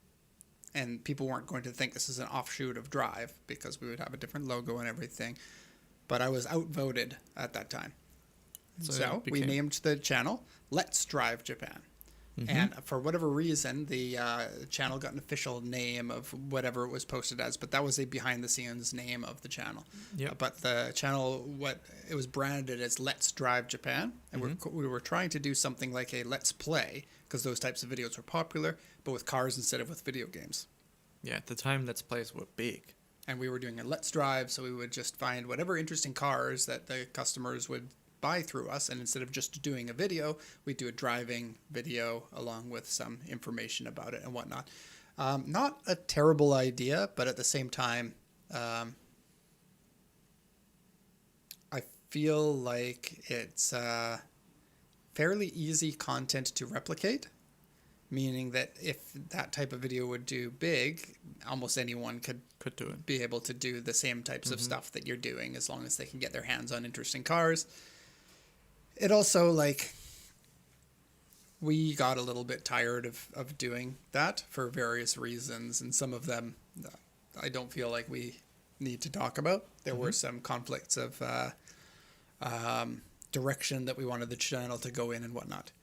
And people weren't going to think this is an offshoot of Drive because we would have a different logo and everything. But I was outvoted at that time. So we named the channel Let's Drive Japan. Mm-hmm. And for whatever reason, the channel got an official name of whatever it was posted as, but that was a behind-the-scenes name of the channel. Yep. But the channel, it was branded as Let's Drive Japan, and we were trying to do something like a Let's Play, because those types of videos were popular, but with cars instead of with video games. Yeah, at the time, Let's Plays were big. And we were doing a Let's Drive, so we would just find whatever interesting cars that the customers would buy through us, and instead of just doing a video, we'd do a driving video along with some information about it and whatnot. Not a terrible idea, but at the same time, I feel like it's fairly easy content to replicate, meaning that if that type of video would do big, almost anyone could do it. Be able to do the same types of stuff that you're doing as long as they can get their hands on interesting cars. It also, we got a little bit tired of doing that for various reasons, and some of them I don't feel like we need to talk about. There were some conflicts of direction that we wanted the channel to go in and whatnot.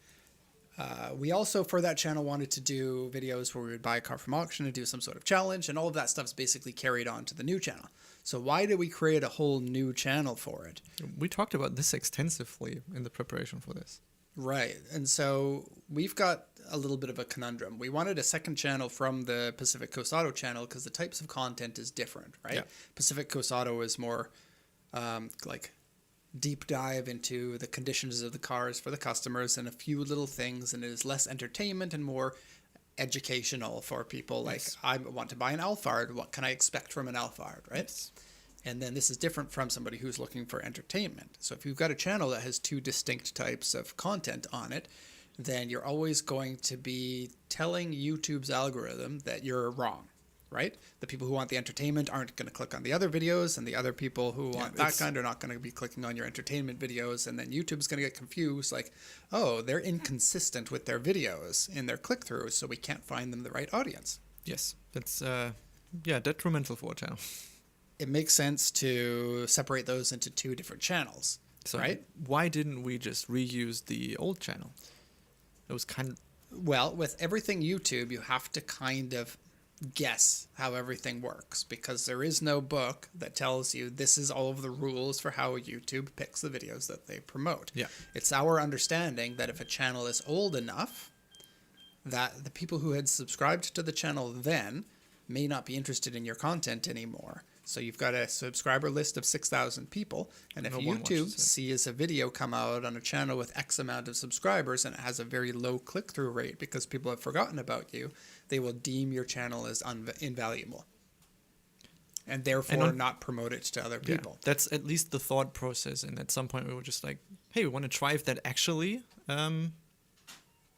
We also, for that channel, wanted to do videos where we would buy a car from auction and do some sort of challenge, and all of that stuff's basically carried on to the new channel. So why did we create a whole new channel for it? We talked about this extensively in the preparation for this. Right. And so we've got a little bit of a conundrum. We wanted a second channel from the Pacific Coast Auto channel because the types of content is different, right? Yeah. Pacific Coast Auto is more deep dive into the conditions of the cars for the customers and a few little things, and it is less entertainment and more educational for people. Yes. I want to buy an Alphard. What can I expect from an Alphard, right? Yes. And then this is different from somebody who's looking for entertainment. So if you've got a channel that has two distinct types of content on it, then you're always going to be telling YouTube's algorithm that you're wrong, right? The people who want the entertainment aren't going to click on the other videos, and the other people who want that kind are not going to be clicking on your entertainment videos, and then YouTube's going to get confused, like, oh, they're inconsistent with their videos in their click-throughs, so we can't find them the right audience. Yes, that's detrimental for a channel. It makes sense to separate those into two different channels, So right? why didn't we just reuse the old channel? It was kind of... Well, with everything YouTube, you have to kind of guess how everything works because there is no book that tells you this is all of the rules for how YouTube picks the videos that they promote. Yeah. It's our understanding that if a channel is old enough, that the people who had subscribed to the channel then may not be interested in your content anymore. So you've got a subscriber list of 6,000 people, and if No one YouTube watches it. sees a video come out on a channel with X amount of subscribers and it has a very low click-through rate because people have forgotten about you, they will deem your channel as invaluable, and therefore not promote it to other people. Yeah, that's at least the thought process, and at some point we were just like, hey, we want to try if that actually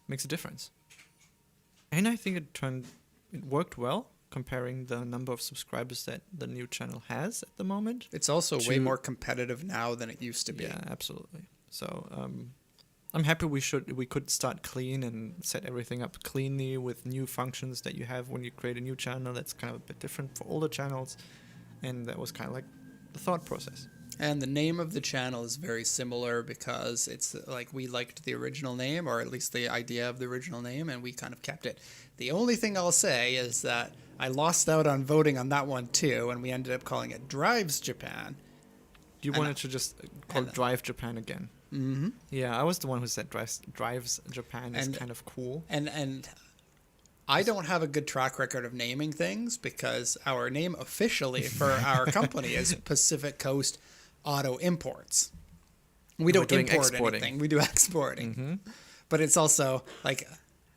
makes a difference. And I think it worked well, comparing the number of subscribers that the new channel has at the moment. It's also way more competitive now than it used to be. Yeah, absolutely. So I'm happy we could start clean and set everything up cleanly with new functions that you have when you create a new channel. That's kind of a bit different for older channels, and that was kind of like the thought process. And the name of the channel is very similar because it's like we liked the original name, or at least the idea of the original name, and we kind of kept it. The only thing I'll say is that I lost out on voting on that one too, and we ended up calling it Drives Japan. You wanted to just call it Drive Japan again. Mm-hmm. Yeah, I was the one who said Drives Japan is kind of cool. And I don't have a good track record of naming things because our name officially for our company is Pacific Coast Auto Imports. We don't import anything. We do exporting. Mm-hmm. But it's also like,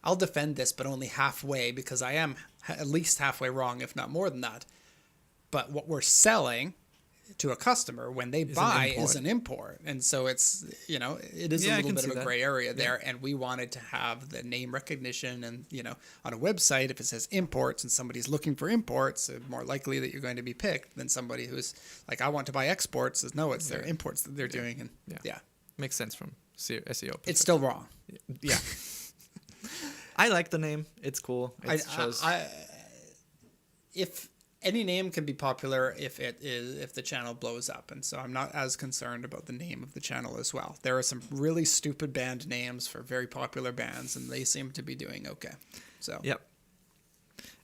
I'll defend this, but only halfway because I am at least halfway wrong, if not more than that. But what we're selling to a customer when they buy is an import. And so it's, you know, it is a little bit of a gray area there. And we wanted to have the name recognition and, you know, on a website, if it says imports and somebody's looking for imports, it's more likely that you're going to be picked than somebody who's like, I want to buy exports. Says, no, it's their imports that they're doing. And yeah. Makes sense from SEO perspective. It's still wrong. Yeah. I like the name. It's cool. It shows. If any name can be popular if the channel blows up, and so I'm not as concerned about the name of the channel as well. There are some really stupid band names for very popular bands, and they seem to be doing okay. So yep.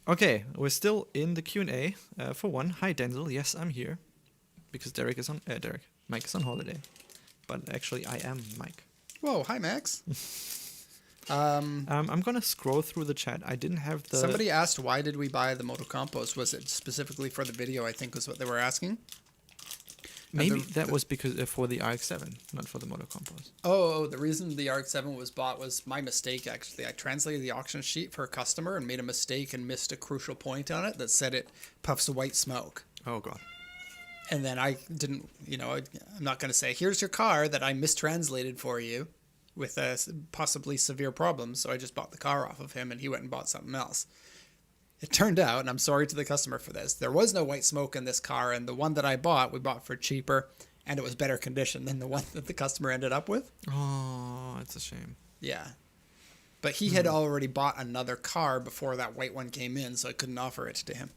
Okay, we're still in the Q&A. For one, hi Denzel. Yes, I'm here because Mike is on holiday, but actually I am Mike. Whoa, hi Max. I'm gonna scroll through the chat. I didn't have the. Somebody asked why did we buy the Moto Compos? Was it specifically for the video? I think was what they were asking. Maybe that was because for the RX-7, not for the Moto Compos. Oh, the reason the RX-7 was bought was my mistake. Actually, I translated the auction sheet for a customer and made a mistake and missed a crucial point on it that said it puffs white smoke. Oh god. And then I didn't. You know, I'm not going to say here's your car that I mistranslated for you with possibly severe problems, so I just bought the car off of him, and he went and bought something else. It turned out, and I'm sorry to the customer for this, there was no white smoke in this car, and the one that I bought, we bought for cheaper, and it was better condition than the one that the customer ended up with. Oh, it's a shame. Yeah. But he had already bought another car before that white one came in, so I couldn't offer it to him.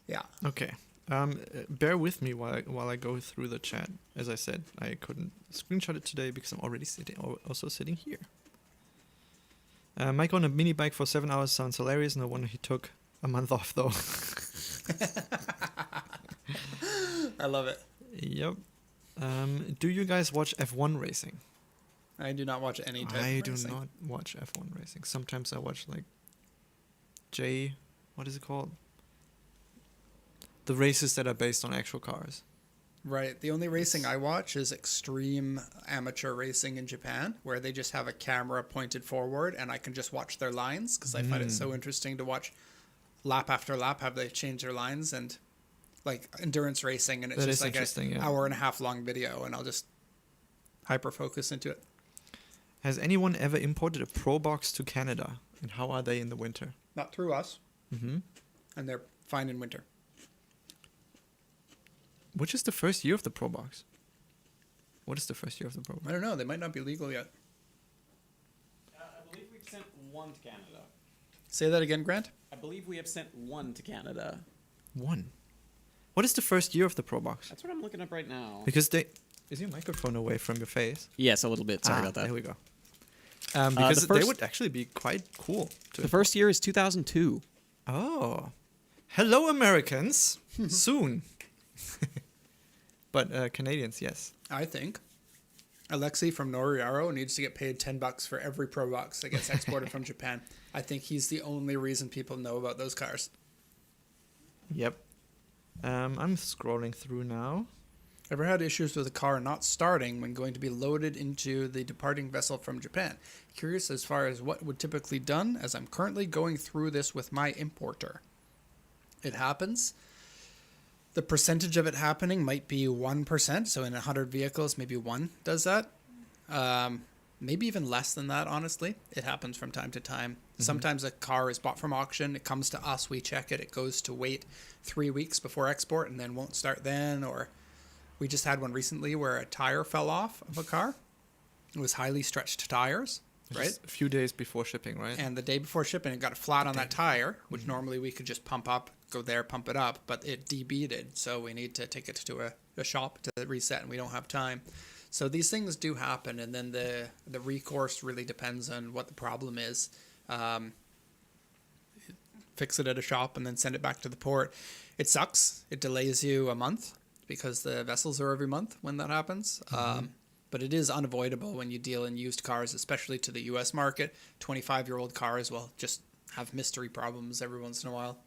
Yeah. Okay. Bear with me while I go through the chat. As I said, I couldn't screenshot it today because I'm already also sitting here. Mike on a mini bike for 7 hours sounds hilarious. No wonder he took a month off though. I love it. Yep. Do you guys watch F1 racing? I do not watch any type of racing. I do not watch F1 racing. Sometimes I watch like what is it called? The races that are based on actual cars. Right. The only racing I watch is extreme amateur racing in Japan, where they just have a camera pointed forward and I can just watch their lines because I find it so interesting to watch lap after lap how they change their lines, and like endurance racing, and it's just like an hour and a half long video, and I'll just hyper focus into it. Has anyone ever imported a Probox to Canada, and how are they in the winter? Not through us. Mm-hmm. And they're fine in winter. Which is the first year of the Probox? What is the first year of the Probox? I don't know. They might not be legal yet. I believe we've sent one to Canada. Say that again, Grant? I believe we have sent one to Canada. One? What is the first year of the Probox? That's what I'm looking up right now. Because is your microphone away from your face? Yes, a little bit. Sorry about that. There we go. Because they would actually be quite cool. The first year is 2002. Oh. Hello, Americans. Soon. But Canadians, yes. I think Alexei from Noriaro needs to get paid $10 for every Probox that gets exported from Japan. I think he's the only reason people know about those cars. Yep. I'm scrolling through now. Ever had issues with a car not starting when going to be loaded into the departing vessel from Japan? Curious as far as what would typically done, as I'm currently going through this with my importer. It happens. The percentage of it happening might be 1%. So in 100 vehicles, maybe one does that. Maybe even less than that, honestly. It happens from time to time. Mm-hmm. Sometimes a car is bought from auction. It comes to us. We check it. It goes to wait 3 weeks before export and then won't start then. Or we just had one recently where a tire fell off of a car. It was highly stretched tires. right? Just a few days before shipping, right? And the day before shipping, it got flat on that tire, which normally we could just pump up, go there, pump it up, but it debeaded. So we need to take it to a shop to reset, and we don't have time. So these things do happen, and then the recourse really depends on what the problem is. Fix it at a shop and then send it back to the port. It sucks. It delays you a month because the vessels are every month when that happens. But it is unavoidable when you deal in used cars, especially to the U.S. market. 25-year-old cars will just have mystery problems every once in a while.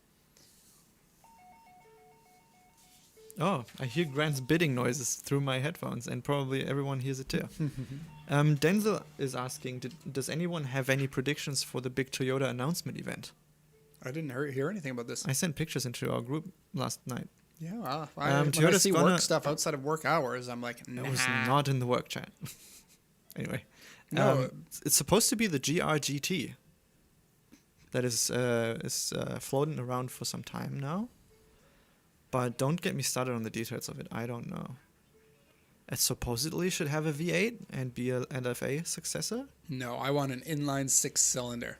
Oh, I hear Grant's bidding noises through my headphones, and probably everyone hears it too. Denzel is asking, does anyone have any predictions for the big Toyota announcement event? I didn't hear anything about this. I sent pictures into our group last night. Yeah, when I Toyota's see gonna- work stuff outside of work hours, I'm like, nah. It was not in the work chat. Anyway. No. It's supposed to be the GR-GT that is floating around for some time now. But don't get me started on the details of it. I don't know. It supposedly should have a V8 and be a LFA successor. No, I want an inline 6-cylinder.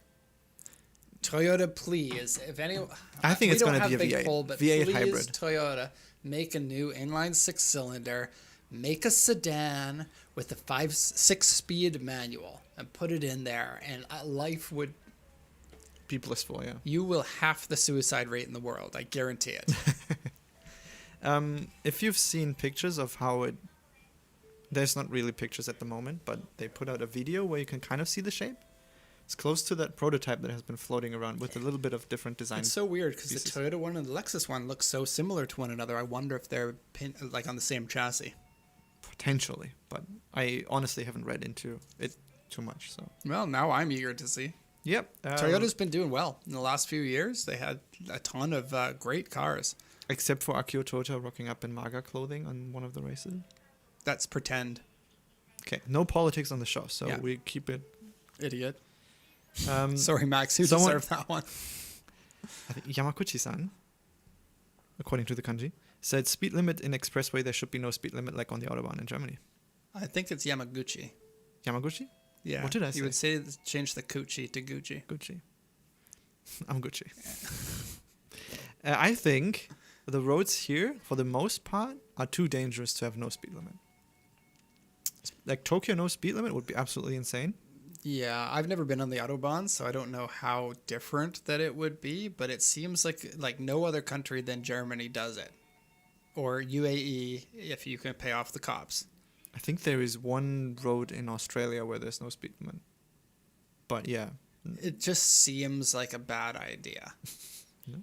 Toyota, please. If anyone, I think it's going to be a big V8. pull, but V8 please, hybrid. Toyota, make a new inline 6-cylinder. Make a sedan with a 6-speed manual and put it in there, and life would. Be blissful, yeah. You will half the suicide rate in the world. I guarantee it. If you've seen pictures of how it... There's not really pictures at the moment, but they put out a video where you can kind of see the shape. It's close to that prototype that has been floating around with a little bit of different design. It's so weird because the pieces. Toyota one and the Lexus one look so similar to one another. I wonder if they're on the same chassis. Potentially, but I honestly haven't read into it too much. So Well, now I'm eager to see. yep, Toyota's been doing well in the last few years. They had a ton of great cars. except for Akio Tota rocking up in MAGA clothing on one of the races. That's pretend. Okay, no politics on the show, so Yeah. we keep it. Idiot. Um, Sorry, Max. You someone- deserve that one. I think Yamaguchi-san, according to the kanji, said speed limit in expressway. There should be no speed limit like on the autobahn in Germany. I think it's Yamaguchi. Yamaguchi? Yeah. What did I You say? would say change the Gucci to Gucci. Gucci. I'm Gucci. I think the roads here, for the most part, are too dangerous to have no speed limit. Like Tokyo, no speed limit would be absolutely insane. Yeah, I've never been on the Autobahn, so I don't know how different that it would be, but it seems like no other country than Germany does it. Or UAE if you can pay off the cops. I think there is one road in Australia where there's no speed limit. But yeah. It just seems like a bad idea. No?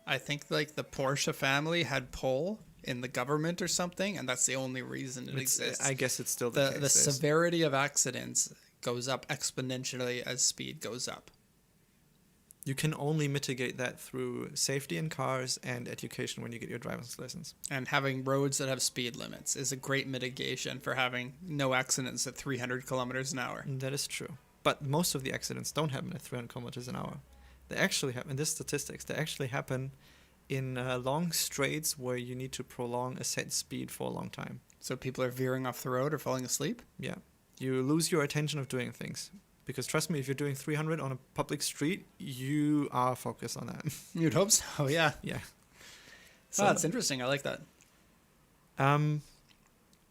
I think like the Porsche family had pull in the government or something, and that's the only reason it exists. I guess it's still the case. The There's- severity of accidents goes up exponentially as speed goes up. You can only mitigate that through safety in cars and education when you get your driver's license. And having roads that have speed limits is a great mitigation for having no accidents at 300 kilometers an hour. And that is true. But most of the accidents don't happen at 300 kilometers an hour. They actually happen, in this statistics, they actually happen in long straights where you need to prolong a set speed for a long time. So people are veering off the road or falling asleep? Yeah. You lose your attention of doing things. Because trust me, if you're doing 300 on a public street, you are focused on that. You'd hope so, yeah. Yeah. So that's interesting. I like that.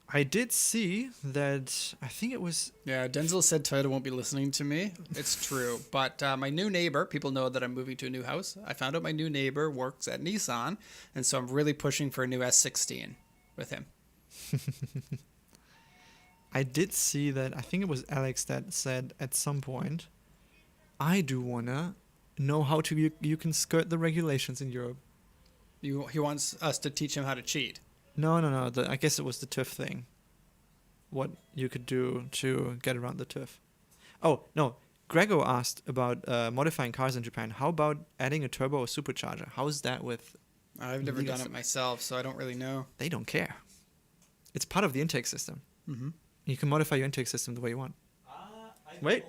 I did see that, I think it was, Yeah, Denzel said Toyota won't be listening to me. It's true. But my new neighbor, people know that I'm moving to a new house. I found out my new neighbor works at Nissan, and so I'm really pushing for a new S16 with him. I did see that, I think it was Alex that said at some point, I do want to know how to you can skirt the regulations in Europe. He wants us to teach him how to cheat. No. I guess it was the TÜV thing. What you could do to get around the TÜV. Oh, no. Gregor asked about modifying cars in Japan. How about adding a turbo or supercharger? How's that with... I've never done it myself, so I don't really know. They don't care. It's part of the intake system. Mm-hmm. You can modify your intake system the way you want. Wait.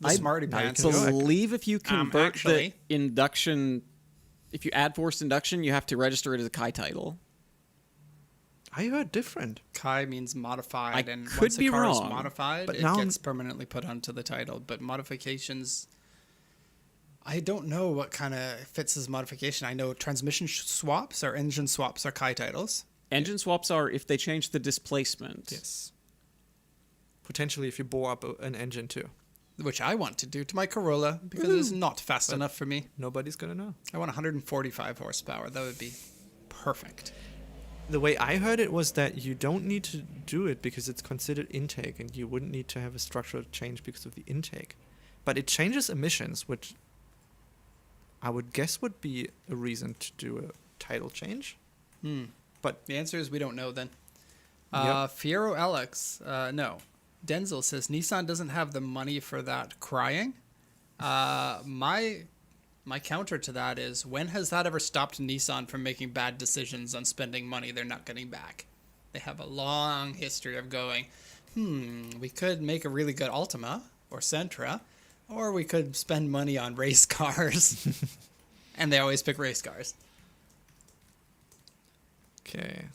The Smarty now you Pants. can go. believe if you convert actually- the induction, if you add forced induction, you have to register it as a Kai title. I heard different. Kai means modified, I and could once be a car is wrong, modified, but it now gets permanently put onto the title. But modifications, I don't know what kind of fits as modification. I know transmission swaps or engine swaps are Kai titles. Engine swaps are if they change the displacement. Yes. Potentially, if you bore up an engine too. Which I want to do to my Corolla because it's not fast enough for me. Nobody's gonna know. I want 145 horsepower. That would be perfect. The way I heard it was that you don't need to do it because it's considered intake, and you wouldn't need to have a structural change because of the intake. But it changes emissions, which I would guess would be a reason to do a title change. But The answer is we don't know then. Yep. Fiero Alex, no. Denzel says Nissan doesn't have the money for that crying. My counter to that is, when has that ever stopped Nissan from making bad decisions on spending money they're not getting back? They have a long history of going, we could make a really good Altima or Sentra, or we could spend money on race cars. And they always pick race cars. okay.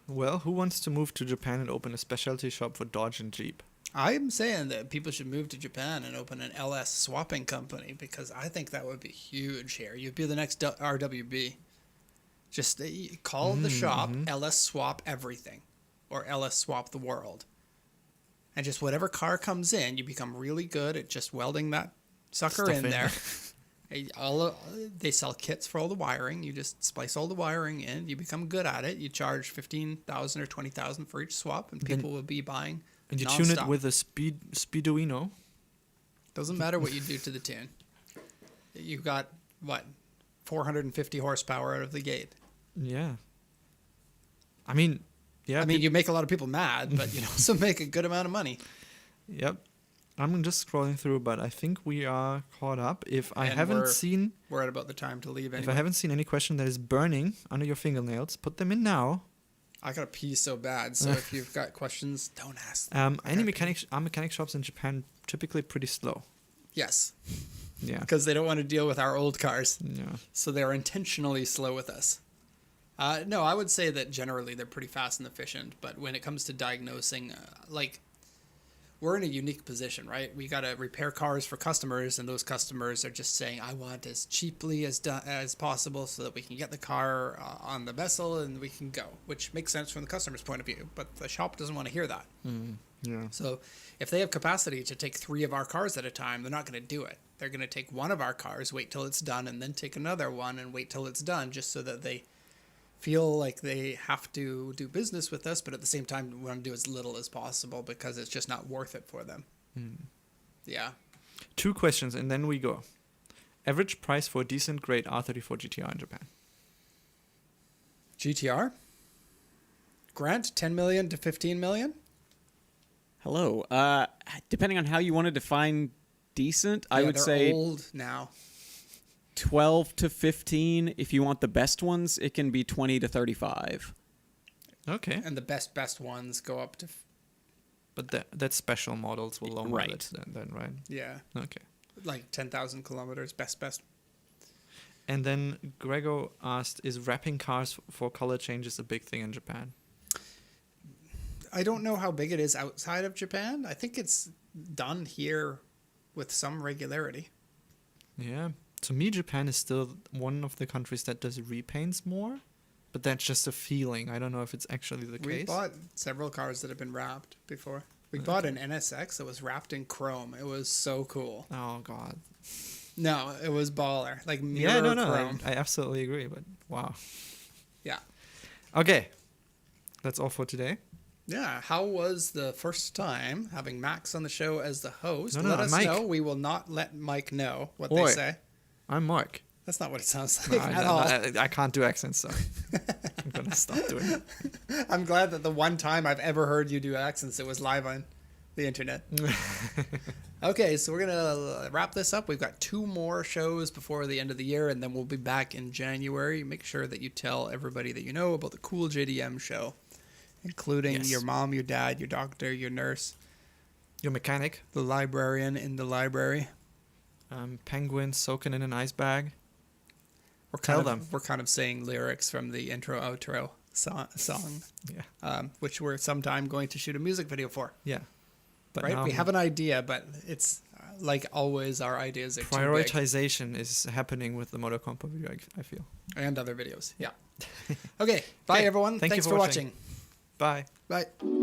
Well, who wants to move to Japan and open a specialty shop for Dodge and Jeep? I'm saying that people should move to Japan and open an LS swapping company, because I think that would be huge here. You'd be the next RWB. Just call the shop LS Swap Everything, or LS Swap the World. And just whatever car comes in, you become really good at just welding that sucker Stuff in in there. They sell kits for all the wiring. You just splice all the wiring in. You become good at it. You charge $15,000 or $20,000 for each swap, and people will be buying. And you nonstop. tune it with a Speeduino. Doesn't matter what you do to the tune. You got what, 450 horsepower out of the gate. Yeah. I mean, yeah. I mean, you make a lot of people mad, but you also make a good amount of money. Yep. I'm just scrolling through, but I think we are caught up. If I And haven't seen, We're at about the time to leave if anyway. I haven't seen any question that is burning under your fingernails, put them in now. I gotta pee so bad, so if you've got questions, don't ask them. Any mechanic shops in Japan typically pretty slow. Yes, Yeah. because they don't want to deal with our old cars, Yeah. so they're intentionally slow with us. No, I would say that generally they're pretty fast and efficient, but when it comes to diagnosing, we're in a unique position, right? We got to repair cars for customers, and those customers are just saying, I want as cheaply as possible so that we can get the car on the vessel and we can go, which makes sense from the customer's point of view, but the shop doesn't want to hear that. Yeah. So if they have capacity to take 3 of our cars at a time, they're not going to do it. They're going to take one of our cars, wait till it's done, and then take another one and wait till it's done, just so that they feel like they have to do business with us, but at the same time we want to do as little as possible because it's just not worth it for them. Yeah. 2 questions and then we go. Average price for a decent grade R34 GT-R in Japan. GTR? Grant, 10 million to 15 million? Hello. Depending on how you want to define decent, I Yeah, would they're say old now. 12 to 15. If you want the best ones, it can be 20 to 35. Okay. And the best ones go up to... But that's special models will lower Right. it then, right? Yeah. Okay. Like 10,000 kilometers, best. And then Gregor asked, is wrapping cars for color changes a big thing in Japan? I don't know how big it is outside of Japan. I think it's done here with some regularity. Yeah. To me, Japan is still one of the countries that does repaints more, but that's just a feeling. I don't know if it's actually the We case. bought several cars that have been wrapped before. We bought an NSX that was wrapped in chrome. It was so cool. Oh, God. No, it was baller. Like mirror Yeah, no, chrome. I absolutely agree, but wow. Yeah. Okay. That's all for today. Yeah. How was the first time having Max on the show as the host? No, Let us Mike. know. We will not let Mike know what Oi. they say. I'm Mark. That's not what it sounds No, like at all. I can't do accents, so I'm going to stop doing it. I'm glad that the one time I've ever heard you do accents, it was live on the internet. Okay, so we're going to wrap this up. We've got 2 more shows before the end of the year, and then we'll be back in January. Make sure that you tell everybody that you know about the Cool JDM show, including Yes. your mom, your dad, your doctor, your nurse, Your mechanic. the librarian in the library. Penguins soaking in an ice bag. We're Tell kind of, them. We're kind of saying lyrics from the intro, outro song, Yeah. which we're sometime going to shoot a music video for. Yeah. But Right? now We have an idea, but it's like always, our ideas are too big. prioritization is happening with the Moto Compo video, I feel. And other videos. Yeah. Okay. Bye, Okay, everyone. thank you Thanks for for watching. watching. Bye. Bye.